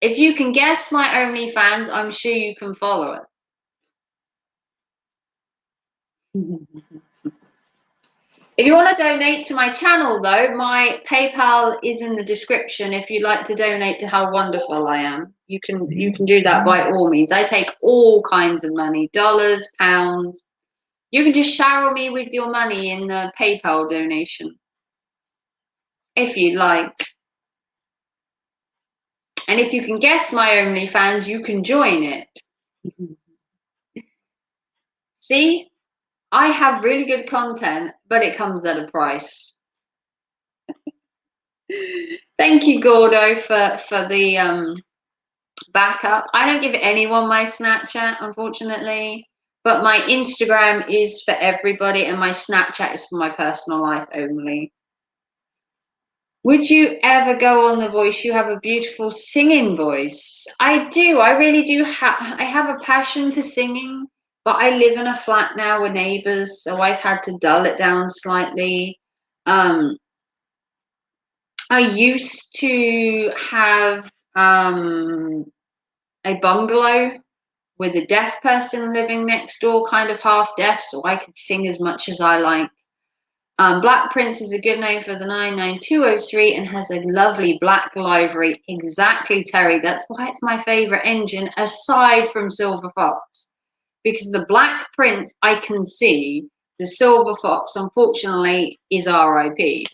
S1: If you can guess my OnlyFans, I'm sure you can follow it. If you want to donate to my channel, though, my PayPal is in the description. If you'd like to donate to how wonderful I am, you can do that by all means. I take all kinds of money, dollars, pounds. You can just shower me with your money in the PayPal donation, if you'd like. And if you can guess my OnlyFans, you can join it. See? I have really good content, but it comes at a price. Thank you, Gordo, for the backup. I don't give anyone my Snapchat, unfortunately, but my Instagram is for everybody, and my Snapchat is for my personal life only. Would you ever go on The Voice? You have a beautiful singing voice. I do. I really do. I have a passion for singing. But I live in a flat now with neighbours, so I've had to dull it down slightly. I used to have a bungalow with a deaf person living next door, kind of half deaf, so I could sing as much as I like. Black Prince is a good name for the 99203 and has a lovely black livery. Exactly, Terry. That's why it's my favourite engine, aside from Silver Fox. Because the Black Prince I can see, the Silver Fox, unfortunately, is RIP.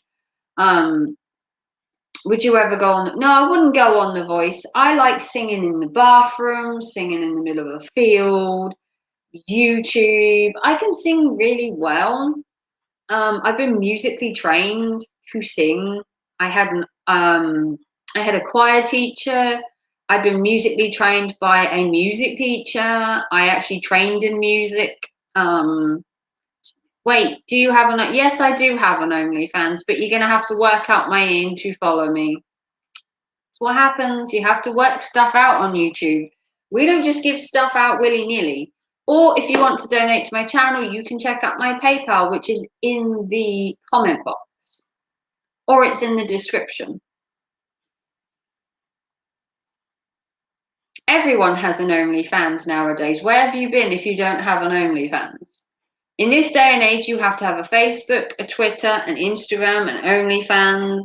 S1: Would you ever go on? No, I wouldn't go on The Voice. I like singing in the bathroom, singing in the middle of a field, YouTube. I can sing really well. I've been musically trained to sing. I had a choir teacher. I've been musically trained by a music teacher. I actually trained in music. Wait, do you have an? Yes, I do have an OnlyFans, but you're gonna have to work out my name to follow me. That's what happens. You have to work stuff out on YouTube. We don't just give stuff out willy-nilly. Or if you want to donate to my channel, you can check out my PayPal, which is in the comment box. Or it's in the description. Everyone has an OnlyFans nowadays. Where have you been if you don't have an OnlyFans? In this day and age, you have to have a Facebook, a Twitter, an Instagram, an OnlyFans.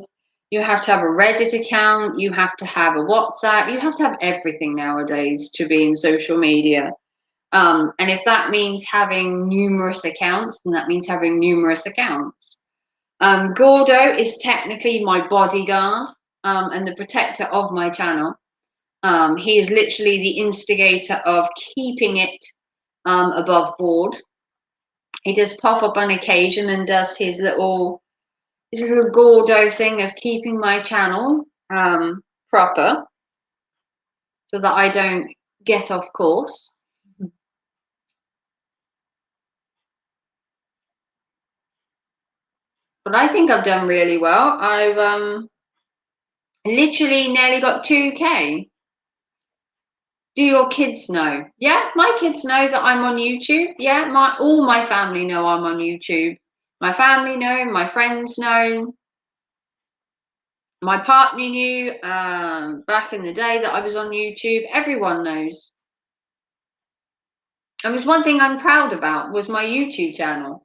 S1: You have to have a Reddit account. You have to have a WhatsApp. You have to have everything nowadays to be in social media. And if that means having numerous accounts, then that means having numerous accounts. Gordo is technically my bodyguard and the protector of my channel. He is literally the instigator of keeping it above board. He does pop up on occasion and does his little Gordo thing of keeping my channel proper so that I don't get off course. But I think I've done really well. I've literally nearly got 2K. Do your kids know? Yeah, my kids know that I'm on YouTube. Yeah, all my family know I'm on YouTube. My family know, my friends know. My partner knew back in the day that I was on YouTube. Everyone knows. And was one thing I'm proud about was my YouTube channel.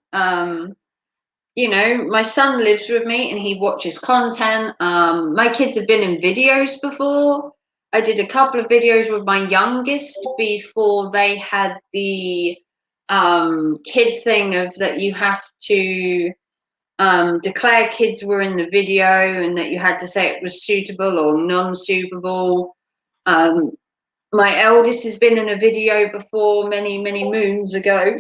S1: You know, my son lives with me and he watches content. My kids have been in videos before. I did a couple of videos with my youngest before they had the kid thing of that you have to declare kids were in the video and that you had to say it was suitable or non-suitable. My eldest has been in a video before many, many moons ago,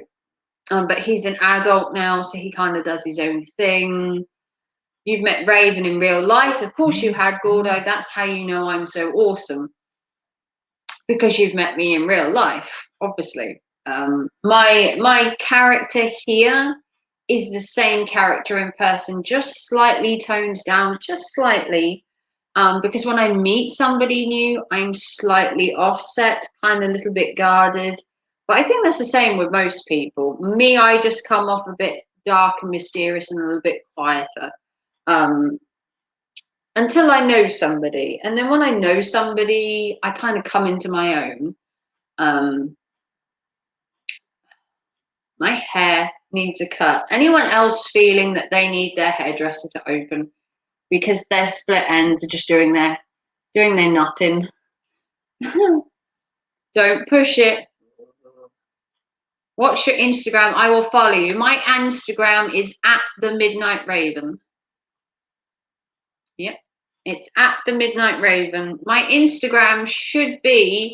S1: but he's an adult now, so he kind of does his own thing. You've met Raven in real life. Of course you had, Gordo. That's how you know I'm so awesome. Because you've met me in real life, obviously. My character here is the same character in person, just slightly toned down, just slightly. Because when I meet somebody new, I'm slightly offset, kind of a little bit guarded. But I think that's the same with most people. Me, I just come off a bit dark and mysterious and a little bit quieter. Until I know somebody. And then when I know somebody, I kind of come into my own. My hair needs a cut. Anyone else feeling that they need their hairdresser to open because their split ends are just doing their nutting? Don't push it. What's your Instagram? I will follow you. My Instagram is at the Midnight Raven. Yep, it's at the Midnight Raven. My Instagram should be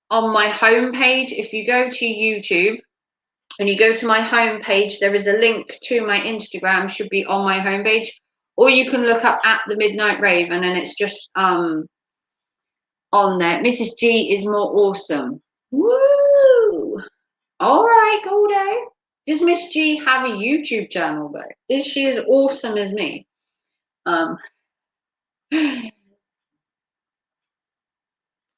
S1: on my homepage. If you go to YouTube and you go to my homepage, there is a link to my Instagram, should be on my homepage, or you can look up at the Midnight Raven and it's just on there. Mrs. G is more awesome. Woo! All right, Gordo. Does Miss G have a YouTube channel though? Is she as awesome as me? But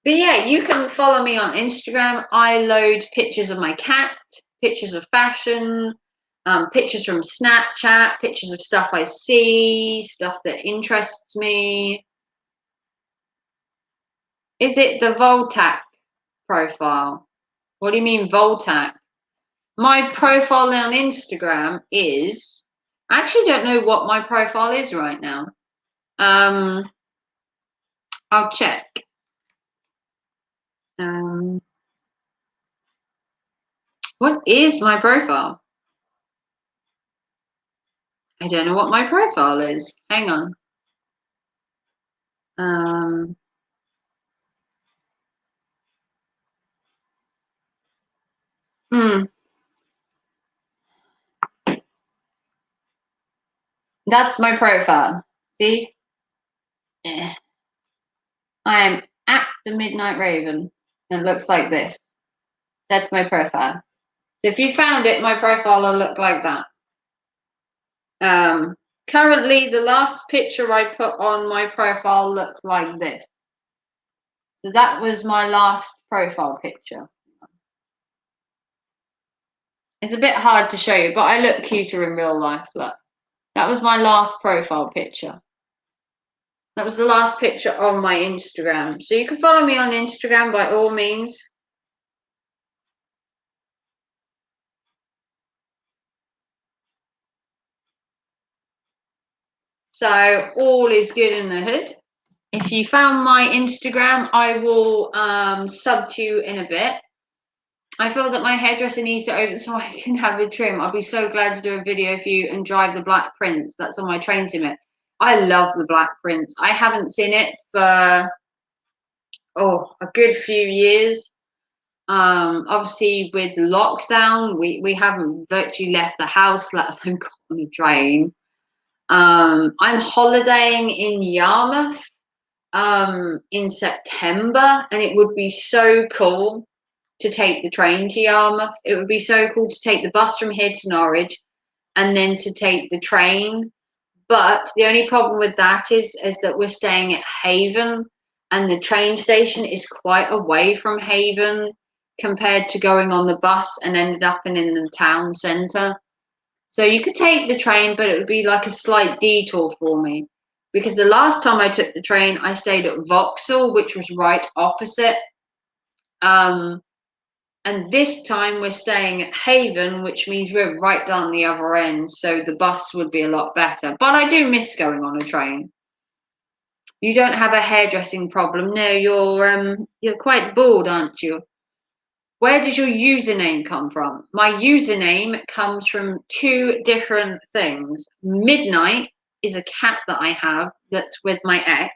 S1: yeah, you can follow me on Instagram. I load pictures of my cat, pictures of fashion, pictures from Snapchat, pictures of stuff I see, stuff that interests me. Is it the Voltac profile? What do you mean Voltac? My profile on Instagram is, I actually don't know what my profile is right now. I'll check. What is my profile? I don't know what my profile is. Hang on. Hmm. That's my profile. See? Eh. I am at the Midnight Raven. And it looks like this. That's my profile. So if you found it, my profile will look like that. Currently, the last picture I put on my profile looks like this. So that was my last profile picture. It's a bit hard to show you, but I look cuter in real life. Look, that was my last profile picture. That was the last picture on my Instagram. So you can follow me on Instagram by all means. So all is good in the hood. If you found my Instagram, I will sub to you in a bit. I feel that my hairdresser needs to open so I can have a trim. I'll be so glad to do a video for you and drive the Black Prince. That's on my train sim. I love the Black Prince. I haven't seen it for a good few years. Obviously with lockdown, we haven't virtually left the house, let alone got on a train. I'm holidaying in Yarmouth in September, and it would be so cool to take the train to Yarmouth. It would be so cool to take the bus from here to Norwich and then to take the train. But the only problem with that is that we're staying at Haven, and the train station is quite away from Haven compared to going on the bus and ended up in the town centre. So you could take the train, but it would be like a slight detour for me. Because the last time I took the train, I stayed at Vauxhall, which was right opposite. And this time we're staying at Haven, which means we're right down the other end. So the bus would be a lot better. But I do miss going on a train. You don't have a hairdressing problem. No, you're quite bored, aren't you? Where does your username come from? My username comes from two different things. Midnight is a cat that I have that's with my ex.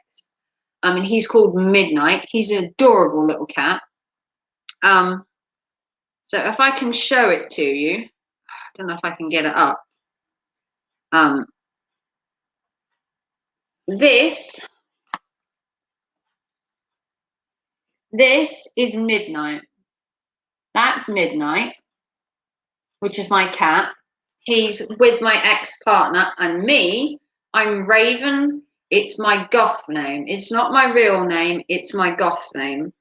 S1: And he's called Midnight. He's an adorable little cat. So if I can show it to you, I don't know if I can get it up. This is Midnight. That's Midnight, which is my cat. He's with my ex-partner, and me, I'm Raven. It's my goth name. It's not my real name, it's my goth name.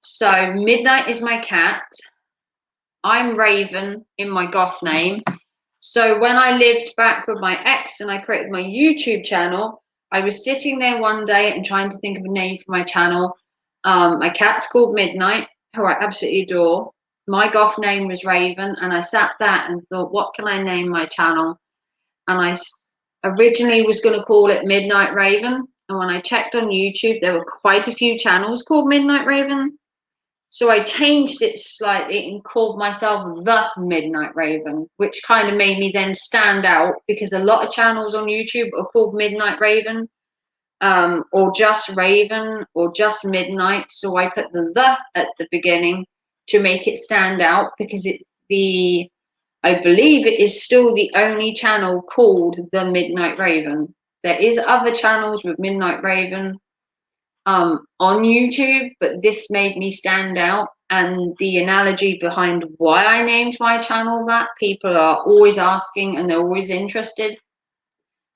S1: So Midnight is my cat. I'm Raven in my goth name. So when I lived back with my ex and I created my YouTube channel, I was sitting there one day and trying to think of a name for my channel. My cat's called Midnight, who I absolutely adore. My goth name was Raven, and I sat there and thought, what can I name my channel? And I originally was going to call it Midnight Raven. And when I checked on YouTube, there were quite a few channels called Midnight Raven. So I changed it slightly and called myself The Midnight Raven, which kind of made me then stand out because a lot of channels on YouTube are called Midnight Raven, or just Raven, or just Midnight. So I put the at the beginning to make it stand out because I believe it is still the only channel called The Midnight Raven. There is other channels with Midnight Raven on YouTube, but this made me stand out. And the analogy behind why I named my channel that, people are always asking and they're always interested.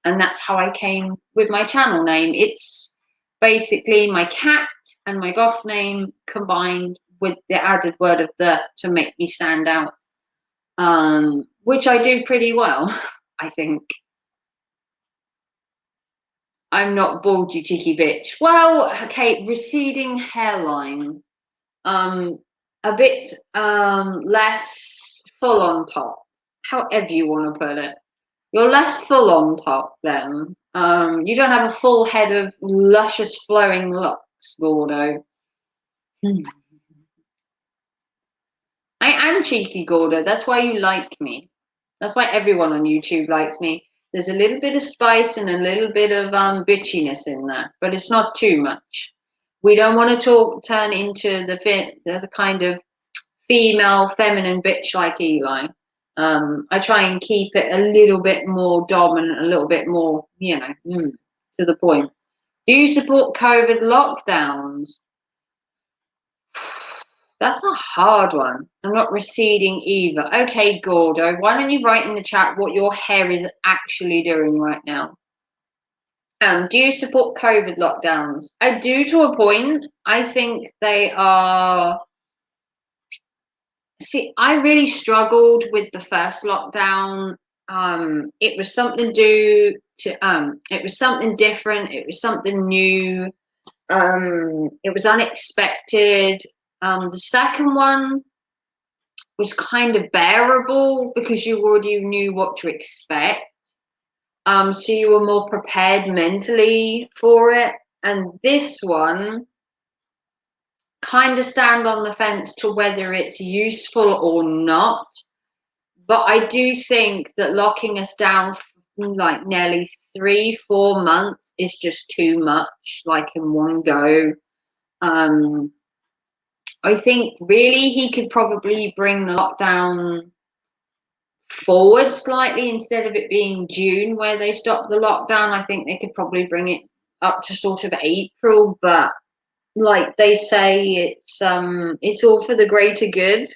S1: And that's how I came with my channel name. It's basically my cat and my goth name combined with the added word of the to make me stand out, which I do pretty well, I think. I'm not bald, you cheeky bitch. Well, okay, receding hairline. A bit less full on top, however you want to put it. You're less full on top then. You don't have a full head of luscious flowing locks, Gordo. I am cheeky, Gordo. That's why you like me. That's why everyone on YouTube likes me. There's a little bit of spice and a little bit of bitchiness in there, but it's not too much. We don't want to turn into the kind of female, feminine bitch like Eli. I try and keep it a little bit more dominant, a little bit more, to the point. Do you support COVID lockdowns? That's a hard one. I'm not receding either. Okay, Gordo, why don't you write in the chat what your hair is actually doing right now? Do you support COVID lockdowns? I do to a point. I think they are. See, I really struggled with the first lockdown. It was something it was something different. It was something new. It was unexpected. The second one was kind of bearable because you already knew what to expect. So you were more prepared mentally for it. And this one, kind of stand on the fence to whether it's useful or not. But I do think that locking us down for like nearly 3-4 months is just too much, like in one go. Um, I think really he could probably bring the lockdown forward slightly instead of it being June where they stopped the lockdown. I think they could probably bring it up to sort of April, but like they say, it's all for the greater good.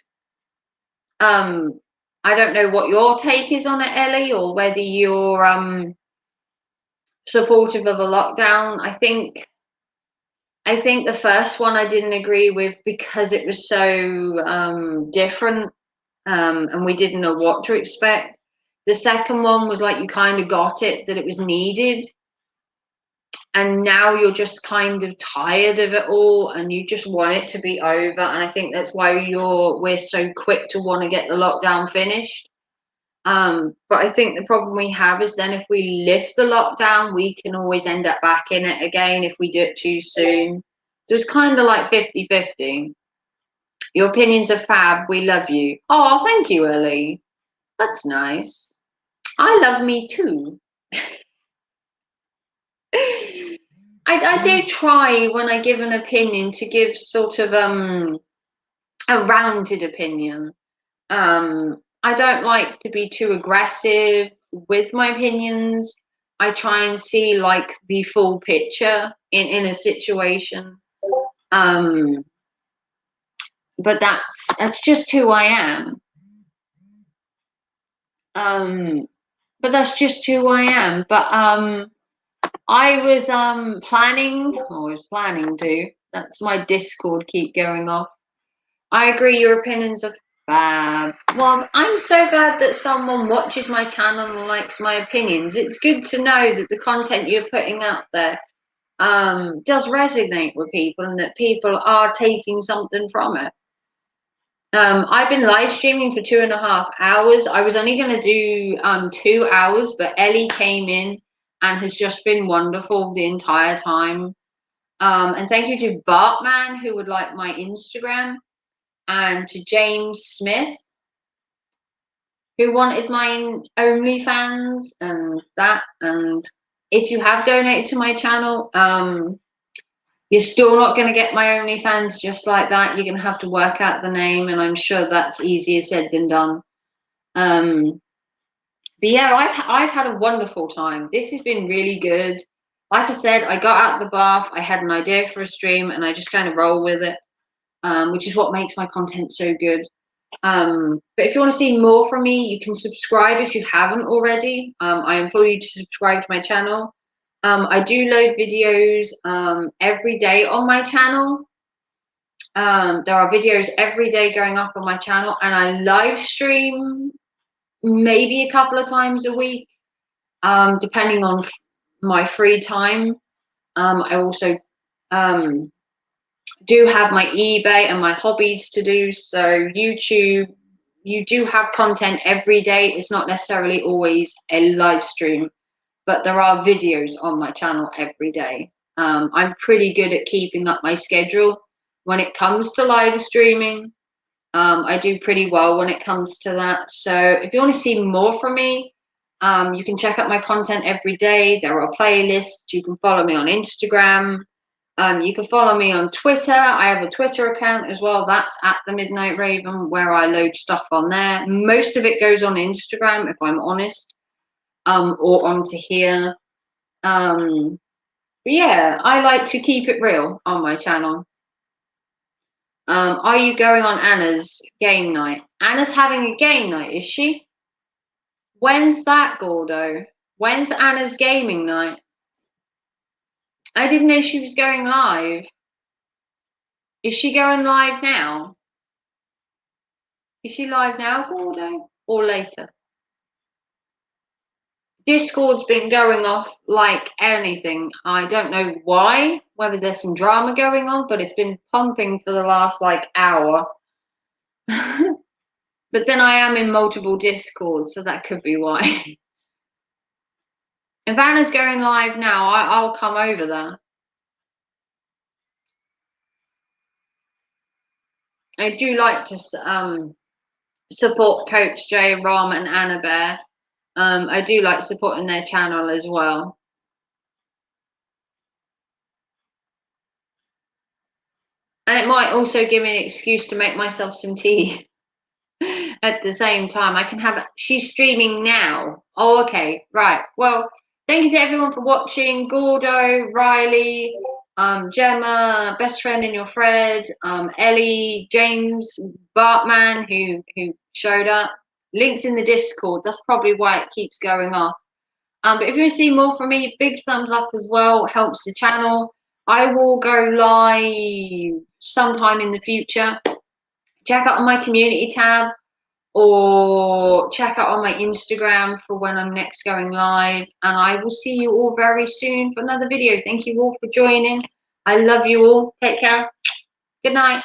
S1: Um, I don't know what your take is on it, Ellie, or whether you're supportive of a lockdown. I think the first one I didn't agree with because it was so different, and we didn't know what to expect. The second one was like you kind of got it that it was needed, and now you're just kind of tired of it all, and you just want it to be over. And I think that's why we're so quick to want to get the lockdown finished. But I think the problem we have is then if we lift the lockdown, we can always end up back in it again if we do it too soon. So it's kind of like 50-50. Your opinions are fab. We love you. Oh, thank you, Ellie. That's nice. I love me too. I do try when I give an opinion to give sort of a rounded opinion. I don't like to be too aggressive with my opinions. I try and see like the full picture in a situation. Um, but that's just who I am. Um, but that's just who I am. But I was planning, or I was planning to. That's my Discord keep going off. I agree, your opinions are fab. Well, I'm so glad that someone watches my channel and likes my opinions. It's good to know that the content you're putting out there does resonate with people and that people are taking something from it. I've been live streaming for 2.5 hours. I was only going to do 2 hours, but Ellie came in and has just been wonderful the entire time. And thank you to Bartman, who would like my Instagram, and to James Smith, who wanted my OnlyFans and that. And if you have donated to my channel, you're still not going to get my OnlyFans just like that. You're going to have to work out the name, and I'm sure that's easier said than done. But yeah, I've had a wonderful time. This has been really good. Like I said, I got out of the bath. I had an idea for a stream, and I just kind of roll with it, which is what makes my content so good. But if you want to see more from me, you can subscribe if you haven't already. I implore you to subscribe to my channel. I do load videos every day on my channel. There are videos every day going up on my channel, and I live stream maybe a couple of times a week, depending on my free time. I also do have my eBay and my hobbies to do. So YouTube, you do have content every day. It's not necessarily always a live stream, but there are videos on my channel every day. I'm pretty good at keeping up my schedule when it comes to live streaming. I do pretty well when it comes to that. So if you want to see more from me, you can check out my content every day. There are playlists. You can follow me on Instagram. You can follow me on Twitter. I have a Twitter account as well. That's at the Midnight Raven, where I load stuff on there. Most of it goes on Instagram, if I'm honest, or onto here. But yeah, I like to keep it real on my channel. Are you going on Anna's game night? Anna's having a game night, is she? When's that, Gordo? When's Anna's gaming night? I didn't know she was going live. Is she going live now? Is she live now, Gordo? Or later? Discord's been going off like anything. I don't know why, whether there's some drama going on, but it's been pumping for the last like hour. But then I am in multiple Discords, so that could be why. If Anna's going live now, I'll come over there. I do like to support Coach J, Rom, and Anna Bear. I do like supporting their channel as well. And it might also give me an excuse to make myself some tea at the same time. I can have, she's streaming now. Oh, okay, right. Well, thank you to everyone for watching. Gordo, Riley, Gemma, best friend in your Fred, Ellie, James, Bartman, who showed up. Links in the Discord. That's probably why it keeps going off. But if you want to see more from me, big thumbs up as well. Helps the channel. I will go live sometime in the future. Check out on my community tab or check out on my Instagram for when I'm next going live. And I will see you all very soon for another video. Thank you all for joining. I love you all. Take care. Good night.